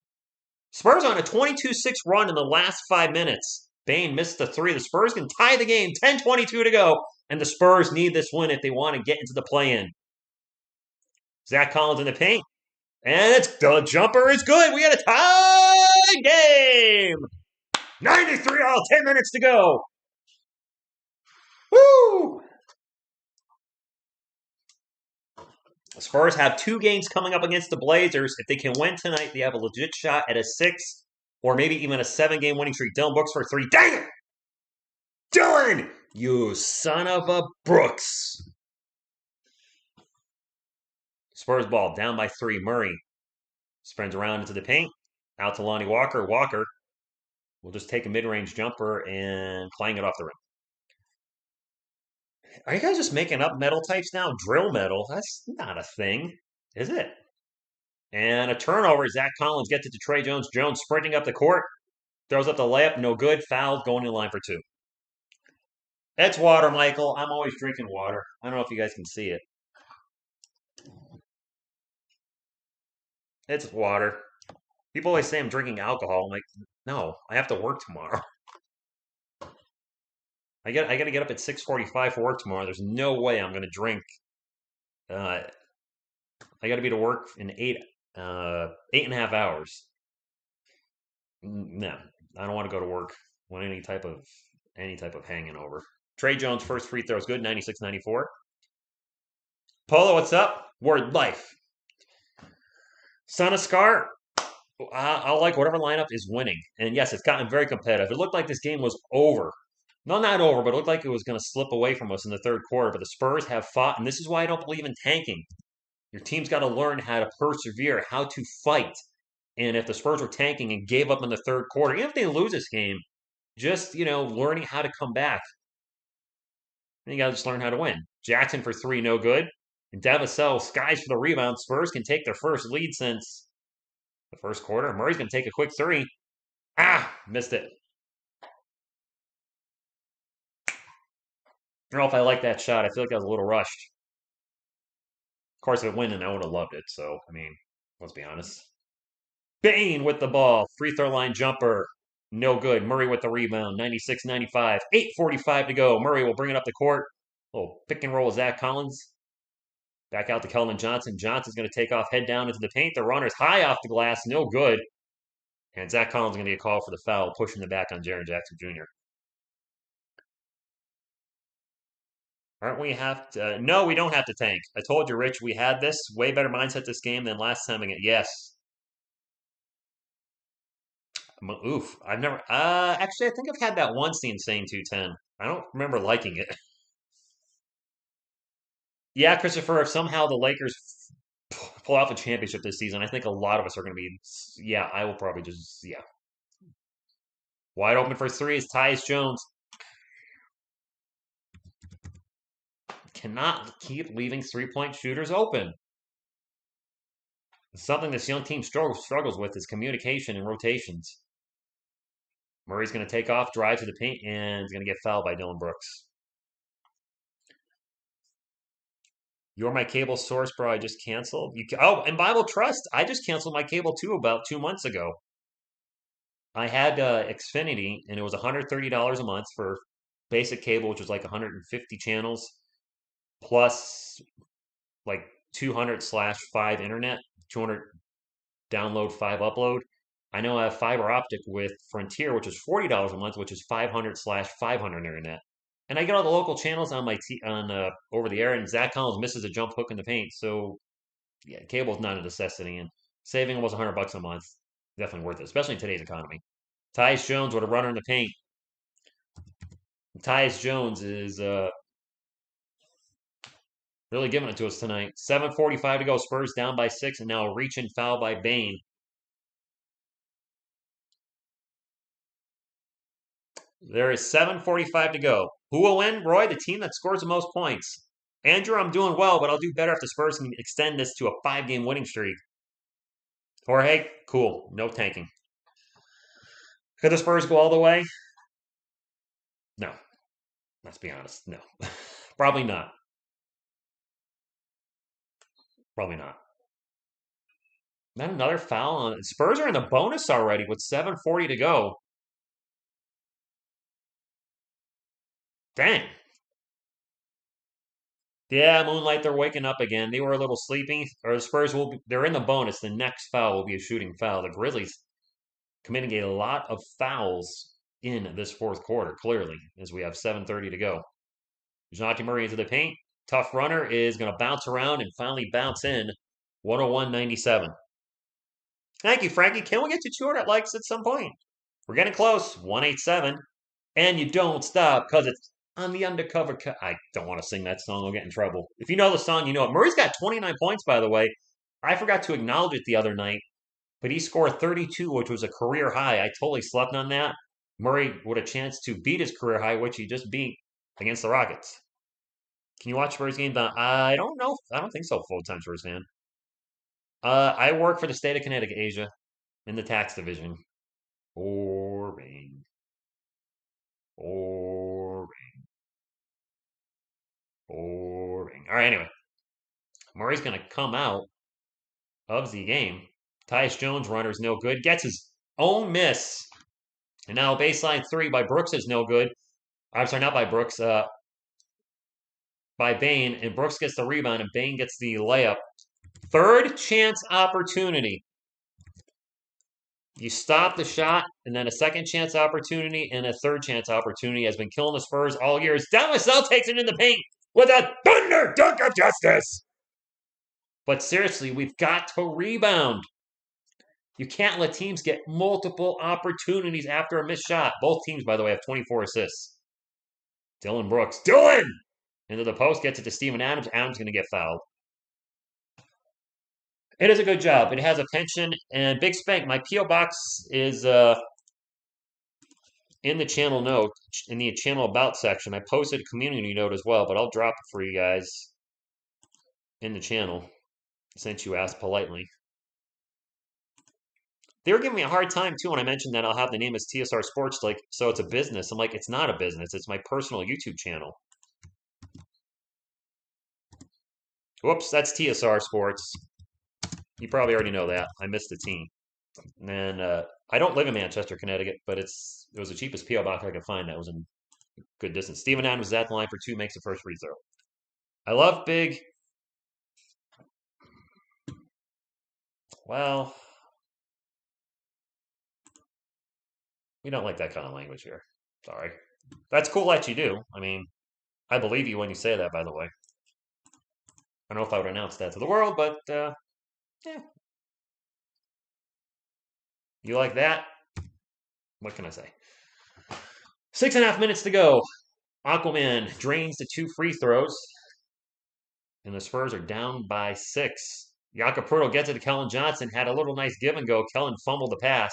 Spurs on a 22-6 run in the last 5 minutes. Bane missed the 3. The Spurs can tie the game. 10:22 to go. And the Spurs need this win if they want to get into the play-in. Zach Collins in the paint. And the jumper is good. We got a tie game. 93 all, 10 minutes to go. Woo! The Spurs have 2 games coming up against the Blazers. If they can win tonight, they have a legit shot at a 6 or maybe even a 7-game winning streak. Dylan Brooks for 3. Dang it! Dylan! You son of a Brooks. Spurs ball down by 3. Murray spins around into the paint. Out to Lonnie Walker. Walker will just take a mid-range jumper and clang it off the rim. Are you guys just making up metal types now? Drill metal? That's not a thing, is it? And a turnover. Zach Collins gets it to Trey Jones. Jones sprinting up the court. Throws up the layup. No good. Fouled. Going in line for 2. It's water, Michael. I'm always drinking water. I don't know if you guys can see it. It's water. People always say I'm drinking alcohol. I'm like, no, I have to work tomorrow. I got to get up at 6:45 for work tomorrow. There's no way I'm going to drink. I got to be to work in 8.5 hours. No, I don't want to go to work when any type of hanging over. Trey Jones first free throw is good, 96-94. Polo, what's up? Word life. Son of Scar, I'll like whatever lineup is winning. And yes, it's gotten very competitive. It looked like this game was over. No, not over, but it looked like it was going to slip away from us in the third quarter. But the Spurs have fought, and this is why I don't believe in tanking. Your team's got to learn how to persevere, how to fight. And if the Spurs were tanking and gave up in the third quarter, even if they lose this game, just, learning how to come back. And you got to just learn how to win. Jackson for 3, no good. And Devasell skies for the rebound. Spurs can take their first lead since the first quarter. Murray's going to take a quick 3. Missed it. I don't know if I like that shot. I feel like I was a little rushed. Of course, if it went in, I would have loved it. So, I mean, let's be honest. Bane with the ball. Free throw line jumper. No good. Murray with the rebound. 96-95. 8:45 to go. Murray will bring it up the court. Little pick and roll with Zach Collins. Back out to Keldon Johnson. Johnson's going to take off, head down into the paint. The runner's high off the glass. No good. And Zach Collins is going to get called for the foul, pushing the back on Jaren Jackson Jr. Aren't we have to? No, we don't have to tank. I told you, Rich, we had this way better mindset this game than last time again. Yes. Oof. I've never. Actually, I think I've had that once. The insane 210. I don't remember liking it. Yeah, Christopher. If somehow the Lakers pull off a championship this season, I think a lot of us are going to be. Yeah, I will probably just. Yeah. Wide open for three is Tyus Jones. Cannot keep leaving 3-point shooters open. Something this young team struggles with is communication and rotations. Murray's going to take off, drive to the paint, and is going to get fouled by Dylan Brooks. You're my cable source, bro. I just canceled. And Bible Trust. I just canceled my cable too about 2 months ago. I had Xfinity, and it was $130 a month for basic cable, which was like 150 channels, plus like 200/5 internet, 200 download, 5 upload. I know I have fiber optic with Frontier, which is $40 a month, which is 500/500 internet. And I get all the local channels on my over the air, and Zach Collins misses a jump hook in the paint. So yeah, cable's not a necessity, and saving almost $100 a month, definitely worth it, especially in today's economy. Tyus Jones with a runner in the paint. Tyus Jones is really giving it to us tonight. 7:45 to go. Spurs down by 6, and now a reach and foul by Bane. There is 7:45 to go. Who will win, Roy? The team that scores the most points. Andrew, I'm doing well, but I'll do better if the Spurs can extend this to a 5-game winning streak. Jorge, cool. No tanking. Could the Spurs go all the way? No. Let's be honest. No. Probably not. Probably not. Not another foul on Spurs are in the bonus already with 7:40 to go. Dang. Yeah, Moonlight, they're waking up again. They were a little sleepy. Or the Spurs they're in the bonus. The next foul will be a shooting foul. The Grizzlies committing a lot of fouls in this fourth quarter, clearly, as we have 7:30 to go. Dejounte Murray into the paint. Tough runner is going to bounce around and finally bounce in. 101.97. Thank you, Frankie. Can we get to 200 likes at some point? We're getting close. 187. And you don't stop because it's on the undercover. I don't want to sing that song. I'll get in trouble. If you know the song, you know it. Murray's got 29 points, by the way. I forgot to acknowledge it the other night, but he scored 32, which was a career high. I totally slept on that. Murray with a chance to beat his career high, which he just beat against the Rockets. Can you watch Spurs games? I don't know. I don't think so. Full-time Spurs fan. I work for the state of Connecticut, Asia, in the tax division. Boring. Boring. Boring. All right, anyway. Murray's going to come out of the game. Tyus Jones, runner's no good. Gets his own miss. And now baseline 3 by Brooks is no good. I'm sorry, not by Brooks. By Bane. And Brooks gets the rebound, and Bane gets the layup. Third chance opportunity. You stop the shot, and then a second chance opportunity and a third chance opportunity has been killing the Spurs all year. Dallas takes it in the paint with a thunder dunk of justice. But seriously, we've got to rebound. You can't let teams get multiple opportunities after a missed shot. Both teams, by the way, have 24 assists. Dylan Brooks. Dylan! Into the post, gets it to Steven Adams. Adams going to get fouled. It is a good job. It has a pension. And Big Spank, my P.O. box is in the channel note, in the channel about section. I posted a community note as well, but I'll drop it for you guys in the channel since you asked politely. They were giving me a hard time too when I mentioned that I'll have the name as TSR Sports, like, so it's a business. I'm like, it's not a business. It's my personal YouTube channel. Whoops, that's TSR Sports. You probably already know that. I missed the team. And I don't live in Manchester, Connecticut, but it was the cheapest PO box I could find that was in good distance. Steven Adams is at the line for 2, makes the first free throw. I love big. Well, we don't like that kind of language here. Sorry. That's cool that you do. I mean, I believe you when you say that, by the way. I don't know if I would announce that to the world, but yeah. You like that? What can I say? 6.5 minutes to go. Aquaman drains the 2 free throws, and the Spurs are down by 6. Jakob gets it to Kellen Johnson. Had a little nice give and go. Kellen fumbled the pass.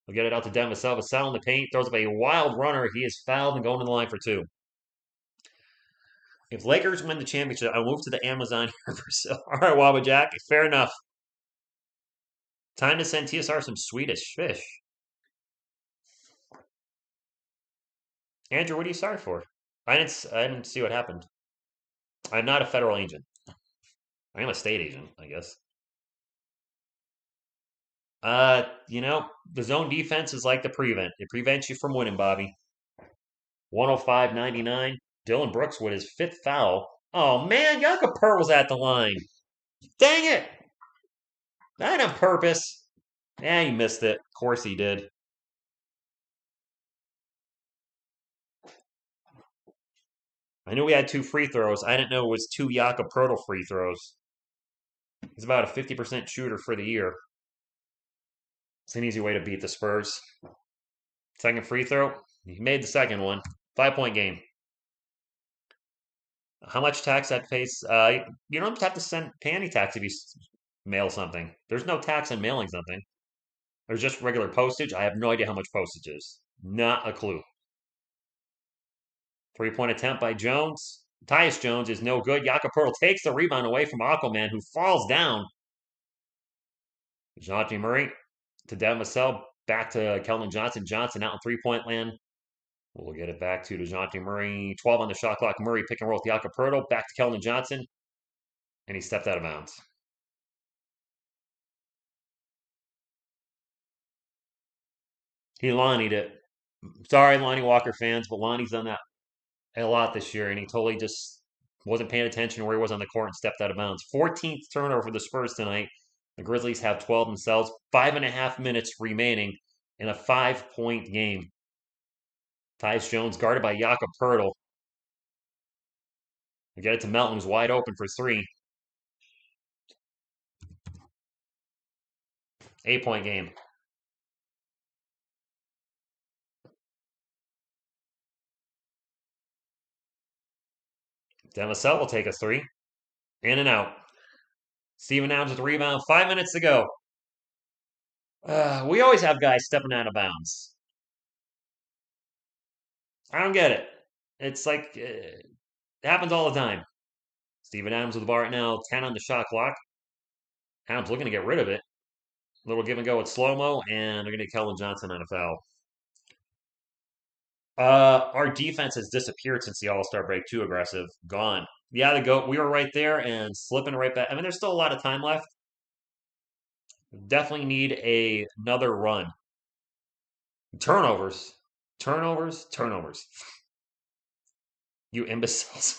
He'll get it out to Devin Vassell in the paint. Throws up a wild runner. He is fouled and going to the line for 2. If Lakers win the championship, I'll move to the Amazon here for sale. All right, Wabba Jack. Fair enough. Time to send TSR some Swedish fish. Andrew, what are you sorry for? I didn't see what happened. I'm not a federal agent. I am a state agent, I guess. The zone defense is like the prevent. It prevents you from winning, Bobby. 105.99. Dylan Brooks with his 5th foul. Oh man, Jakob was at the line. Dang it! Not on purpose. He missed it. Of course he did. I knew we had 2 free throws. I didn't know it was 2 Jakob free throws. He's about a 50% shooter for the year. It's an easy way to beat the Spurs. Second free throw. He made the second one. 5-point game. How much tax that pays? You don't have to pay any tax if you mail something. There's no tax on mailing something. There's just regular postage. I have no idea how much postage is. Not a clue. 3-point attempt by Jones. Tyus Jones is no good. Jakob takes the rebound away from Aquaman, who falls down. DeJounte Murray to Devin Vassell. Back to Keldon Johnson. Johnson out in 3-point land. We'll get it back to DeJounte Murray. 12 on the shot clock. Murray pick and roll with Jakob Back to Keldon Johnson. And he stepped out of bounds. He Lonnie'd it. Sorry, Lonnie Walker fans, but Lonnie's done that a lot this year, and he totally just wasn't paying attention where he was on the court and stepped out of bounds. 14th turnover for the Spurs tonight. The Grizzlies have 12 themselves. 5.5 minutes remaining in a 5-point game. Tyus Jones guarded by Jakob Poeltl. We get it to Melton, who's wide open for 3. 8-point game. Devin Vassell will take a 3. In and out. Steven Adams with the rebound. 5 minutes to go. We always have guys stepping out of bounds. I don't get it. It's like it happens all the time. Steven Adams with the ball right now. 10 on the shot clock. Adams looking to get rid of it. Little give and go with slow-mo, and they're going to get Keldon Johnson on a foul. Our defense has disappeared since the All-Star break. Too aggressive. Gone. Yeah, we were right there and slipping right back. I mean, there's still a lot of time left. Definitely need another run. Turnovers. Turnovers. Turnovers. You imbeciles.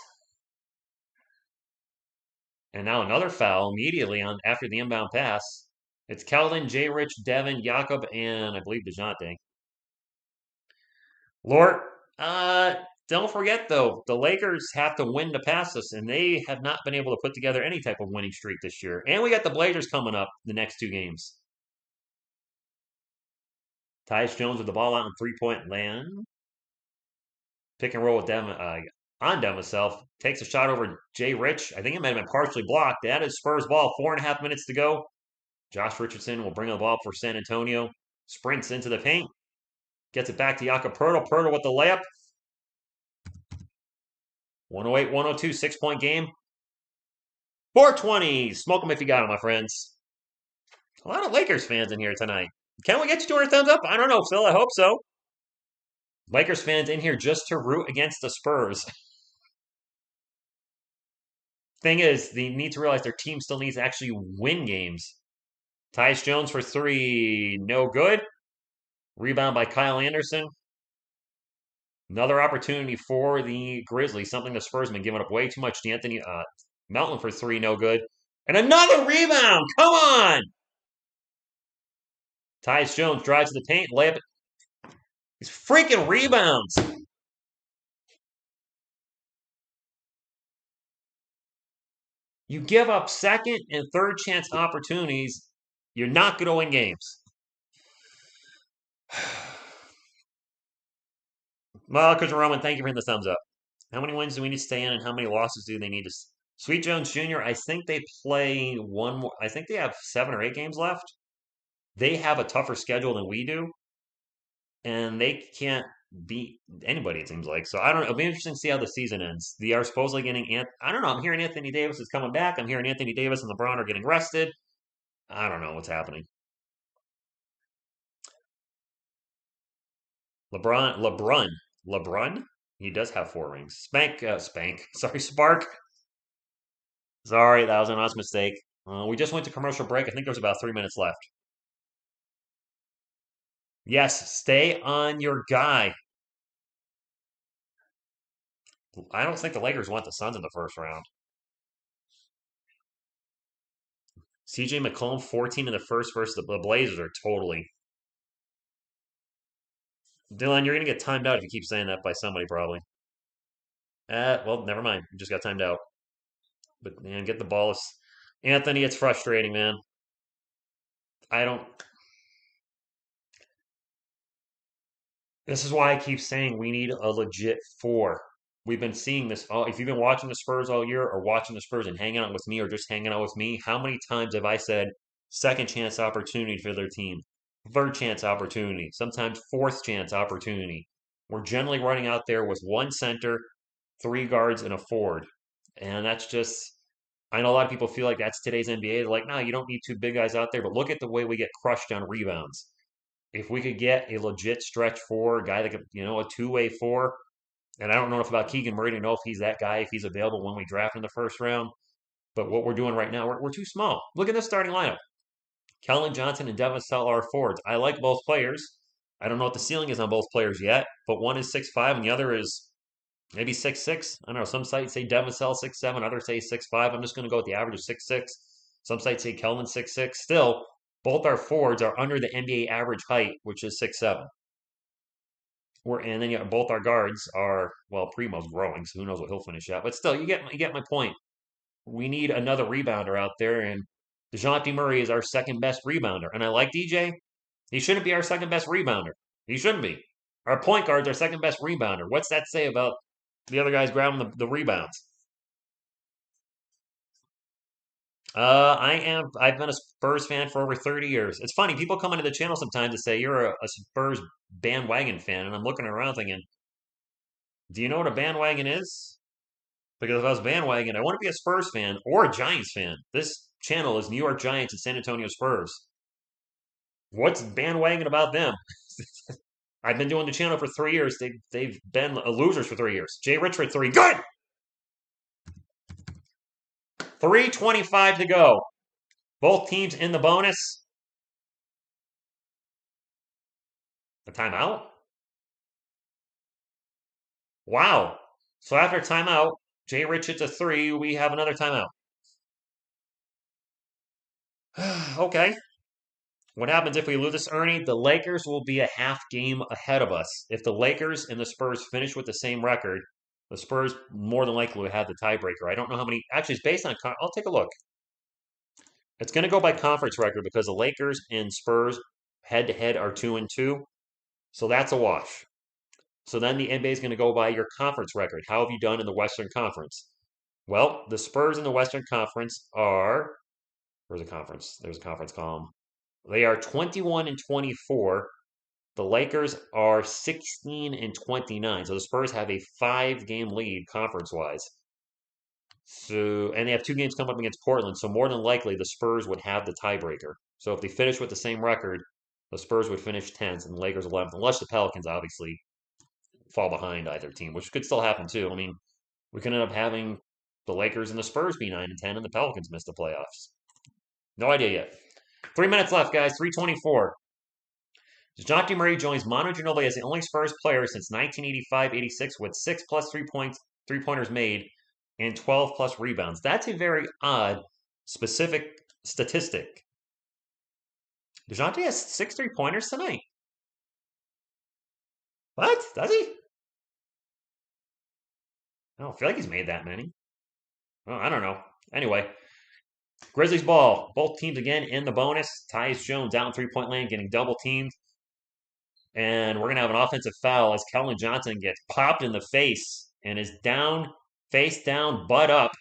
And now another foul immediately after the inbound pass. It's Keldon, J. Rich, Devin, Jakob, and I believe DeJounte. Lord, don't forget though, the Lakers have to win to pass us, and they have not been able to put together any type of winning streak this year. And we got the Blazers coming up the next 2 games. Tyus Jones with the ball out in 3-point land. Pick and roll with Devin, on Devin himself. Takes a shot over Jay Rich. I think it might have been partially blocked. That is Spurs ball. 4.5 minutes to go. Josh Richardson will bring the ball for San Antonio. Sprints into the paint. Gets it back to Jakob Poeltl with the layup. 108-102, 6-point game. 420. Smoke them if you got them, my friends. A lot of Lakers fans in here tonight. Can we get you 200 thumbs up? I don't know, Phil. I hope so. Lakers fans in here just to root against the Spurs. Thing is, they need to realize their team still needs to actually win games. Tyus Jones for 3. No good. Rebound by Kyle Anderson. Another opportunity for the Grizzlies, something the Spurs have been giving up way too much to Anthony Melton for 3, no good. And another rebound! Come on! Tyus Jones drives to the paint, layup. These freaking rebounds! You give up second and third chance opportunities, you're not going to win games. Well, Chris Roman, thank you for hitting the thumbs up. How many wins do we need to stay in, and how many losses do they need to? Sweet Jones Jr., I think they play one more. I think they have 7 or 8 games left. They have a tougher schedule than we do, and they can't beat anybody, it seems like. So I don't know. It'll be interesting to see how the season ends. They are supposedly getting, I don't know. I'm hearing Anthony Davis is coming back. I'm hearing Anthony Davis and LeBron are getting rested. I don't know what's happening. LeBron. He does have 4 rings. Spank. Sorry, Spark. Sorry, that was an honest mistake. We just went to commercial break. I think there was about 3 minutes left. Yes, stay on your guy. I don't think the Lakers want the Suns in the first round. CJ McCollum, 14 in the first versus the Blazers are totally. Dylan, you're going to get timed out if you keep saying that by somebody, probably. Well, never mind. You just got timed out. But, man, get the ball. Anthony, it's frustrating, man. I don't. This is why I keep saying we need a legit 4. We've been seeing this. If you've been watching the Spurs all year or watching the Spurs and hanging out with me or just hanging out with me, how many times have I said second chance opportunity for their team, third chance opportunity, sometimes fourth chance opportunity? We're generally running out there with 1 center, 3 guards, and a forward. And that's just, I know a lot of people feel like that's today's NBA. They're like, no, you don't need 2 big guys out there. But look at the way we get crushed on rebounds. If we could get a legit stretch 4, a guy that could, a 2-way 4, and I don't know enough about Keegan Murray to know if he's that guy, if he's available when we draft in the first round. But what we're doing right now, we're too small. Look at this starting lineup. Kellen Johnson and Devin Vassell are forwards. I like both players. I don't know what the ceiling is on both players yet, but one is 6'5", and the other is maybe 6'6". I don't know. Some sites say Devin Vassell 6'7", others say 6'5". I'm just going to go with the average of 6'6". Some sites say Kelvin 6'6". Still, both our forwards are under the NBA average height, which is 6'7". And then both our guards are, well, Primo's growing, so who knows what he'll finish at. But still, you get my point. We need another rebounder out there, and DeJounte Murray is our second best rebounder. And I like DJ. He shouldn't be our second best rebounder. He shouldn't be. Our point guard's our second best rebounder. What's that say about the other guys grabbing the rebounds? I've been a Spurs fan for over 30 years. It's funny, people come into the channel sometimes to say you're a Spurs bandwagon fan, and I'm looking around thinking, do you know what a bandwagon is? Because if I was bandwagon, I want to be a Spurs fan or a Giants fan. This channel is New York Giants and San Antonio Spurs. What's bandwagon about them? I've been doing the channel for 3 years. They've been losers for 3 years. Jay Rich for 3. Good! 3:25 to go. Both teams in the bonus. A timeout? Wow. So after timeout, Jay Rich hits a 3. We have another timeout. Okay. What happens if we lose this, Ernie? The Lakers will be a half game ahead of us. If the Lakers and the Spurs finish with the same record, the Spurs more than likely will have the tiebreaker. I don't know how many. Actually, it's based on. I'll take a look. It's going to go by conference record because the Lakers and Spurs head to head are 2-2. So that's a wash. So then the NBA is going to go by your conference record. How have you done in the Western Conference? Well, the Spurs in the Western Conference are. Where's the conference? There's a conference column. They are 21-24. The Lakers are 16-29. So the Spurs have a 5-game lead conference-wise. So, and they have 2 games coming up against Portland. So more than likely, the Spurs would have the tiebreaker. So if they finish with the same record, the Spurs would finish 10th and the Lakers 11th, unless the Pelicans obviously fall behind either team, which could still happen too. I mean, we could end up having the Lakers and the Spurs be 9-10, and the Pelicans miss the playoffs. No idea yet. 3 minutes left, guys. 3:24. DeJounte Murray joins Manu Ginobili as the only Spurs player since 1985-86 with 6+ 3-pointers made and 12+ rebounds. That's a very odd, specific statistic. DeJounte has 6 3-pointers tonight. What? Does he? I don't feel like he's made that many. Well, I don't know. Anyway, Grizzlies ball. Both teams again in the bonus. Tyus Jones out in three-point lane, getting double teamed. And we're going to have an offensive foul as Kellen Johnson gets popped in the face and is down, face down, butt up.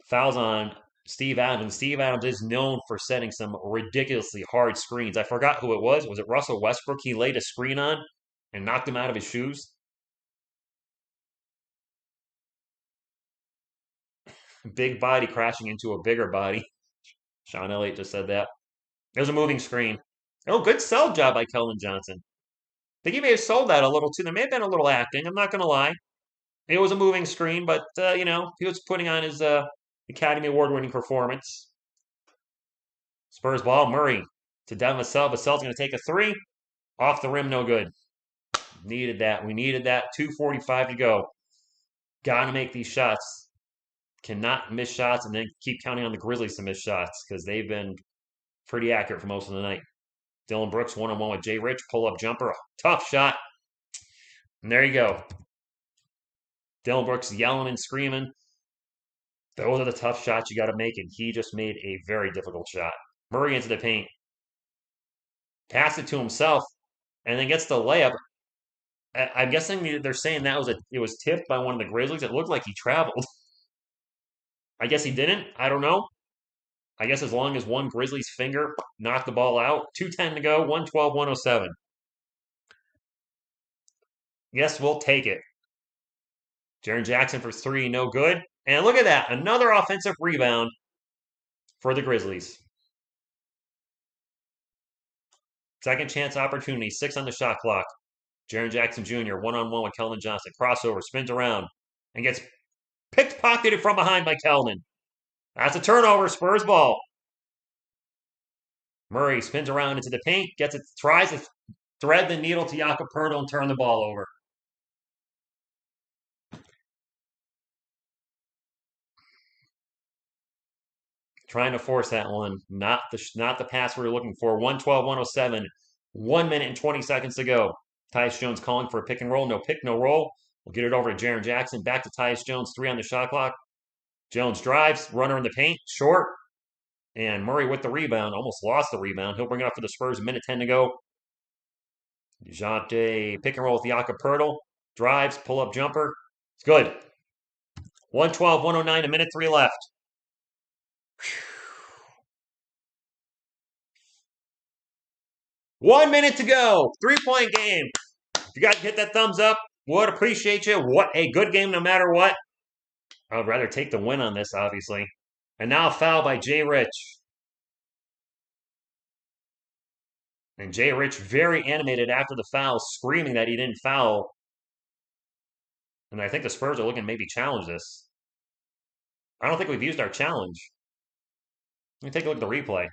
Fouls on Steve Adams. Steve Adams is known for setting some ridiculously hard screens. I forgot who it was. Was it Russell Westbrook? He laid a screen on and knocked him out of his shoes. Big body crashing into a bigger body. Sean Elliott just said that. It was a moving screen. Oh, good sell job by Kellen Johnson. I think he may have sold that a little too. There may have been a little acting. I'm not going to lie. It was a moving screen, but, he was putting on his Academy Award-winning performance. Spurs ball, Murray to Devin Vassell. Vassell's going to take a three. Off the rim, no good. Needed that. We needed that. 2:45 to go. Got to make these shots. Cannot miss shots and then keep counting on the Grizzlies to miss shots because they've been pretty accurate for most of the night. Dylan Brooks one-on-one with Jay Rich. Pull-up jumper. Tough shot. And there you go. Dylan Brooks yelling and screaming. Those are the tough shots you got to make, and he just made a very difficult shot. Murray into the paint. Pass it to himself, and then gets the layup. I'm guessing they're saying it was tipped by one of the Grizzlies. It looked like he traveled. I guess he didn't. I don't know. I guess as long as one Grizzlies finger knocked the ball out. 2:10 to go, 112-107. Yes, we'll take it. Jaren Jackson for three, no good. And look at that, another offensive rebound for the Grizzlies. Second chance opportunity, 6 on the shot clock. Jaren Jackson Jr. one-on-one with Keldon Johnson. Crossover, spins around, and gets pickpocketed from behind by Keldon. That's a turnover, Spurs ball. Murray spins around into the paint, tries to thread the needle to Jakob Poeltl and turn the ball over. Trying to force that one. Not the pass we were looking for. 112-107. 1 minute and 20 seconds to go. Tyus Jones calling for a pick and roll. No pick, no roll. We'll get it over to Jaren Jackson. Back to Tyus Jones. 3 on the shot clock. Jones drives. Runner in the paint. Short. And Murray with the rebound. Almost lost the rebound. He'll bring it up for the Spurs. 1:10 to go. DeJounte pick and roll with Jakob Poeltl. Drives. Pull-up jumper. It's good. 112-109. 1:03 left. 1 minute to go. 3-point game. If you guys hit that thumbs up, would appreciate you. What a good game no matter what. I would rather take the win on this, obviously. And now a foul by Jay Rich. And Jay Rich very animated after the foul, screaming that he didn't foul. And I think the Spurs are looking to maybe challenge this. I don't think we've used our challenge. Let me take a look at the replay.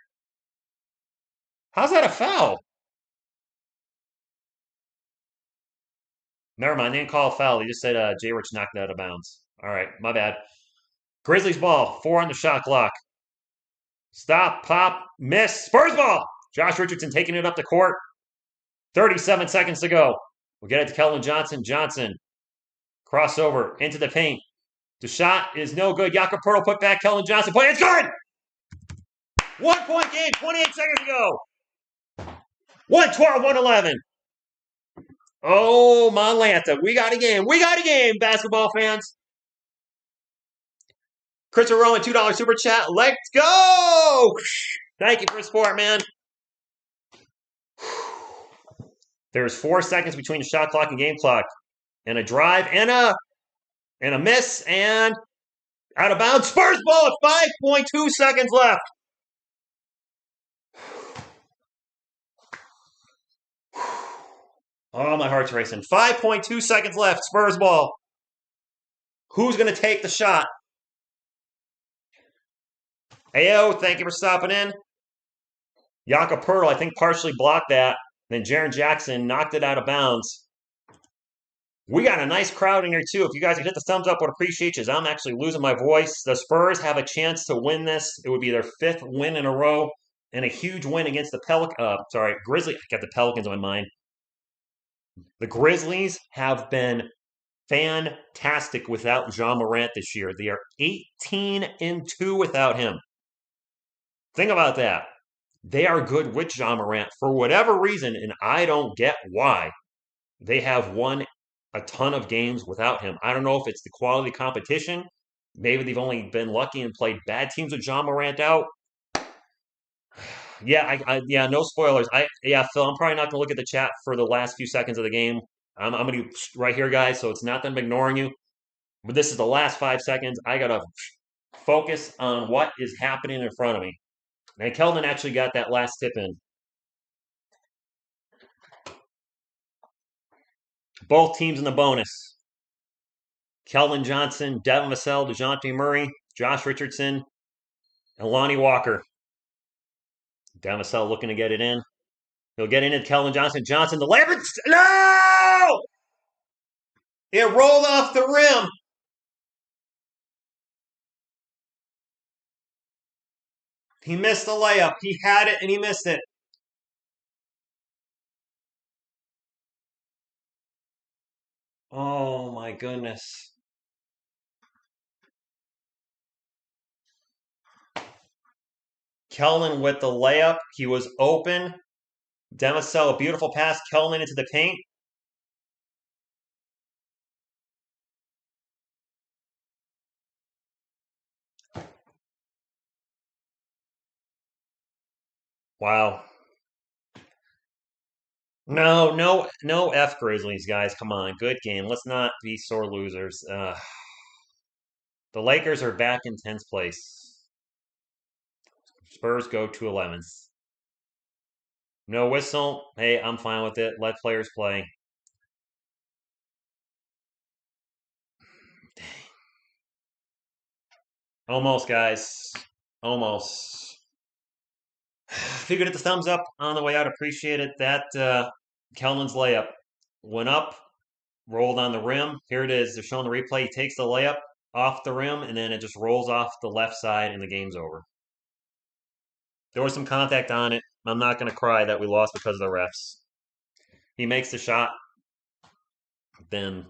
How's that a foul? Never mind, they didn't call a foul. They just said Jay Rich knocked it out of bounds. All right, my bad. Grizzlies ball, 4 on the shot clock. Stop, pop, miss. Spurs ball. Josh Richardson taking it up the court. 37 seconds to go. We'll get it to Keldon Johnson. Johnson. Crossover into the paint. The shot is no good. Jakob Poeltl put back. Keldon Johnson. Play. It's good! 1-point game. 28 seconds to go. 112-111. Oh, my Lanta. We got a game. We got a game, basketball fans. Christopher Rowan, $2 super chat. Let's go! Thank you for the support, man. There's 4 seconds between the shot clock and game clock. And a drive and a miss and out of bounds. Spurs ball at 5.2 seconds left. Oh, my heart's racing. 5.2 seconds left. Spurs ball. Who's going to take the shot? Heyo, thank you for stopping in. Jakob Poeltl, I think, partially blocked that. Then Jaren Jackson knocked it out of bounds. We got a nice crowd in here, too. If you guys could hit the thumbs up, I would appreciate you, as I'm actually losing my voice. The Spurs have a chance to win this. It would be their 5th win in a row and a huge win against the Grizzlies. I got the Pelicans on my mind. The Grizzlies have been fantastic without Ja Morant this year. They are 18-2 without him. Think about that. They are good with Ja Morant for whatever reason, and I don't get why they have won a ton of games without him. I don't know if it's the quality competition. Maybe they've only been lucky and played bad teams with Ja Morant out. Yeah, yeah, no spoilers. Phil, I'm probably not gonna look at the chat for the last few seconds of the game. I'm gonna be right here, guys. So it's not that I'm ignoring you, but this is the last 5 seconds. I gotta focus on what is happening in front of me. And Keldon actually got that last tip in. Both teams in the bonus. Kelvin Johnson, Devin Vassell, DeJounte Murray, Josh Richardson, and Lonnie Walker. Devin Vassell looking to get it in. He'll get into Kelvin Johnson. Johnson, the layup. No! It rolled off the rim. He missed the layup. He had it and he missed it. Oh my goodness. Kelvin with the layup. He was open. Demisel, a beautiful pass. Kelvin into the paint. Wow. No F Grizzlies, guys. Come on. Good game. Let's not be sore losers. The Lakers are back in 10th place. Spurs go to 11th. No whistle. Hey, I'm fine with it. Let players play. Almost, guys. Almost. If you could hit the thumbs up on the way out, appreciate it. That Kelman's layup went up, rolled on the rim. Here it is. They're showing the replay. He takes the layup off the rim, and then it just rolls off the left side, and the game's over. There was some contact on it. I'm not going to cry that we lost because of the refs. He makes the shot. Then,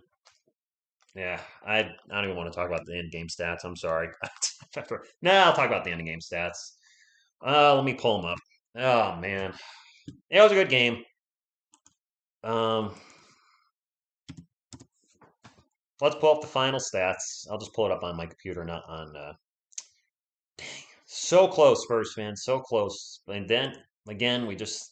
yeah, I don't even want to talk about the end game stats. I'm sorry. No, I'll talk about the end game stats. Let me pull them up. Oh man, it was a good game. Let's pull up the final stats. I'll just pull it up on my computer, not on. Dang, so close, Spurs fans, so close. And then again, we just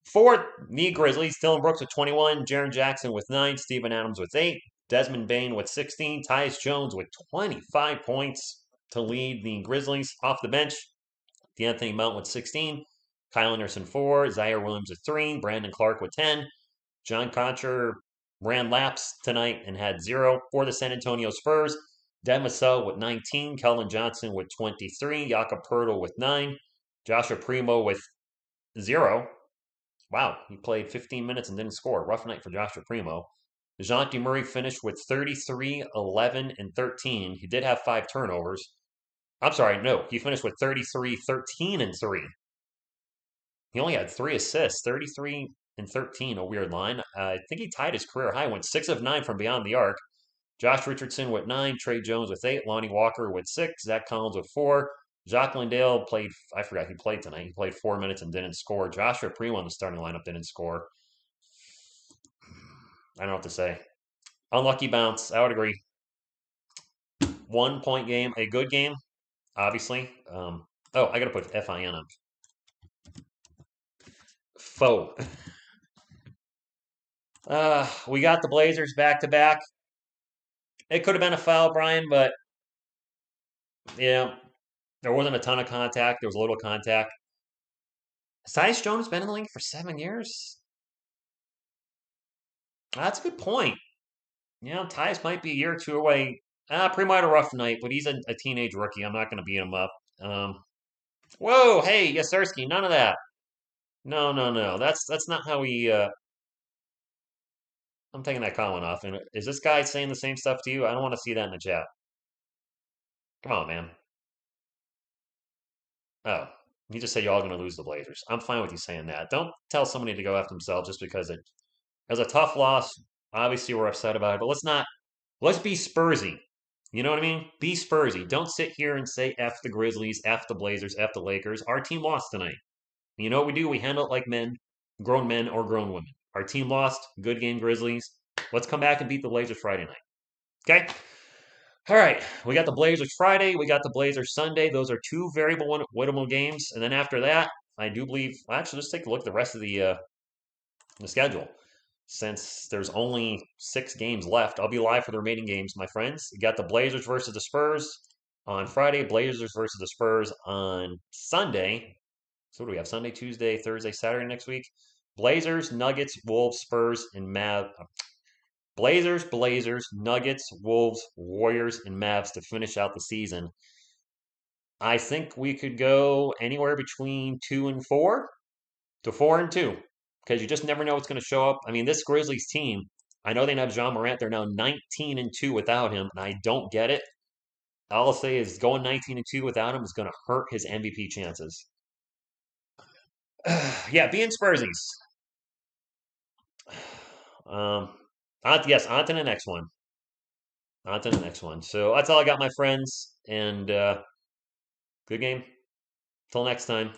for the Grizzlies, Dylan Brooks with 21, Jaren Jackson with 9, Steven Adams with 8, Desmond Bain with 16, Tyus Jones with 25 points to lead the Grizzlies off the bench. D'Anthony Mount with 16, Kyle Anderson 4, Zaire Williams with 3, Brandon Clark with 10, John Concher ran laps tonight and had 0 for the San Antonio Spurs. Dan Vassell with 19, Kelvin Johnson with 23, Jakob Poeltl with 9, Joshua Primo with 0. Wow, he played 15 minutes and didn't score. Rough night for Joshua Primo. DeJounte Murray finished with 33, 11, and 13. He did have 5 turnovers. I'm sorry, no, he finished with 33, 13, and 3. He only had 3 assists, 33 and 13, a weird line. I think he tied his career high, went 6 of 9 from beyond the arc. Josh Richardson with 9, Trey Jones with 8, Lonnie Walker with 6, Zach Collins with 4. Jacques Landale played, I forgot he played tonight. He played 4 minutes and didn't score. Joshua Primo in the starting lineup didn't score. I don't know what to say. Unlucky bounce. I would agree. 1 point game, a good game, obviously. I got to put FIN on. Faux. We got the Blazers back to back. It could have been a foul, Brian, but yeah, there wasn't a ton of contact. There was a little contact. Tyus Jones has been in the league for 7 years. That's a good point. You know, Tyus might be a year or two away. Primo had a rough night, but he's a teenage rookie. I'm not going to beat him up. Whoa, hey, Yasirski, none of that. No. That's not how we. I'm taking that comment off. And is this guy saying the same stuff to you? I don't want to see that in the chat. Come on, man. Oh, you just said y'all going to lose the Blazers. I'm fine with you saying that. Don't tell somebody to go after themselves just because it was a tough loss. Obviously, we're upset about it, but let's be Spursy. You know what I mean? Be Spursy. Don't sit here and say F the Grizzlies, F the Blazers, F the Lakers. Our team lost tonight. You know what we do? We handle it like men, grown men or grown women. Our team lost. Good game, Grizzlies. Let's come back and beat the Blazers Friday night. Okay? All right. We got the Blazers Friday. We got the Blazers Sunday. Those are two variable winnable games. And then after that, I do believe. Actually, let's take a look at the rest of the schedule. Since there's only 6 games left, I'll be live for the remaining games, my friends. You got the Blazers versus the Spurs on Friday. Blazers versus the Spurs on Sunday. So what do we have? Sunday, Tuesday, Thursday, Saturday next week. Blazers, Nuggets, Wolves, Spurs, and Blazers, Nuggets, Wolves, Warriors, and Mavs to finish out the season. I think we could go anywhere between 2-4 to 4-2 because you just never know what's going to show up. I mean, this Grizzlies team, I know they have John Morant. They're now 19-2 without him, and I don't get it. All I'll say is going 19-2 without him is going to hurt his MVP chances. Yeah, being Spursies. Yes, on to the next one. On to the next one. So that's all I got, my friends. And good game. Till next time.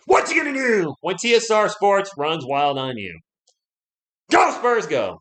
What you gonna do when TSR Sports runs wild on you? Go Spurs, go!